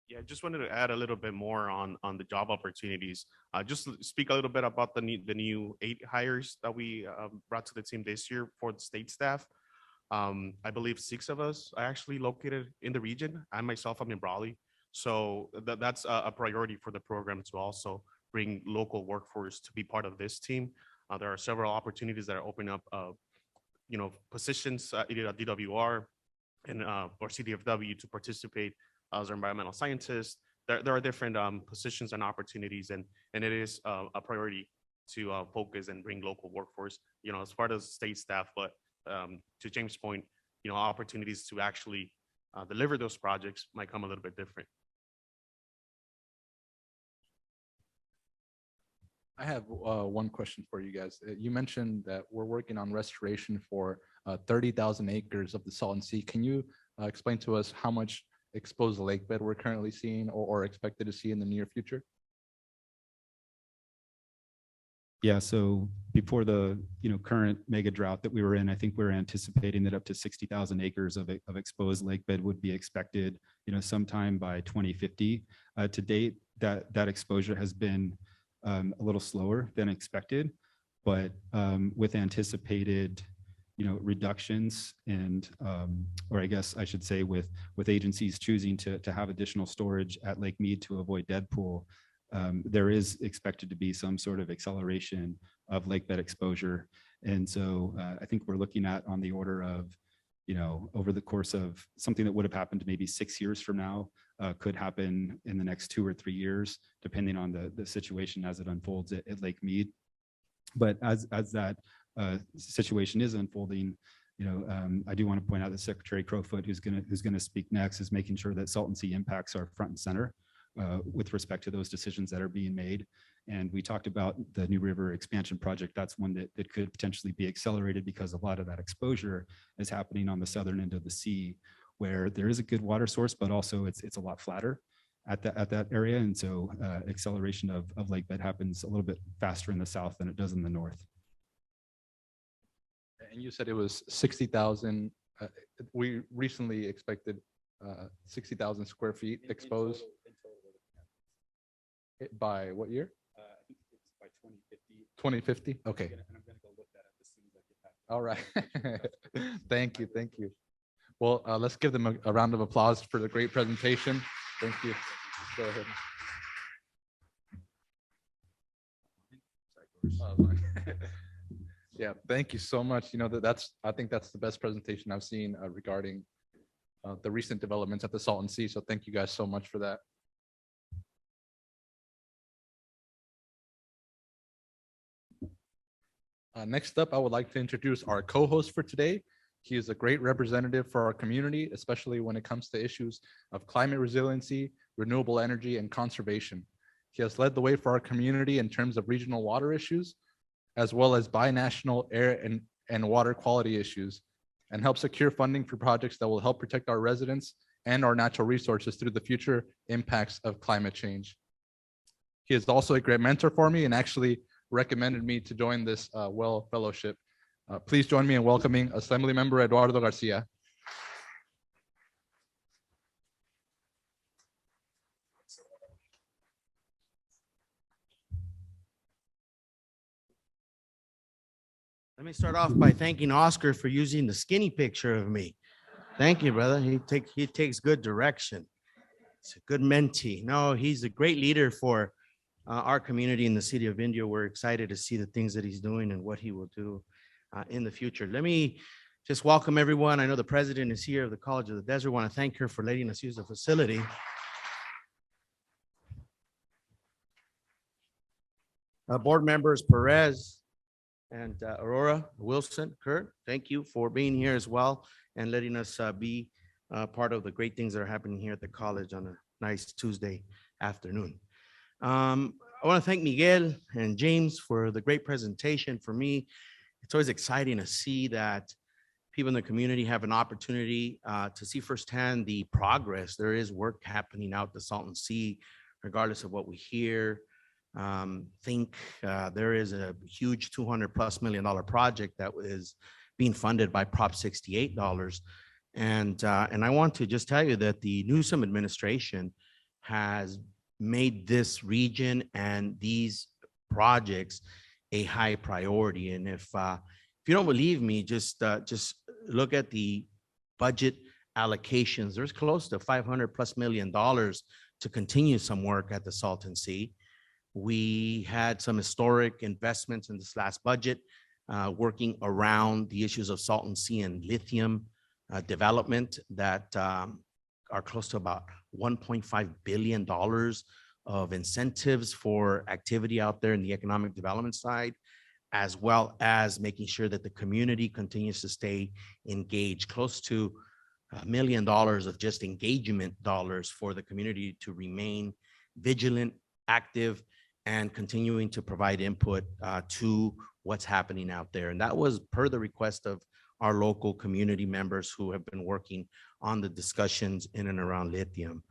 Yeah, I just wanted to add a little bit more on the job opportunities. Just speak a little bit about the new 8 hires that we brought to the team this year for the state staff. I believe 6 of us are actually located in the region. I myself, I'm in Raleigh. So that's a priority for the program to also bring local workforce to be part of this team. There are several opportunities that are opening up, positions either at DWR and or CDFW to participate as environmental scientists. There are different positions and opportunities, and it is a priority to focus and bring local workforce, as part of state staff. But to James' point, opportunities to actually deliver those projects might come a little bit different. I have one question for you guys. You mentioned that we're working on restoration for 30,000 acres of the Salton Sea. Can you explain to us how much exposed lake bed we're currently seeing or expected to see in the near future? Yeah, so before the current mega drought that we were in, I think we were anticipating that up to 60,000 acres of exposed lake bed would be expected, sometime by 2050. To date, that exposure has been a little slower than expected, but with anticipated reductions and or I guess I should say with agencies choosing to have additional storage at Lake Mead to avoid dead pool, there is expected to be some sort of acceleration of lake bed exposure. And so I think we're looking at on the order of, over the course of something that would have happened maybe 6 years from now, could happen in the next 2 or 3 years, depending on the situation as it unfolds at Lake Mead. But as that situation is unfolding, I do want to point out that Secretary Crowfoot, who's going to speak next, is making sure that Salton Sea impacts are front and center with respect to those decisions that are being made. And we talked about the New River expansion project. That's one that could potentially be accelerated because a lot of that exposure is happening on the southern end of the sea, where there is a good water source, but also it's a lot flatter at that area. And so acceleration of lake bed happens a little bit faster in the south than it does in the north. And you said it was 60,000. We recently expected 60,000 square feet exposed. By what year? I think it's by 2050. 2050? Okay. And I'm going to go look that up as soon as I get back. All right. Thank you. Thank you. Well, let's give them a round of applause for the great presentation. Thank you. Go ahead. Yeah, thank you so much. I think that's the best presentation I've seen regarding the recent developments at the Salton Sea. So thank you guys so much for that. Next up, I would like to introduce our co-host for today. He is a great representative for our community, especially when it comes to issues of climate resiliency, renewable energy, and conservation. He has led the way for our community in terms of regional water issues, as well as binational air and water quality issues, and help secure funding for projects that will help protect our residents and our natural resources through the future impacts of climate change. He is also a great mentor for me and actually recommended me to join this WELL Fellowship. Please join me in welcoming Assemblymember Eduardo Garcia. Let me start off by thanking Oscar for using the skinny picture of me. Thank you, brother. He takes good direction. He's a good mentee. No, he's a great leader for our community in the city of Indio. We're excited to see the things that he's doing and what he will do in the future. Let me just welcome everyone. I know the president is here of the College of the Desert. Want to thank her for letting us use the facility. Board members Perez and Aurora Wilson, Kurt, thank you for being here as well and letting us be part of the great things that are happening here at the college on a nice Tuesday afternoon. I want to thank Miguel and James for the great presentation. For me, it's always exciting to see that people in the community have an opportunity to see firsthand the progress. There is work happening out the Salton Sea, regardless of what we hear. Think there is a huge $200+ million project that is being funded by Prop 68 dollars. And I want to just tell you that the Newsom administration has made this region and these projects a high priority. And if you don't believe me, just look at the budget allocations. There's close to $500+ million to continue some work at the Salton Sea. We had some historic investments in this last budget, working around the issues of Salton Sea and lithium development that are close to about $1.5 billion of incentives for activity out there in the economic development side, as well as making sure that the community continues to stay engaged. Close to $1 million of just engagement dollars for the community to remain vigilant, active, and continuing to provide input to what's happening out there. And that was per the request of our local community members who have been working on the discussions in and around lithium.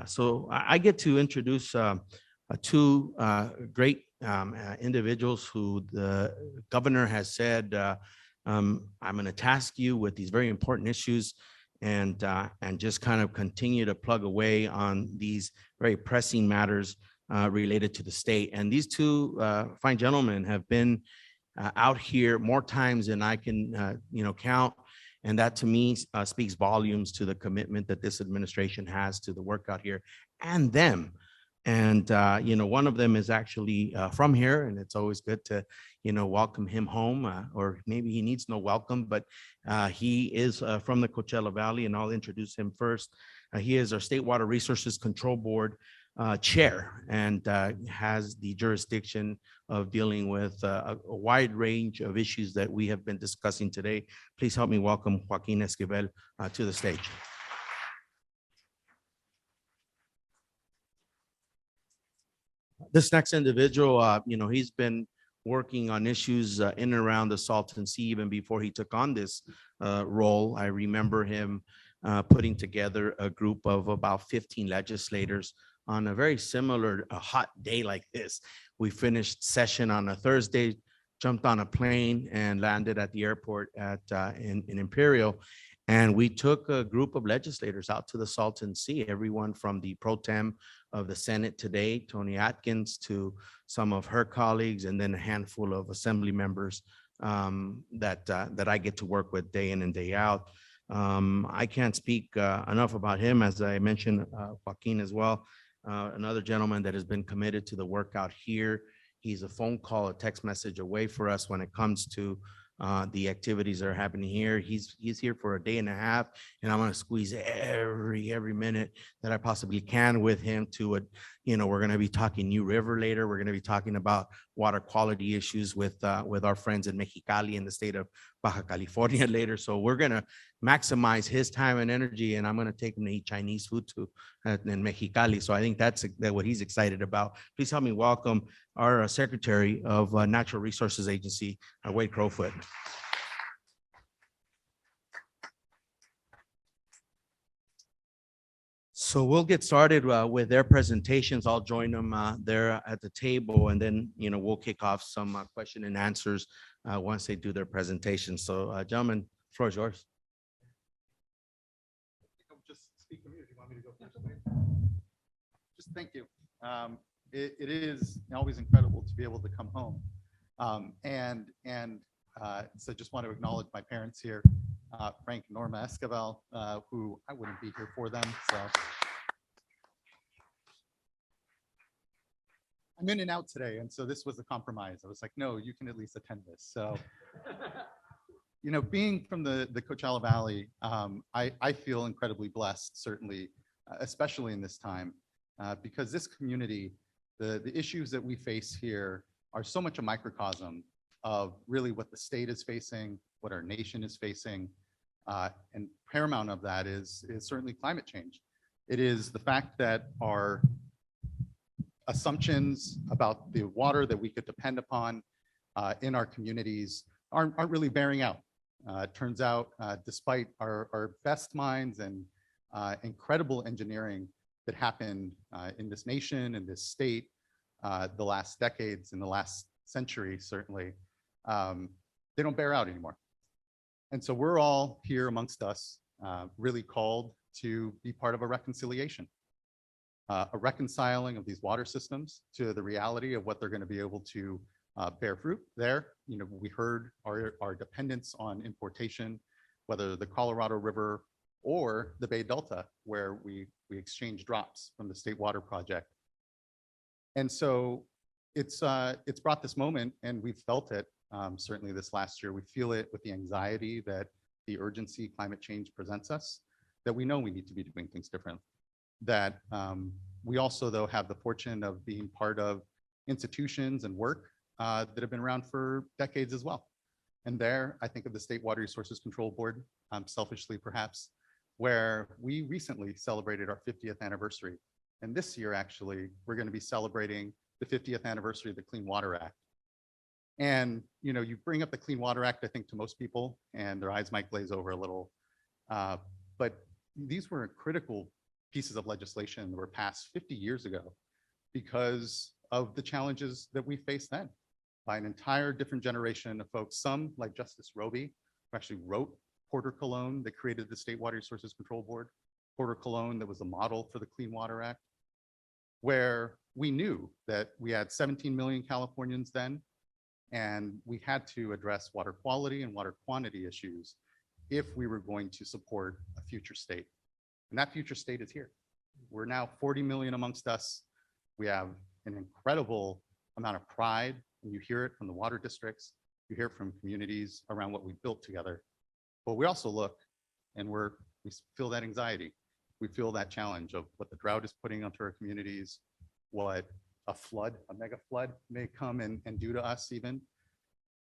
So I get to introduce two great individuals who the governor has said, I'm going to task you with these very important issues and just kind of continue to plug away on these very pressing matters related to the state. And these two fine gentlemen have been out here more times than I can count. And that to me speaks volumes to the commitment that this administration has to the work out here and them. And, one of them is actually from here, and it's always good to, welcome him home, or maybe he needs no welcome, but he is from the Coachella Valley, and I'll introduce him first. He is our State Water Resources Control Board chair and has the jurisdiction of dealing with a wide range of issues that we have been discussing today. Please help me welcome Joaquin Esquivel to the stage. This next individual, he's been working on issues in and around the Salton Sea even before he took on this role. I remember him putting together a group of about 15 legislators on a very similar hot day like this. We finished session on a Thursday, jumped on a plane and landed at the airport in Imperial. And we took a group of legislators out to the Salton Sea, everyone from the pro tem of the Senate today, Tony Atkins, to some of her colleagues, and then a handful of assembly members that I get to work with day in and day out. I can't speak enough about him, as I mentioned, Joaquin as well. Another gentleman that has been committed to the work out here. He's a phone call, a text message away for us when it comes to the activities that are happening here. He's here for a day and a half, and I'm going to squeeze every minute that I possibly can with him to we're going to be talking New River later. We're going to be talking about water quality issues with our friends in Mexicali in the state of Baja California later. So we're going to maximize his time and energy, and I'm going to take him to eat Chinese food too in Mexicali. So I think that's what he's excited about. Please help me welcome our Secretary of Natural Resources Agency, Wade Crowfoot. So we'll get started with their presentations. I'll join them there at the table, and then we'll kick off some question and answers once they do their presentation. So gentlemen, the floor is yours. Just speak to me if you want me to go first. Just thank you. It is always incredible to be able to come home. And So just want to acknowledge my parents here, Frank and Norma Esquivel, who I wouldn't be here for them. So I'm in and out today. And so this was a compromise. I was like, no, you can at least attend this. So, you know, being from the Coachella Valley, I feel incredibly blessed, certainly, especially in this time, because this community, the issues that we face here are so much a microcosm of really what the state is facing, what our nation is facing, and paramount of that is certainly climate change. It is the fact that our assumptions about the water that we could depend upon in our communities aren't really bearing out. It turns out, despite our best minds and incredible engineering that happened in this nation and this state the last decades and the last century, certainly, they don't bear out anymore. And so we're all here amongst us really called to be part of a reconciliation, a reconciling of these water systems to the reality of what they're going to be able to bear fruit there. You know, we heard our dependence on importation, whether the Colorado River or the Bay Delta, where we exchange drops from the State Water Project. And so it's brought this moment, and we've felt it certainly this last year. We feel it with the anxiety that the urgency climate change presents us, that we know we need to be doing things different. That we also, though, have the fortune of being part of institutions and work that have been around for decades as well. And there, I think of the State Water Resources Control Board, selfishly perhaps, where we recently celebrated our 50th anniversary. And this year, actually, we're going to be celebrating the 50th anniversary of the Clean Water Act. And, you know, you bring up the Clean Water Act, I think, to most people, and their eyes might glaze over a little. But these were critical pieces of legislation that were passed 50 years ago because of the challenges that we faced then by an entire different generation of folks. Some, like Justice Roby, who actually wrote Porter Cologne that created the State Water Resources Control Board, Porter Cologne that was the model for the Clean Water Act, where we knew that we had 17 million Californians then, and we had to address water quality and water quantity issues if we were going to support a future state. And that future state is here. We're now 40 million amongst us. We have an incredible amount of pride, and you hear it from the water districts, you hear it from communities around what we built together. But we also look and we feel that anxiety. We feel that challenge of what the drought is putting onto our communities, what a flood, a mega flood may come and do to us even.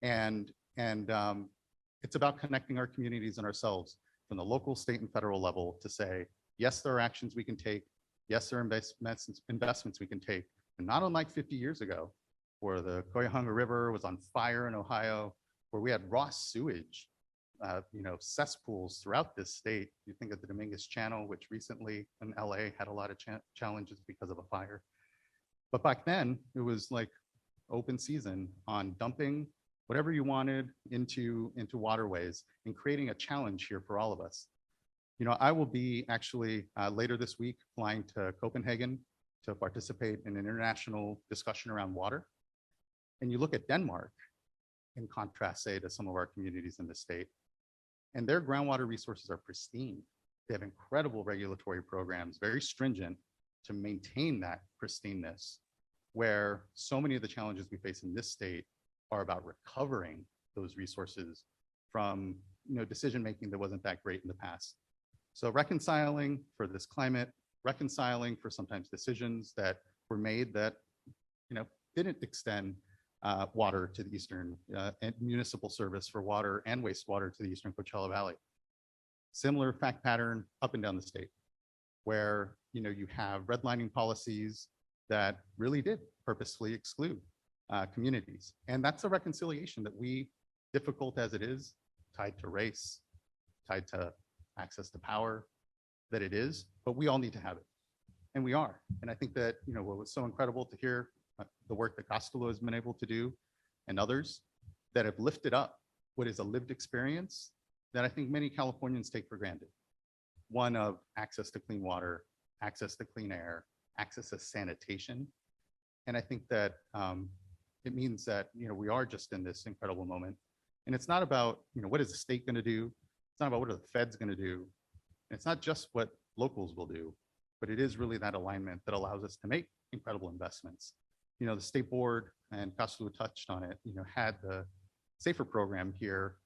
And it's about connecting our communities and ourselves from the local, state, and federal level to say, yes, there are actions we can take. Yes, there are investments we can take. And not unlike 50 years ago, where the Cuyahoga River was on fire in Ohio, where we had raw sewage, cesspools throughout this state. You think of the Dominguez Channel, which recently in LA had a lot of challenges because of a fire. But back then, it was like open season on dumping whatever you wanted into waterways and creating a challenge here for all of us. You know, I will be actually later this week flying to Copenhagen to participate in an international discussion around water. And you look at Denmark in contrast, say, to some of our communities in the state, and their groundwater resources are pristine. They have incredible regulatory programs, very stringent to maintain that pristineness, where so many of the challenges we face in this state are about recovering those resources from decision-making that wasn't that great in the past. So reconciling for this climate, reconciling for sometimes decisions that were made that didn't extend water to the eastern and municipal service for water and wastewater to the eastern Coachella Valley. Similar fact pattern up and down the state, where you have redlining policies that really did purposefully exclude communities. And that's a reconciliation that we, difficult as it is, tied to race, tied to access to power, that it is, but we all need to have it. And we are. And I think that, what was so incredible to hear the work that Costello has been able to do and others that have lifted up what is a lived experience that I think many Californians take for granted. One of access to clean water, access to clean air, access to sanitation. And I think that it means that, we are just in this incredible moment And it's not about, what is the state going to do? It's not about what are the feds going to do. And it's not just what locals will do, but it is really that alignment that allows us to make incredible investments. The state board, and Costello touched on it, had the SAFER program here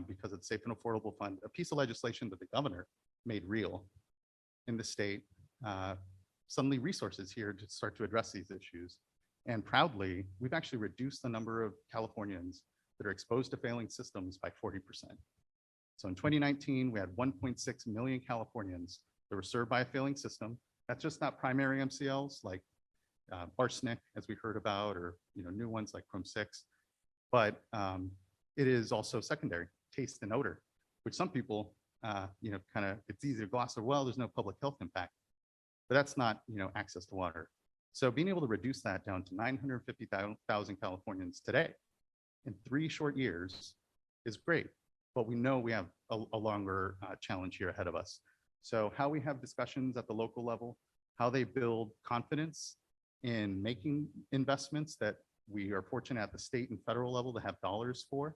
because of the Safe and Affordable Fund, a piece of legislation that the governor made real in the state. Suddenly resources here to start to address these issues. And proudly, we've actually reduced the number of Californians that are exposed to failing systems by 40%. So in 2019, we had 1.6 million Californians that were served by a failing system. That's just not primary MCLs like arsenic, as we heard about, or new ones like Chrome 6, but it is also secondary, taste and odor, which some people, it's easy to gloss over, well, there's no public health impact, but that's not, access to water. So being able to reduce that down to 950,000 Californians today in 3 short years is great, but we know we have a longer challenge here ahead of us. So how we have discussions at the local level, how they build confidence in making investments that we are fortunate at the state and federal level to have dollars for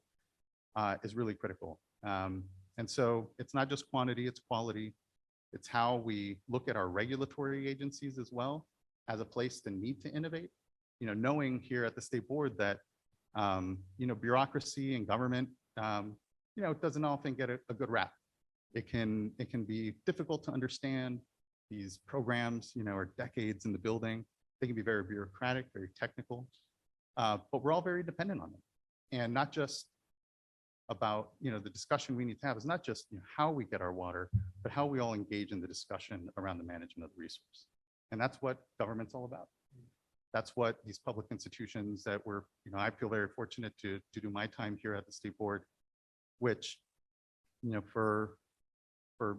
is really critical. And so it's not just quantity, it's quality. It's how we look at our regulatory agencies as well as a place to need to innovate. Knowing here at the state board that, bureaucracy and government, it doesn't often get a good rap. It can be difficult to understand. These programs, are decades in the building. They can be very bureaucratic, very technical, but we're all very dependent on them. And not just about, the discussion we need to have is not just how we get our water, but how we all engage in the discussion around the management of the resource. And that's what government's all about. That's what these public institutions that we're, I feel very fortunate to do my time here at the state board, which, for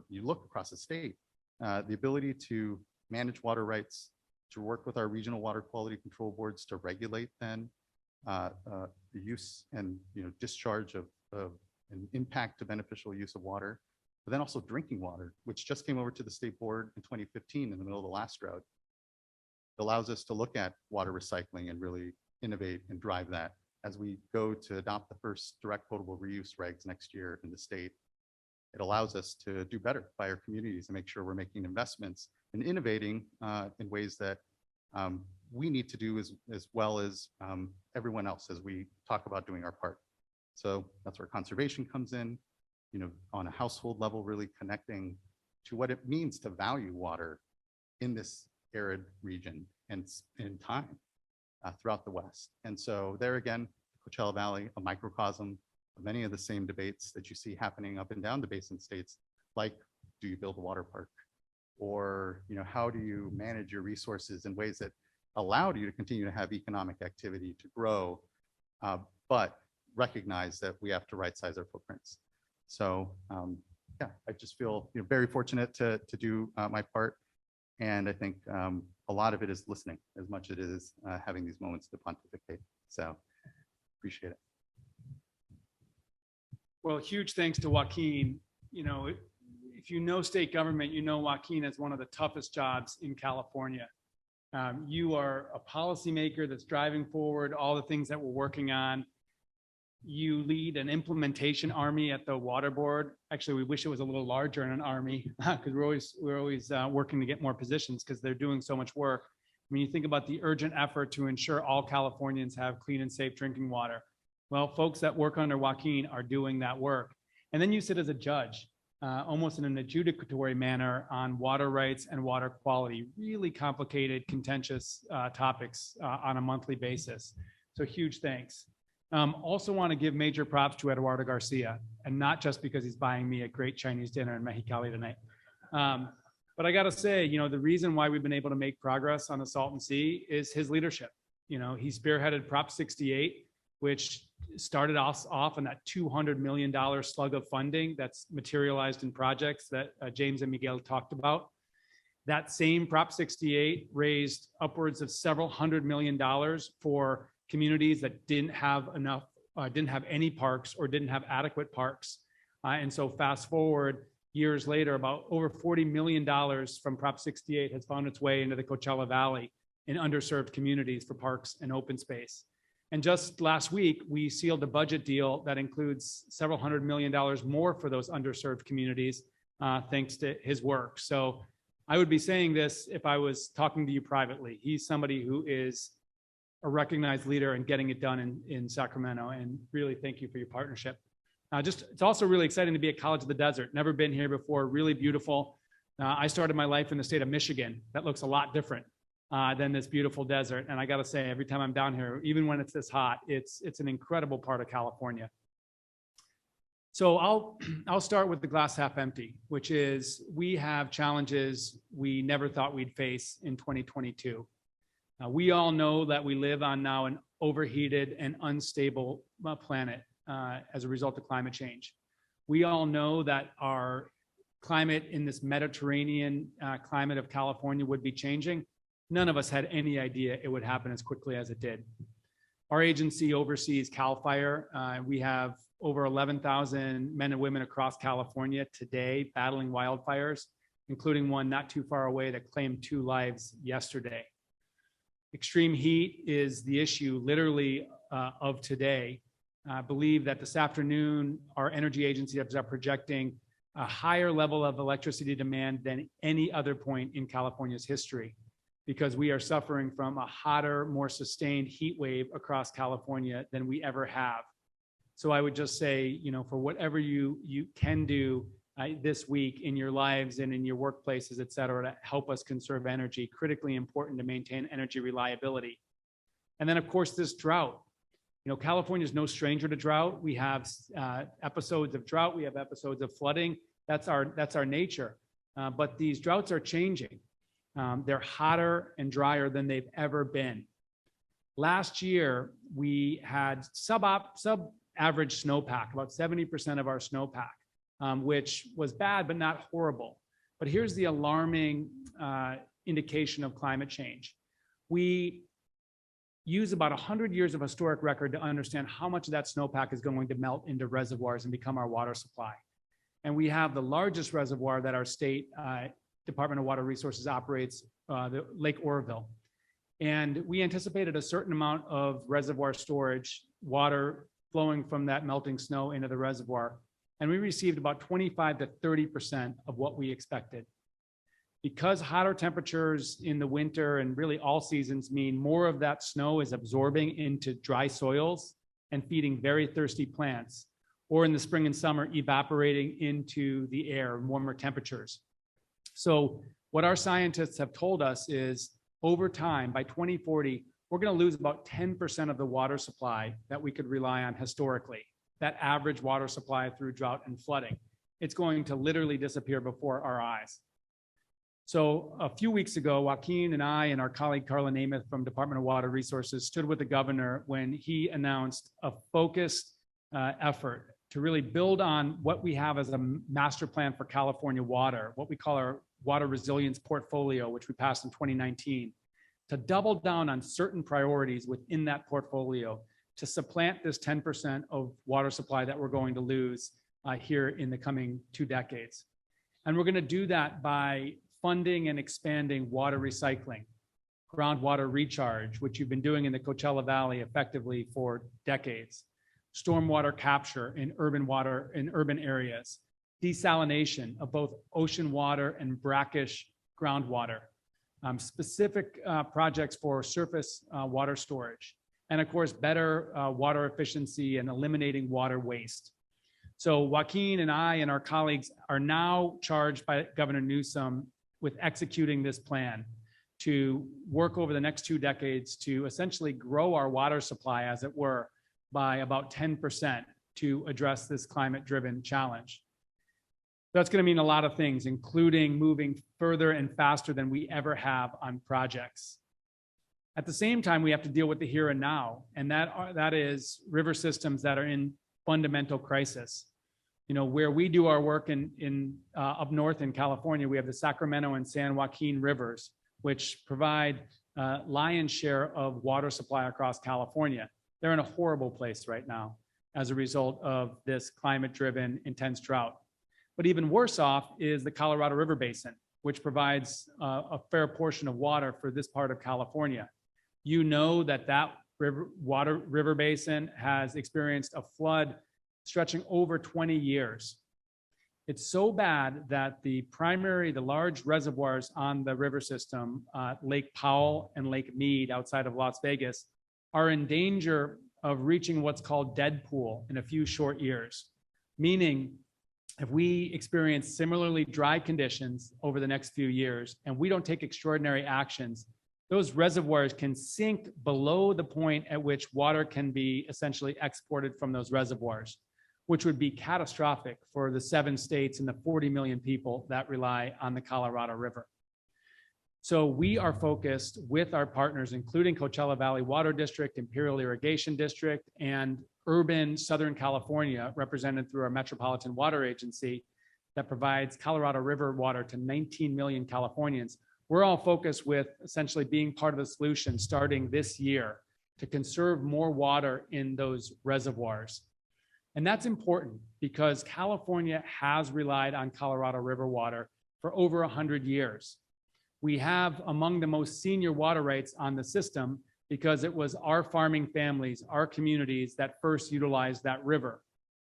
you look across the state, the ability to manage water rights, to work with our regional water quality control boards to regulate then the use and discharge of an impact to beneficial use of water, but then also drinking water, which just came over to the state board in 2015 in the middle of the last drought. It allows us to look at water recycling and really innovate and drive that as we go to adopt the first direct potable reuse regs next year in the state. It allows us to do better by our communities and make sure we're making investments and innovating in ways that we need to do as well as everyone else as we talk about doing our part. So that's where conservation comes in, on a household level, really connecting to what it means to value water in this arid region and in time throughout the West. And so there again, Coachella Valley, a microcosm of many of the same debates that you see happening up and down the basin states, like do you build a water park? Or how do you manage your resources in ways that allow you to continue to have economic activity to grow, but recognize that we have to right size our footprints. So yeah, I just feel very fortunate to do my part. And I think a lot of it is listening as much as it is having these moments to pontificate. So appreciate it. Well, huge thanks to Joaquin. If you know state government, Joaquin has one of the toughest jobs in California. You are a policymaker that's driving forward all the things that we're working on. You lead an implementation army at the water board. Actually, we wish it was a little larger in an army because we're always working to get more positions because they're doing so much work. When you think about the urgent effort to ensure all Californians have clean and safe drinking water, well, folks that work under Joaquin are doing that work. And then you sit as a judge, almost in an adjudicatory manner on water rights and water quality, really complicated, contentious topics on a monthly basis. So huge thanks. Also want to give major props to Eduardo Garcia, and not just because he's buying me a great Chinese dinner in Mexicali tonight. But I got to say, the reason why we've been able to make progress on the Salton Sea is his leadership. He spearheaded Prop 68, which started us off on that $200 million slug of funding that's materialized in projects that James and Miguel talked about. That same Prop 68 raised upwards of several $100 million for communities that didn't have any parks or didn't have adequate parks. And so fast forward years later, about over $40 million from Prop 68 has found its way into the Coachella Valley in underserved communities for parks and open space. And just last week, we sealed a budget deal that includes several $100 million more for those underserved communities, thanks to his work. So I would be saying this if I was talking to you privately. He's somebody who is a recognized leader in getting it done in Sacramento, and really thank you for your partnership. It's also really exciting to be at College of the Desert. Never been here before, really beautiful. I started my life in the state of Michigan. That looks a lot different than this beautiful desert. And I got to say, every time I'm down here, even when it's this hot, it's an incredible part of California. So I'll start with the glass half empty, which is we have challenges we never thought we'd face in 2022. We all know that we live on now an overheated and unstable planet as a result of climate change. We all know that our climate in this Mediterranean climate of California would be changing. None of us had any idea it would happen as quickly as it did. Our agency oversees CAL FIRE. We have over 11,000 men and women across California today battling wildfires, including one not too far away that claimed 2 lives yesterday. Extreme heat is the issue literally of today. I believe that this afternoon, our energy agencies are projecting a higher level of electricity demand than any other point in California's history, because we are suffering from a hotter, more sustained heat wave across California than we ever have. So I would just say, for whatever you can do this week in your lives and in your workplaces, et cetera, to help us conserve energy, critically important to maintain energy reliability. And then, of course, this drought. California is no stranger to drought. We have episodes of drought. We have episodes of flooding. That's our nature. But these droughts are changing. They're hotter and drier than they've ever been. Last year, we had sub-average snowpack, about 70% of our snowpack, which was bad, but not horrible. But here's the alarming indication of climate change. We use about 100 years of historic record to understand how much of that snowpack is going to melt into reservoirs and become our water supply. And we have the largest reservoir that our state Department of Water Resources operates, the Lake Oroville. And we anticipated a certain amount of reservoir storage, water flowing from that melting snow into the reservoir. And we received about 25 to 30% of what we expected. Because hotter temperatures in the winter and really all seasons mean more of that snow is absorbing into dry soils and feeding very thirsty plants, or in the spring and summer, evaporating into the air, warmer temperatures. So what our scientists have told us is over time, by 2040, we're going to lose about 10% of the water supply that we could rely on historically, that average water supply through drought and flooding. It's going to literally disappear before our eyes. So a few weeks ago, Joaquin and I and our colleague Carla Namath from Department of Water Resources stood with the governor when he announced a focused effort to really build on what we have as a master plan for California water, what we call our water resilience portfolio, which we passed in 2019, to double down on certain priorities within that portfolio to supplant this 10% of water supply that we're going to lose here in the coming 2 decades. And we're going to do that by funding and expanding water recycling, groundwater recharge, which you've been doing in the Coachella Valley effectively for decades, stormwater capture in urban areas, desalination of both ocean water and brackish groundwater, specific projects for surface water storage, and of course, better water efficiency and eliminating water waste. So Joaquin and I and our colleagues are now charged by Governor Newsom with executing this plan to work over the next 2 decades to essentially grow our water supply, as it were, by about 10% to address this climate-driven challenge. That's going to mean a lot of things, including moving further and faster than we ever have on projects. At the same time, we have to deal with the here and now, and that is river systems that are in fundamental crisis. Where we do our work in up north in California, we have the Sacramento and San Joaquin rivers, which provide lion's share of water supply across California. They're in a horrible place right now as a result of this climate-driven intense drought. But even worse off is the Colorado River Basin, which provides a fair portion of water for this part of California. That river basin has experienced a flood stretching over 20 years. It's so bad that the large reservoirs on the river system, Lake Powell and Lake Mead outside of Las Vegas, are in danger of reaching what's called dead pool in a few short years. Meaning, if we experience similarly dry conditions over the next few years and we don't take extraordinary actions, those reservoirs can sink below the point at which water can be essentially exported from those reservoirs, which would be catastrophic for the 7 states and the 40 million people that rely on the Colorado River. So we are focused with our partners, including Coachella Valley Water District, Imperial Irrigation District, and urban Southern California, represented through our Metropolitan Water Agency that provides Colorado River water to 19 million Californians. We're all focused with essentially being part of the solution starting this year to conserve more water in those reservoirs. And that's important because California has relied on Colorado River water for over 100 years. We have among the most senior water rights on the system because it was our farming families, our communities that first utilized that river.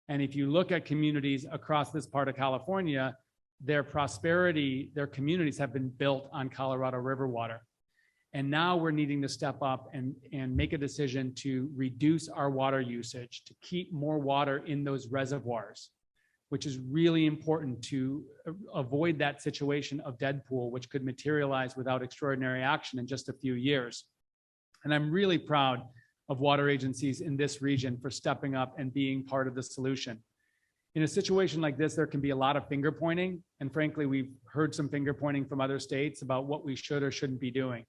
And if you look at communities across this part of California, their prosperity, their communities have been built on Colorado River water. And now we're needing to step up and make a decision to reduce our water usage, to keep more water in those reservoirs, which is really important to avoid that situation of dead pool, which could materialize without extraordinary action in just a few years. And I'm really proud of water agencies in this region for stepping up and being part of the solution. In a situation like this, there can be a lot of finger pointing. And frankly, we've heard some finger pointing from other states about what we should or shouldn't be doing.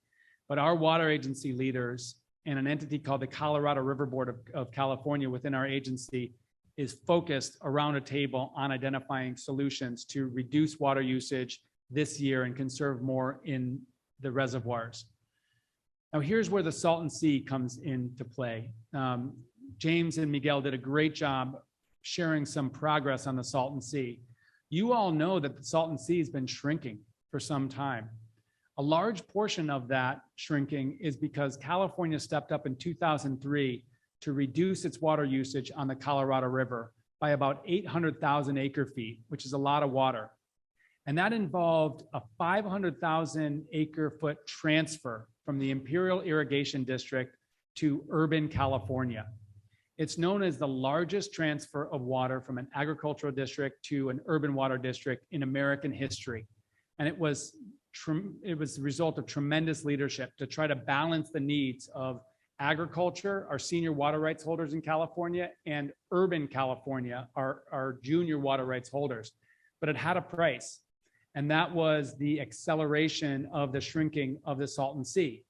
But our water agency leaders and an entity called the Colorado River Board of California within our agency is focused around a table on identifying solutions to reduce water usage this year and conserve more in the reservoirs. Now, here's where the Salton Sea comes into play. James and Miguel did a great job sharing some progress on the Salton Sea. You all know that the Salton Sea has been shrinking for some time. A large portion of that shrinking is because California stepped up in 2003 to reduce its water usage on the Colorado River by about 800,000 acre feet, which is a lot of water. And that involved a 500,000 acre foot transfer from the Imperial Irrigation District to urban California. It's known as the largest transfer of water from an agricultural district to an urban water district in American history. And it was the result of tremendous leadership to try to balance the needs of agriculture, our senior water rights holders in California, and urban California, our junior water rights holders. But it had a price, and that was the acceleration of the shrinking of the Salton Sea.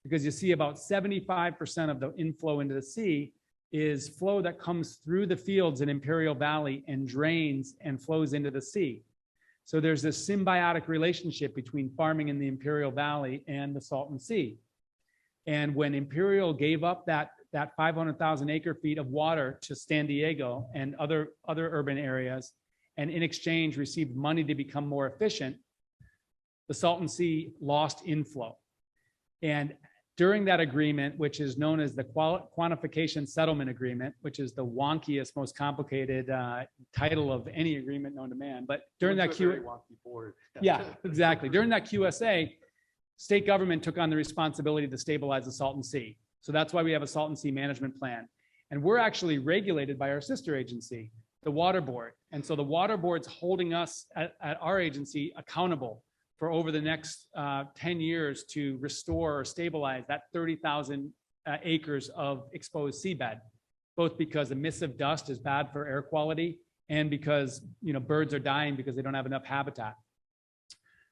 Because you see about 75% of the inflow into the sea is flow that comes through the fields in Imperial Valley and drains and flows into the sea. So there's this symbiotic relationship between farming in the Imperial Valley and the Salton Sea. And when Imperial gave up that 500,000 acre feet of water to San Diego and other urban areas, and in exchange received money to become more efficient, the Salton Sea lost inflow. And during that agreement, which is known as the Quantification Settlement Agreement, which is the wonkiest, most complicated title of any agreement known to man. But during that yeah, exactly. During that QSA, state government took on the responsibility to stabilize the Salton Sea. So that's why we have a Salton Sea management plan. And we're actually regulated by our sister agency, the Water Board. And so the Water Board's holding us at our agency accountable for over the next 10 years to restore or stabilize that 30,000 acres of exposed seabed, both because emissive dust is bad for air quality and because birds are dying because they don't have enough habitat.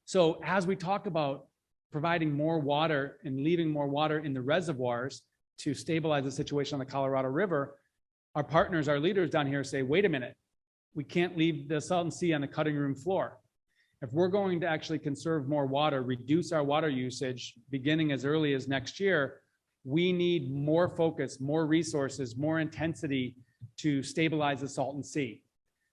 So as we talk about providing more water and leaving more water in the reservoirs to stabilize the situation on the Colorado River, our partners, our leaders down here say, wait a minute, we can't leave the Salton Sea on the cutting room floor. If we're going to actually conserve more water, reduce our water usage beginning as early as next year, we need more focus, more resources, more intensity to stabilize the Salton Sea,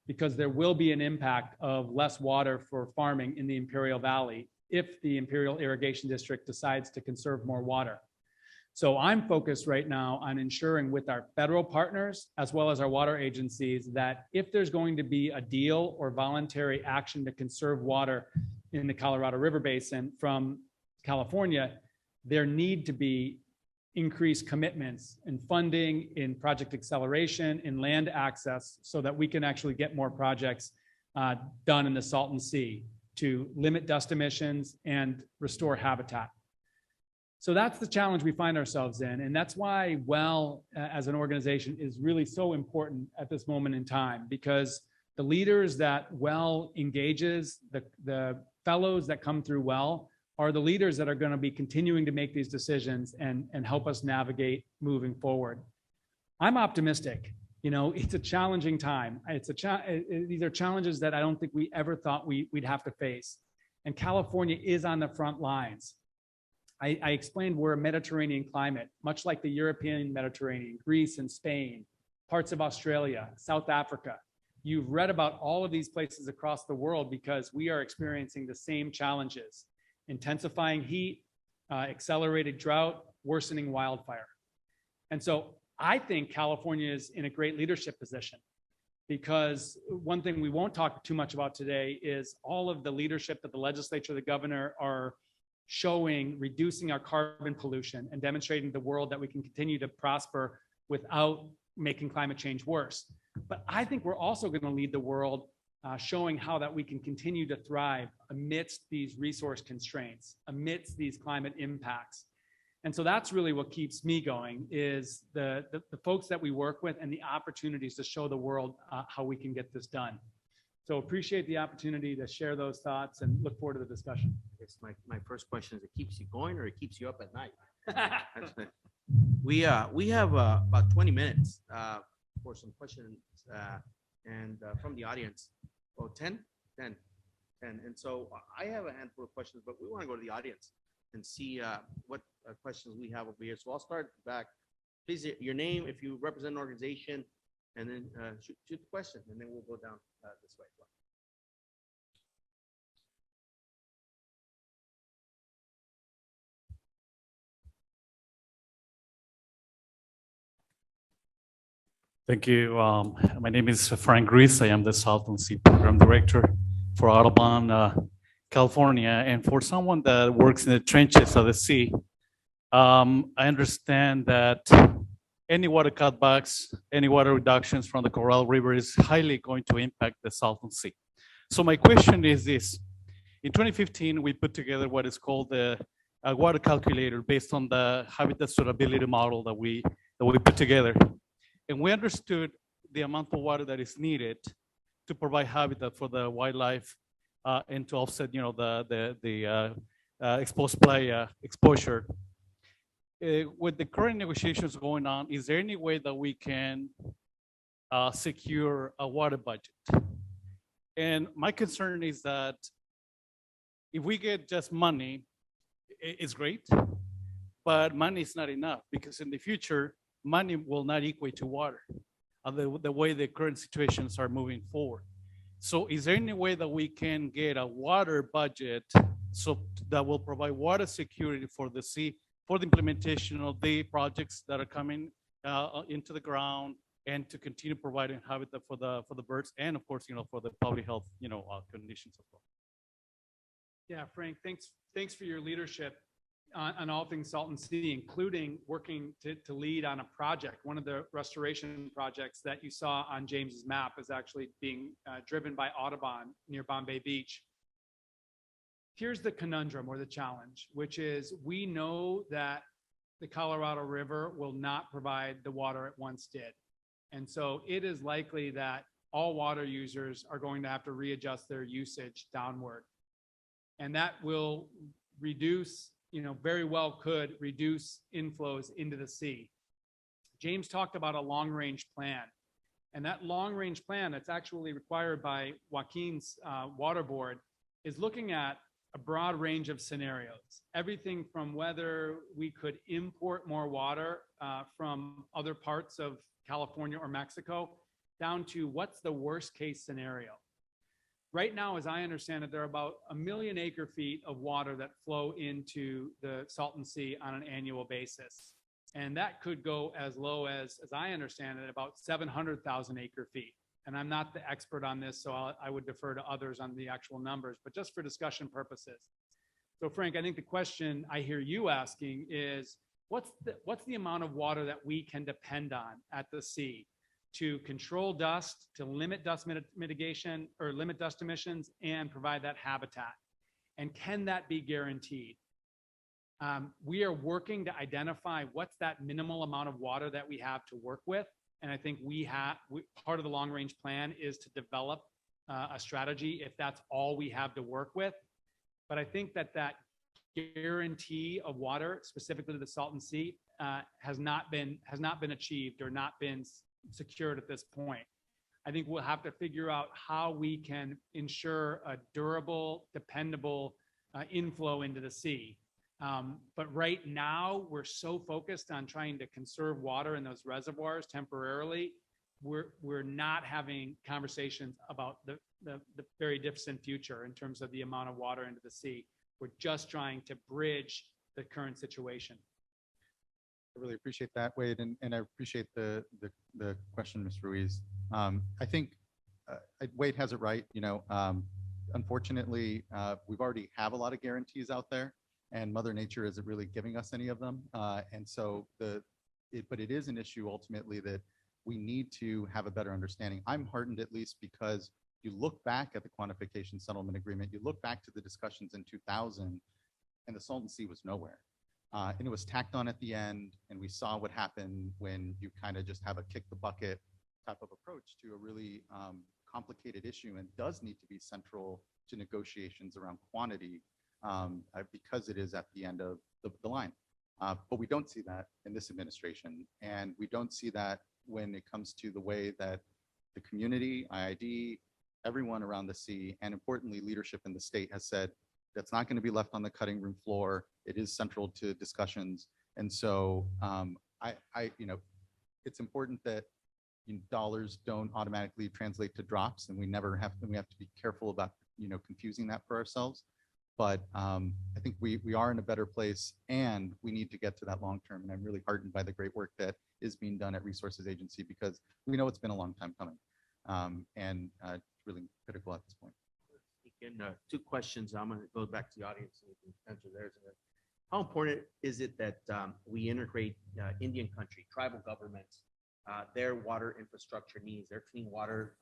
because there will be an impact of less water for farming in the Imperial Valley if the Imperial Irrigation District decides to conserve more water. So I'm focused right now on ensuring with our federal partners, as well as our water agencies, that if there's going to be a deal or voluntary action to conserve water in the Colorado River Basin from California, there need to be increased commitments in funding, in project acceleration, in land access, so that we can actually get more projects done in the Salton Sea to limit dust emissions and restore habitat. So that's the challenge we find ourselves in. And that's why WELL as an organization is really so important at this moment in time, because the leaders that WELL engages, the fellows that come through WELL are the leaders that are going to be continuing to make these decisions and help us navigate moving forward. I'm optimistic. You know, it's a challenging time. These are challenges that I don't think we ever thought we'd have to face. And California is on the front lines. I explained we're a Mediterranean climate, much like the European Mediterranean, Greece and Spain, parts of Australia, South Africa. You've read about all of these places across the world because we are experiencing the same challenges: intensifying heat, accelerated drought, worsening wildfire. And so I think California is in a great leadership position, because one thing we won't talk too much about today is all of the leadership that the legislature, the governor are showing, reducing our carbon pollution and demonstrating to the world that we can continue to prosper without making climate change worse. But I think we're also going to lead the world showing how that we can continue to thrive amidst these resource constraints, amidst these climate impacts. And so that's really what keeps me going, is the folks that we work with and the opportunities to show the world how we can get this done. So appreciate the opportunity to share those thoughts and look forward to the discussion. I guess my first question is, it keeps you going or it keeps you up at night? We have about 20 minutes for some questions and from the audience. Oh, 10? 10. And so I have a handful of questions, but we want to go to the audience and see what questions we have over here. So I'll start back. Please, your name, if you represent an organization, and then shoot the question, and then we'll go down this way. Thank you. My name is Frank Reese. I am the Salton Sea Program Director for Audubon, California. And for someone that works in the trenches of the sea, I understand that any water cutbacks, any water reductions from the Coral River is highly going to impact the Salton Sea. So my question is this: in 2015, we put together what is called the water calculator based on the habitat suitability model that we put together. And we understood the amount of water that is needed to provide habitat for the wildlife and to offset, you know, the exposed play exposure. With the current negotiations going on, is there any way that we can secure a water budget? And my concern is that if we get just money, it's great, but money is not enough, because in the future, money will not equate to water, the way the current situations are moving forward. So is there any way that we can get a water budget so that will provide water security for the sea, for the implementation of the projects that are coming into the ground, and to continue providing habitat for the birds, and of course, you know, for the public health, you know, conditions as well? Yeah, Frank, thanks for your leadership on all things Salton Sea, including working to lead on a project. One of the restoration projects that you saw on James's map is actually being driven by Audubon near Bombay Beach. Here's the conundrum or the challenge, which is we know that the Colorado River will not provide the water it once did. And so it is likely that all water users are going to have to readjust their usage downward. And that will reduce, you know, very well could reduce inflows into the sea. James talked about a long-range plan. And that long-range plan that's actually required by Joaquin's water board is looking at a broad range of scenarios. Everything from whether we could import more water from other parts of California or Mexico, down to what's the worst case scenario. Right now, as I understand it, there are about 1 million acre feet of water that flow into the Salton Sea on an annual basis. And that could go as low as I understand it, about 700,000 acre feet. And I'm not the expert on this, so I would defer to others on the actual numbers, but just for discussion purposes. So Frank, I think the question I hear you asking is, what's the amount of water that we can depend on at the sea to control dust, to limit dust mitigation or limit dust emissions and provide that habitat? And can that be guaranteed? We are working to identify what's that minimal amount of water that we have to work with. And I think part of the long range plan is to develop a strategy if that's all we have to work with. But I think that guarantee of water, specifically to the Salton Sea, has not been achieved or not been secured at this point. I think we'll have to figure out how we can ensure a durable, dependable inflow into the sea. But right now, we're so focused on trying to conserve water in those reservoirs temporarily. We're not having conversations about the very distant future in terms of the amount of water into the sea. We're just trying to bridge the current situation. I really appreciate that, Wade, and I appreciate the question, Ms. Ruiz. I think Wade has it right. Unfortunately, we've already have a lot of guarantees out there, and Mother Nature isn't really giving us any of them. And so but it is an issue ultimately that we need to have a better understanding. I'm heartened at least because you look back at the quantification settlement agreement, you look back to the discussions in 2000, and the Salton Sea was nowhere. And it was tacked on at the end, and we saw what happened when you kind of just have a kick the bucket type of approach to a really complicated issue, and does need to be central to negotiations around quantity because it is at the end of the line. But we don't see that in this administration, and we don't see that when it comes to the way that the community, IID, everyone around the sea, and importantly, leadership in the state has said that's not going to be left on the cutting room floor. It is central to discussions. And so it's important that dollars don't automatically translate to drops, and we have to be careful about confusing that for ourselves. But I think we are in a better place, and we need to get to that long term. And I'm really heartened by the great work that is being done at Resources Agency, because we know it's been a long time coming, and it's really critical at this point. Again, two questions. I'm going to go back to the audience so we can answer theirs. How important is it that we integrate Indian country, tribal governments, their water infrastructure needs, their clean water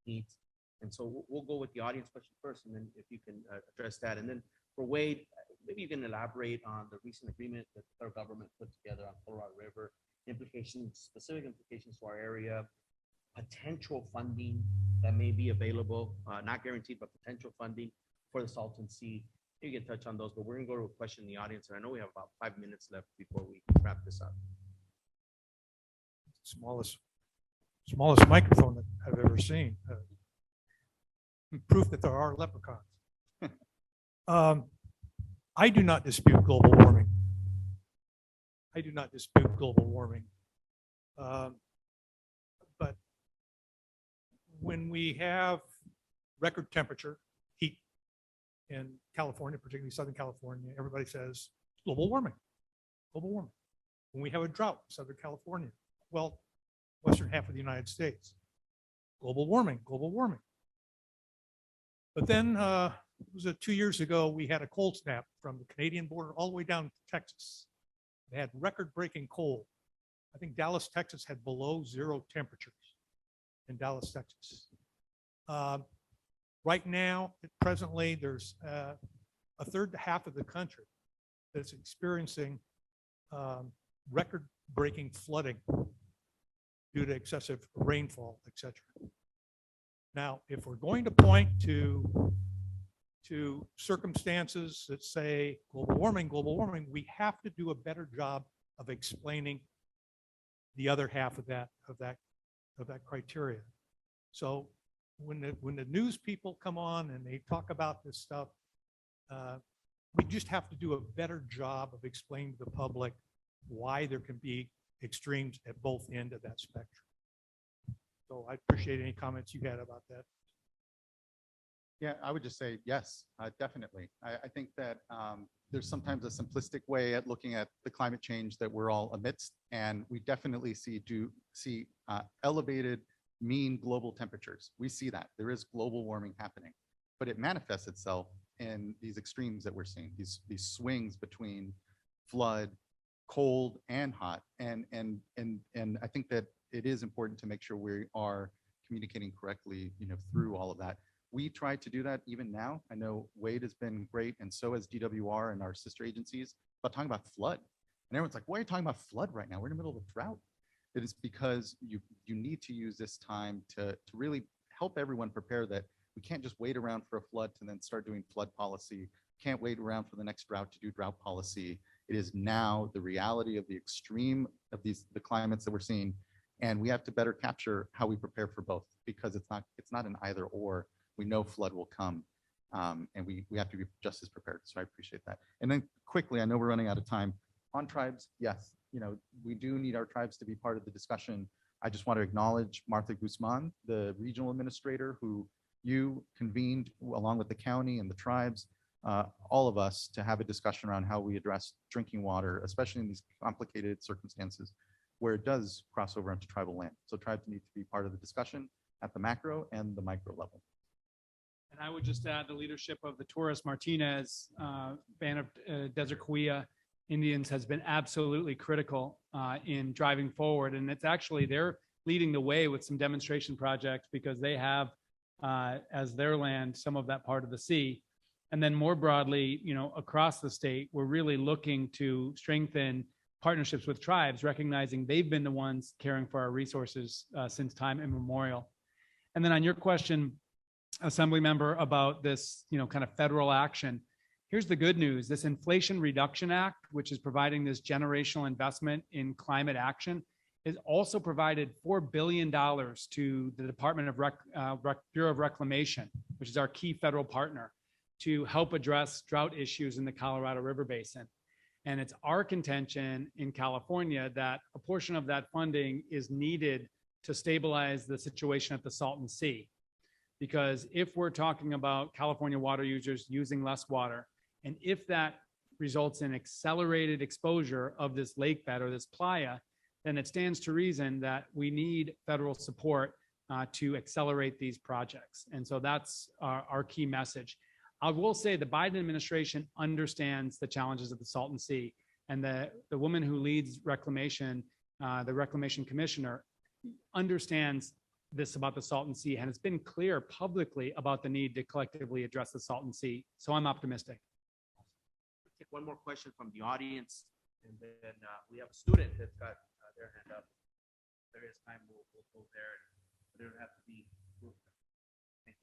needs? And so we'll go with the audience question first, and then if you can address that. And then for Wade, maybe you can elaborate on the recent agreement that the federal government put together on Colorado River, specific implications to our area, potential funding that may be available, not guaranteed, but potential funding for the Salton Sea. You can touch on those, but we're going to go to a question in the audience, and I know we have about 5 minutes left before we wrap this up. Smallest microphone that I've ever seen. Proof that there are leprechauns. I do not dispute global warming. I do not dispute global warming. But when we have record temperature, heat in California, particularly Southern California, everybody says global warming, global warming. When we have a drought in Southern California, well, western half of the United States, global warming, global warming. But then it was 2 years ago, we had a cold snap from the Canadian border all the way down to Texas. They had record-breaking cold. I think Dallas, Texas had below zero temperatures in Dallas, Texas. Right now, presently, there's a third to half of the country that's experiencing record-breaking flooding due to excessive rainfall, et cetera. Now, if we're going to point to circumstances that say global warming, we have to do a better job of explaining the other half of that criteria. So when the news people come on and they talk about this stuff, we just have to do a better job of explaining to the public why there can be extremes at both ends of that spectrum. So I appreciate any comments you had about that. Yeah, I would just say yes, definitely. I think that there's sometimes a simplistic way at looking at the climate change that we're all amidst, and we definitely see elevated mean global temperatures. We see that there is global warming happening, but it manifests itself in these extremes that we're seeing, these swings between flood, cold, and hot, and I think that it is important to make sure we are communicating correctly, through all of that. We try to do that even now. I know Wade has been great, and so has DWR and our sister agencies, about talking about flood. And everyone's like, why are you talking about flood right now? We're in the middle of a drought. It is because you need to use this time to really help everyone prepare that we can't just wait around for a flood to then start doing flood policy. Can't wait around for the next drought to do drought policy. It is now the reality of the extreme of the climates that we're seeing, and we have to better capture how we prepare for both, because it's not an either or. We know flood will come, and we have to be just as prepared. So I appreciate that. And then quickly, I know we're running out of time. On tribes, yes, we do need our tribes to be part of the discussion. I just want to acknowledge Martha Guzman, the regional administrator, who you convened along with the county and the tribes, all of us, to have a discussion around how we address drinking water, especially in these complicated circumstances where it does cross over into tribal land. So tribes need to be part of the discussion at the macro and the micro level. And I would just add the leadership of the Torres Martinez band of Desert Cahuilla Indians has been absolutely critical in driving forward. And it's actually, they're leading the way with some demonstration projects because they have as their land some of that part of the sea. And then more broadly, across the state, we're really looking to strengthen partnerships with tribes, recognizing they've been the ones caring for our resources since time immemorial. And then on your question, Assembly Member, about this, kind of federal action, here's the good news. This Inflation Reduction Act, which is providing this generational investment in climate action, has also provided $4 billion to the Department of Bureau of Reclamation, which is our key federal partner, to help address drought issues in the Colorado River Basin. And it's our contention in California that a portion of that funding is needed to stabilize the situation at the Salton Sea. Because if we're talking about California water users using less water, and if that results in accelerated exposure of this lake bed or this playa, then it stands to reason that we need federal support to accelerate these projects. And so that's our key message. I will say the Biden administration understands the challenges of the Salton Sea, and the woman who leads reclamation, the Reclamation Commissioner, understands this about the Salton Sea, and it's been clear publicly about the need to collectively address the Salton Sea. So I'm optimistic. Take one more question from the audience, and then we have a student that's got their hand up. If there is time, we'll go there. But it don't have to be. Thank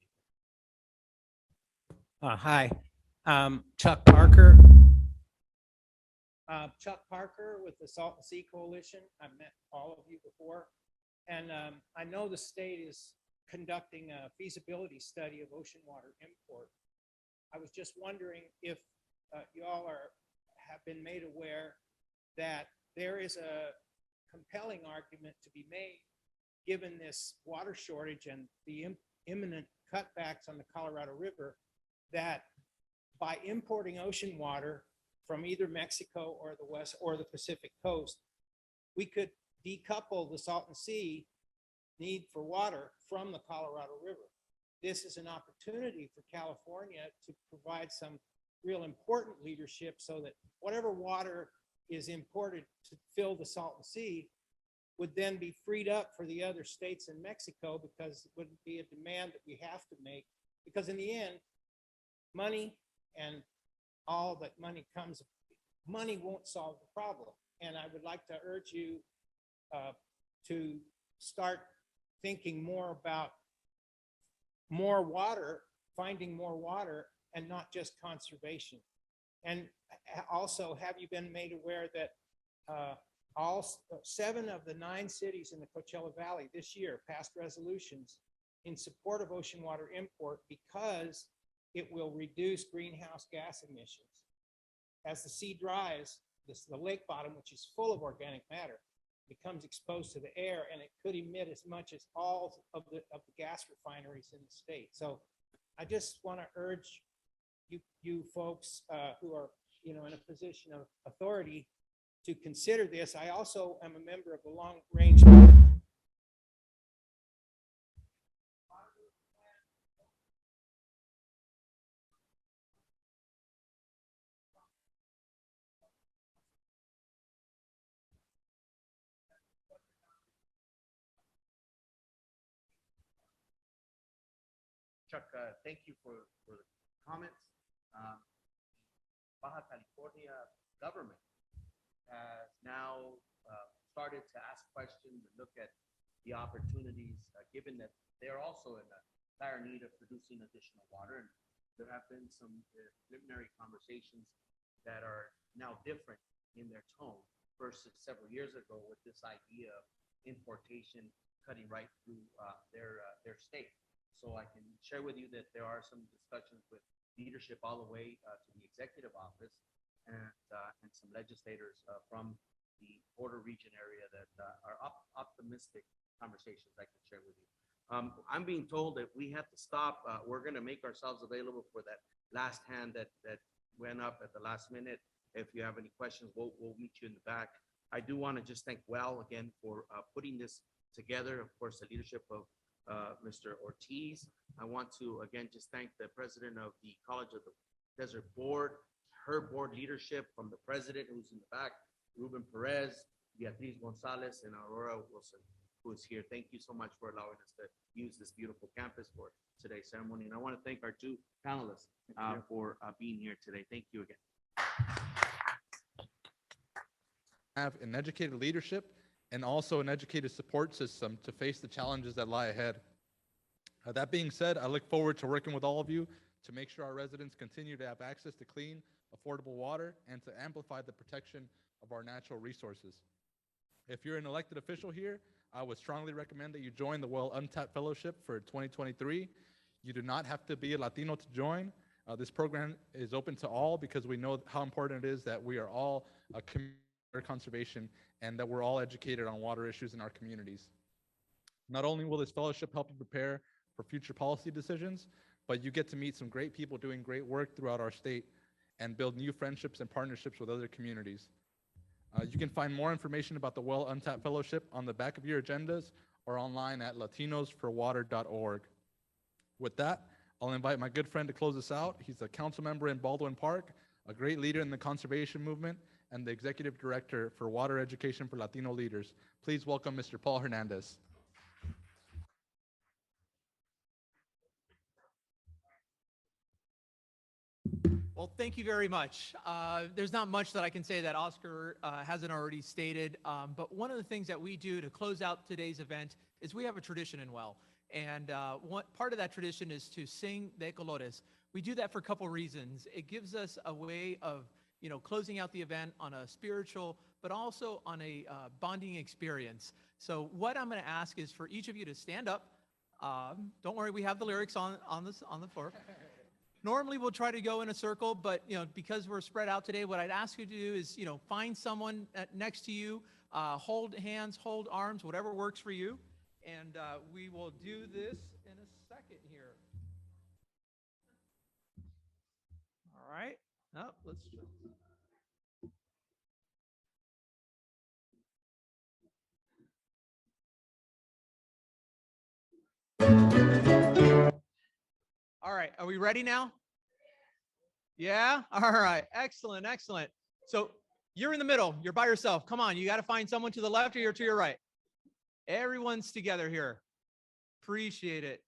you. Hi, Chuck Parker. Chuck Parker with the Salton Sea Coalition. I've met all of you before. And I know the state is conducting a feasibility study of ocean water import. I was just wondering if you all have been made aware that there is a compelling argument to be made, given this water shortage and the imminent cutbacks on the Colorado River, that by importing ocean water from either Mexico or the West or the Pacific coast, we could decouple the Salton Sea need for water from the Colorado River. This is an opportunity for California to provide some real important leadership so that whatever water is imported to fill the Salton Sea would then be freed up for the other states in Mexico, because it wouldn't be a demand that we have to make. Because in the end, money and all that money comes, money won't solve the problem. And I would like to urge you to start thinking more about more water, finding more water, and not just conservation. And also, have you been made aware that all 7 of the 9 cities in the Coachella Valley this year passed resolutions in support of ocean water import because it will reduce greenhouse gas emissions. As the sea dries, the lake bottom, which is full of organic matter, becomes exposed to the air, and it could emit as much as all of the gas refineries in the state. So I just want to urge you folks who are, in a position of authority to consider this. I also am a member of the Long Range. Chuck, thank you for the comments. Baja California government has now started to ask questions and look at the opportunities, given that they're also in a dire need of producing additional water. And there have been some preliminary conversations that are now different in their tone versus several years ago with this idea of importation cutting right through their state. So I can share with you that there are some discussions with leadership all the way to the executive office and some legislators from the border region area that are optimistic conversations I can share with you. I'm being told that we have to stop. We're going to make ourselves available for that last hand that went up at the last minute. If you have any questions, we'll meet you in the back. I do want to just thank Well again for putting this together. Of course, the leadership of Mr. Ortiz. I want to again just thank the president of the College of the Desert Board, her board leadership, from the president who's in the back, Ruben Perez, Beatriz Gonzalez, and Aurora Wilson, who is here. Thank you so much for allowing us to use this beautiful campus for today's ceremony. And I want to thank our two panelists for being here today. Thank you again. Have an educated leadership and also an educated support system to face the challenges that lie ahead. That being said, I look forward to working with all of you to make sure our residents continue to have access to clean, affordable water and to amplify the protection of our natural resources. If you're an elected official here, I would strongly recommend that you join the Well UnTapped Fellowship for 2023. You do not have to be a Latino to join. This program is open to all because we know how important it is that we are all community conservation and that we're all educated on water issues in our communities. Not only will this fellowship help you prepare for future policy decisions, but you get to meet some great people doing great work throughout our state and build new friendships and partnerships with other communities. You can find more information about the Well UnTapped Fellowship on the back of your agendas or online at latinosforwater.org. With that, I'll invite my good friend to close us out. He's a council member in Baldwin Park, a great leader in the conservation movement, and the executive director for Water Education for Latino Leaders. Please welcome Mr. Paul Hernandez. Well, thank you very much. There's not much that I can say that Oscar hasn't already stated, but one of the things that we do to close out today's event is we have a tradition in Well. And part of that tradition is to sing De Colores. We do that for a couple reasons. It gives us a way of closing out the event on a spiritual, but also on a bonding experience. So what I'm going to ask is for each of you to stand up. Don't worry, we have the lyrics on the floor. Normally we'll try to go in a circle, but because we're spread out today, what I'd ask you to do is find someone next to you, hold hands, hold arms, whatever works for you, and we will do this in a second here. All right. Oh, let's. All right, are we ready now? Yeah? All right, excellent, excellent. So you're in the middle, you're by yourself. Come on, you got to find someone to the left or you're to your right. Everyone's together here. Appreciate it.